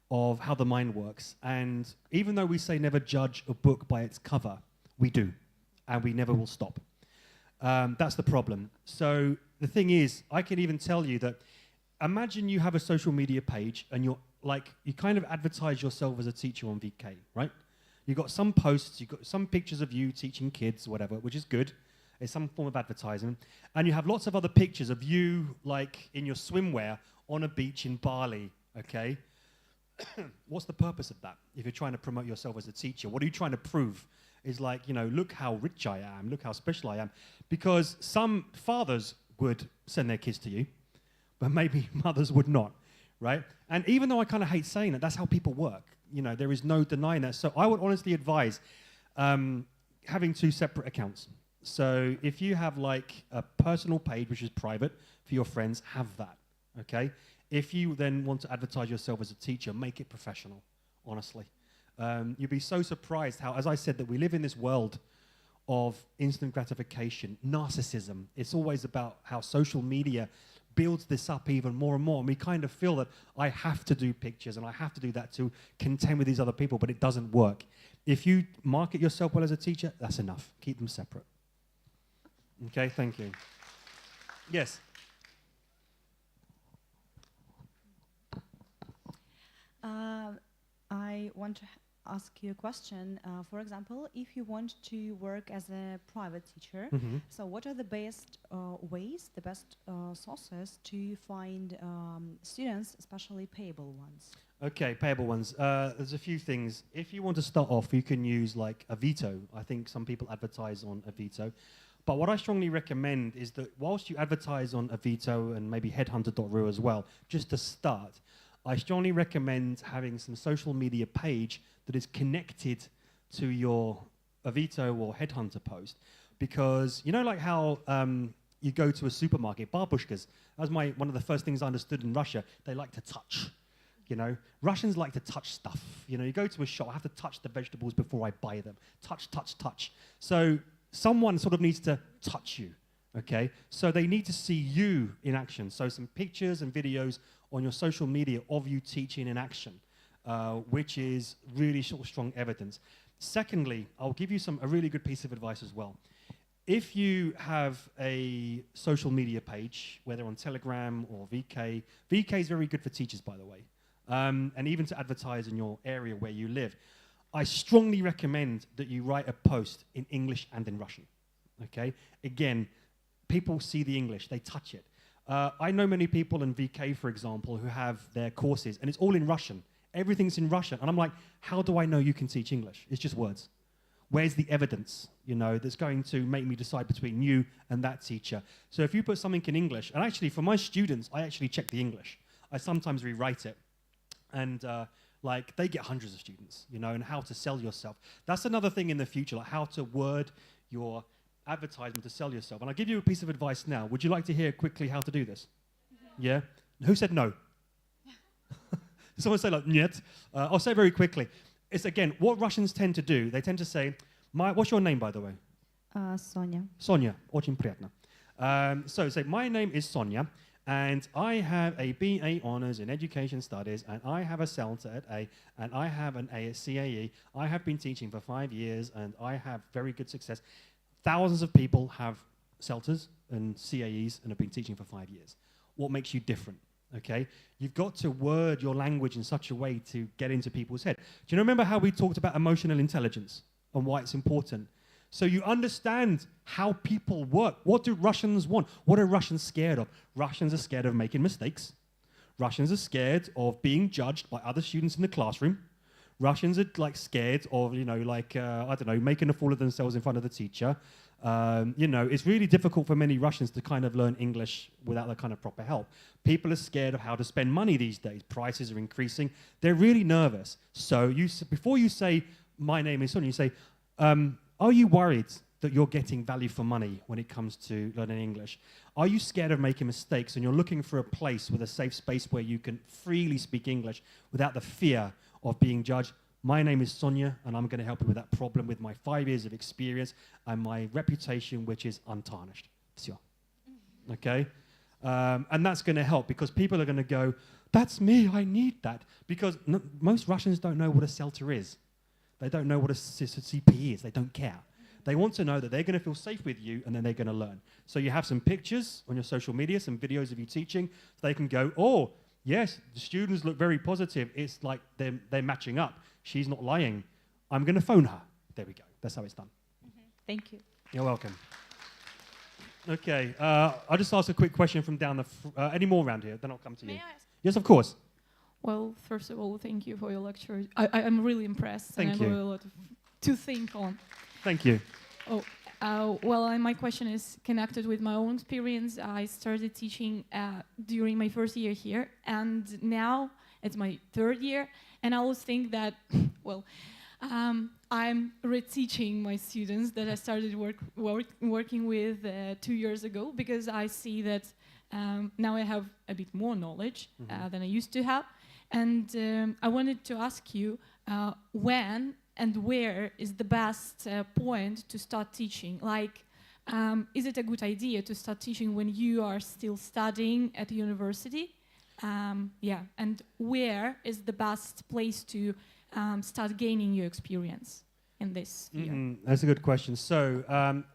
of how the mind works. And even though we say never judge a book by its cover, we do, and we never will stop. That's the problem. So the thing is, I can even tell you that, imagine you have a social media page and you kind of advertise yourself as a teacher on VK, right? You've got some posts, you've got some pictures of you teaching kids, whatever, which is good. It's some form of advertising. And you have lots of other pictures of you, like, in your swimwear on a beach in Bali, okay? What's the purpose of that if you're trying to promote yourself as a teacher? What are you trying to prove? Is like, you know, look how rich I am, look how special I am. Because some fathers would send their kids to you, but maybe mothers would not, right? And even though I kind of hate saying that, that's how people work. You know, there is no denying that. So I would honestly advise having 2 separate accounts. So if you have like a personal page, which is private for your friends, have that, okay? If you then want to advertise yourself as a teacher, make it professional, honestly. You'd be so surprised how, as I said, that we live in this world of instant gratification, narcissism. It's always about how social media builds this up even more and more. And we kind of feel that I have to do pictures and I have to do that to contend with these other people, but it doesn't work. If you market yourself well as a teacher, that's enough. Keep them separate. Okay, thank you. Yes. I want to ask you a question. For example, if you want to work as a private teacher, so what are the best ways, the best sources to find students, especially payable ones? Okay, payable ones. There's a few things. If you want to start off, you can use like Avito. I think some people advertise on Avito. But what I strongly recommend is that whilst you advertise on Avito and maybe headhunter.ru as well, just to start, I strongly recommend having some social media page that is connected to your Avito or Headhunter post. Because you know like how you go to a supermarket, babushkas, that was one of the first things I understood in Russia, they like to touch. You know, Russians like to touch stuff. You know, you go to a shop, I have to touch the vegetables before I buy them. Touch, touch, touch. So someone sort of needs to touch you, okay? So they need to see you in action. So some pictures and videos on your social media of you teaching in action, which is really sort of strong evidence. Secondly, I'll give you a really good piece of advice as well. if you have a social media page, whether on Telegram or VK, VK is very good for teachers, by the way, and even to advertise in your area where you live. I strongly recommend that you write a post in English and in Russian, okay? Again, people see the English, they touch it. I know many people in VK, for example, who have their courses, and it's all in Russian. Everything's in Russian, and I'm like, how do I know you can teach English? It's just words. Where's the evidence, you know, that's going to make me decide between you and that teacher? So if you put something in English, and actually for my students, I actually check the English. I sometimes rewrite it, and like they get hundreds of students, you know, and how to sell yourself. That's another thing in the future, like how to word your advertisement to sell yourself. And I'll give you a piece of advice now. Would you like to hear quickly how to do this? Yeah? Who said no? Someone say like, niet. I'll say very quickly. It's again, what Russians tend to do, they tend to say, what's your name, by the way? Sonia. Sonia. Очень приятно. So say, my name is Sonia, and I have a BA Honours in Education Studies, and I have a CELTA at A, and I have an A at CAE. I have been teaching for 5 years, and I have very good success. Thousands of people have CELTAs and CAEs and have been teaching for 5 years. What makes you different? Okay, you've got to word your language in such a way to get into people's head. Do you remember how we talked about emotional intelligence and why it's important? So you understand how people work. What do Russians want? What are Russians scared of? Russians are scared of making mistakes. Russians are scared of being judged by other students in the classroom. Russians are like scared of, you know, like, I don't know, making a fool of themselves in front of the teacher. You know, it's really difficult for many Russians to kind of learn English without that kind of proper help. People are scared of how to spend money these days. Prices are increasing. They're really nervous. So before you say, my name is Sonia, you say, are you worried that you're getting value for money when it comes to learning English? Are you scared of making mistakes and you're looking for a place with a safe space where you can freely speak English without the fear of being judged? My name is Sonia, and I'm going to help you with that problem with my 5 years of experience and my reputation, which is untarnished. Всё. Okay? And that's going to help because people are going to go, that's me, I need that. Because most Russians don't know what a CELTA is. They don't know what a CP is. They don't care. They want to know that they're going to feel safe with you, and then they're going to learn. So you have some pictures on your social media, some videos of you teaching, so they can go, oh, yes, the students look very positive. It's like they're matching up. She's not lying. I'm going to phone her. There we go. That's how it's done. Thank you. You're welcome. Okay, I'll just ask a quick question from down the any more around here, then I'll come to you. May I ask? Yes, of course. Well, first of all, thank you for your lecture. I'm really impressed. Thank and you. I got a lot to think on. Thank you. Well, my question is connected with my own experience. I started teaching during my first year here, and now it's my third year. And I always think that, well, I'm reteaching my students that I started working with 2 years ago, because I see that now I have a bit more knowledge than I used to have. And I wanted to ask you when and where is the best point to start teaching? Like, is it a good idea to start teaching when you are still studying at the university? Yeah, and where is the best place to start gaining your experience in this sphere? That's a good question. So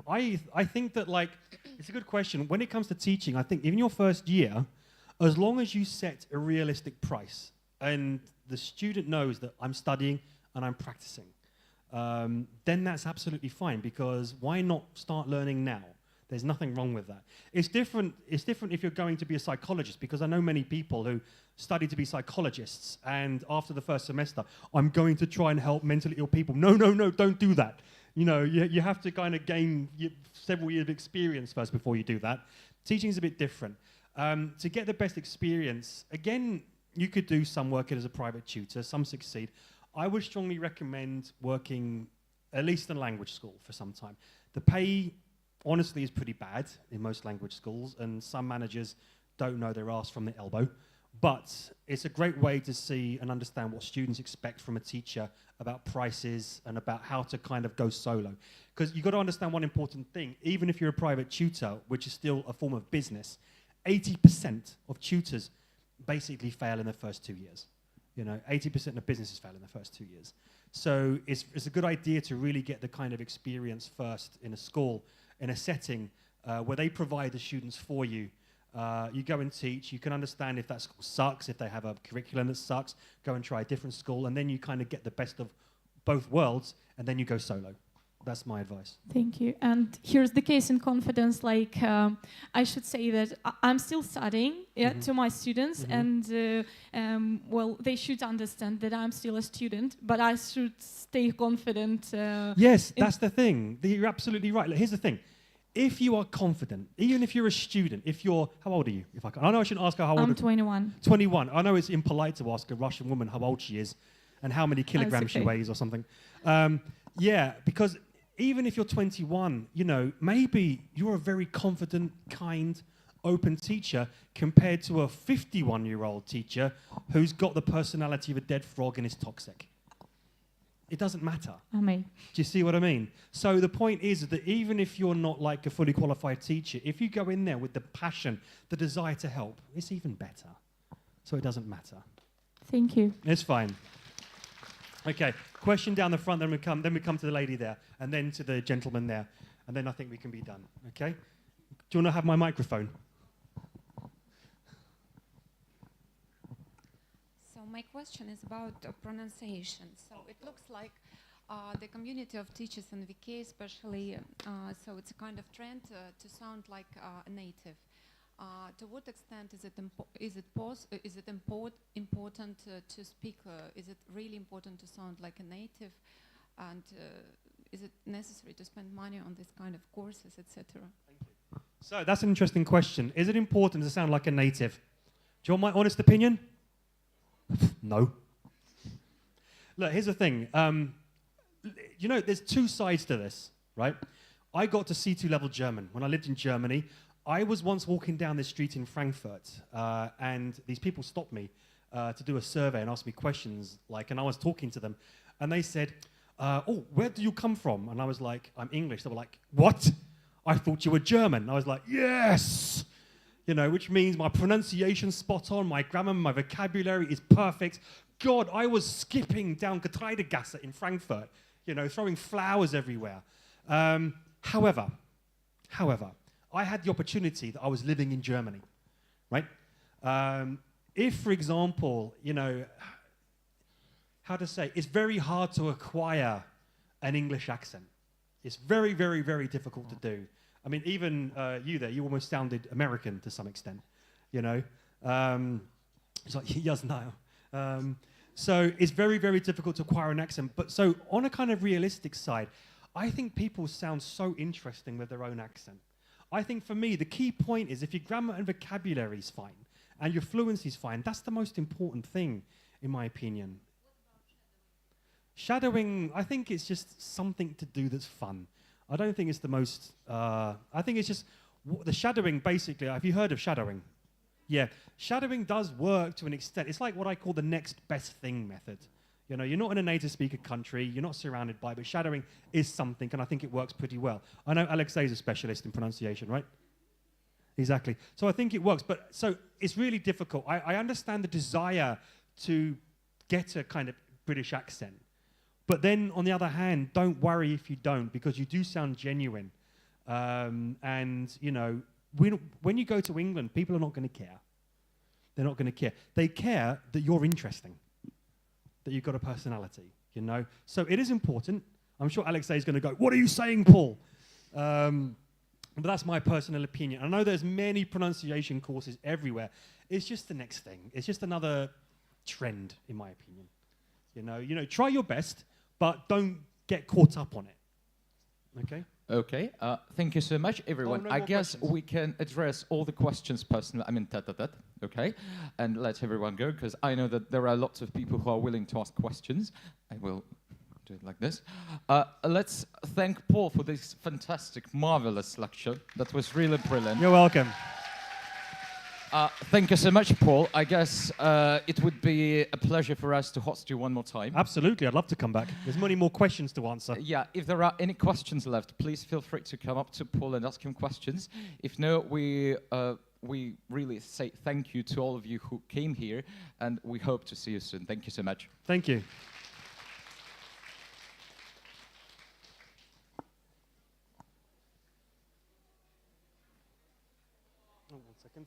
I think that, like, it's a good question. When it comes to teaching, I think even your first year, as long as you set a realistic price and the student knows that I'm studying and I'm practicing, then that's absolutely fine, because why not start learning now? There's nothing wrong with that. It's different if you're going to be a psychologist, because I know many people who study to be psychologists, and after the first semester, I'm going to try and help mentally ill people. No, don't do that. You know, you have to kind of gain several years of experience first before you do that. Teaching is a bit different. To get the best experience, again, you could do some work as a private tutor. Some succeed. I would strongly recommend working at least in a language school for some time. The pay, honestly, is pretty bad in most language schools, and some managers don't know their arse from the elbow. But it's a great way to see and understand what students expect from a teacher about prices and about how to kind of go solo. Because you've got to understand one important thing. Even if you're a private tutor, which is still a form of business, 80% of tutors basically fail in the first 2 years. You know, 80% of businesses fail in the first 2 years. So it's a good idea to really get the kind of experience first in a school, in a setting where they provide the students for you. You go and teach, you can understand if that school sucks, if they have a curriculum that sucks, go and try a different school, and then you kind of get the best of both worlds, and then you go solo. That's my advice. Thank you. And here's the case in confidence. Like, I should say that I'm still studying to my students, and well, they should understand that I'm still a student, but I should stay confident. Yes, that's the thing. You're absolutely right. Look, here's the thing. If you are confident, even if you're a student, how old are you? I know I shouldn't ask her how old. I'm 21. 21. I know it's impolite to ask a Russian woman how old she is and how many kilograms she weighs or something. Yeah, because even if you're 21, you know, maybe you're a very confident, kind, open teacher compared to a 51-year-old teacher who's got the personality of a dead frog and is toxic. It doesn't matter. Amen. Do you see what I mean? So the point is that even if you're not like a fully qualified teacher, if you go in there with the passion, the desire to help, it's even better. So it doesn't matter. Thank you. It's fine. Okay, question down the front, then we come to the lady there, and then to the gentleman there, and then I think we can be done, okay? Do you want to have my microphone? So my question is about pronunciation. So it looks like the community of teachers in VK especially, so it's a kind of trend to sound like a native. To what extent is it important to speak? Is it really important to sound like a native? And is it necessary to spend money on this kind of courses, etc.? Thank you. So that's an interesting question. Is it important to sound like a native? Do you want my honest opinion? No. Look, here's the thing. You know, there's two sides to this, right? I got to C2 level German when I lived in Germany. I was once walking down this street in Frankfurt, and these people stopped me to do a survey and ask me questions, and I was talking to them, and they said, oh, where do you come from? And I was like, I'm English. They were like, what? I thought you were German. And I was like, yes! You know, which means my pronunciation's spot on, my grammar, my vocabulary is perfect. God, I was skipping down Getreidegasse in Frankfurt, you know, throwing flowers everywhere. However, I had the opportunity that I was living in Germany, right? If, for example, you know, how to say, it's very hard to acquire an English accent. It's very, very, very difficult to do. I mean, even you there, you almost sounded American to some extent, you know? It's like, yes, no. So it's very, very difficult to acquire an accent. But so on a kind of realistic side, I think people sound so interesting with their own accent. I think for me, the key point is if your grammar and vocabulary is fine and your fluency is fine, that's the most important thing, in my opinion. Shadowing, I think it's just something to do that's fun. I don't think it's the most, I think it's just, the shadowing basically, have you heard of shadowing? Yeah, shadowing does work to an extent. It's like what I call the next best thing method. You know, you're not in a native speaker country, you're not surrounded by it, but shadowing is something, and I think it works pretty well. I know Alexei is a specialist in pronunciation, right? Exactly. So I think it works, but so it's really difficult. I understand the desire to get a kind of British accent, but then on the other hand, don't worry if you don't, because you do sound genuine. And, you know, when you go to England, people are not going to care. They're not going to care. They care that you're interesting, that you've got a personality, you know? So it is important. I'm sure Alexei is going to go, what are you saying, Paul? But that's my personal opinion. I know there's many pronunciation courses everywhere. It's just the next thing. It's just another trend, in my opinion. You know, try your best, but don't get caught up on it. Okay? Okay, thank you so much, everyone. no I more guess questions. we can address all the questions personally, I mean, okay? And let everyone go, because I know that there are lots of people who are willing to ask questions. I will do it like this. Let's thank Paul for this fantastic, marvelous lecture. That was really brilliant. You're welcome. Thank you so much, Paul. I guess it would be a pleasure for us to host you one more time. Absolutely, I'd love to come back. There's many more questions to answer. Yeah, if there are any questions left, please feel free to come up to Paul and ask him questions. If no, we really say thank you to all of you who came here, and we hope to see you soon. Thank you so much. Thank you. One second.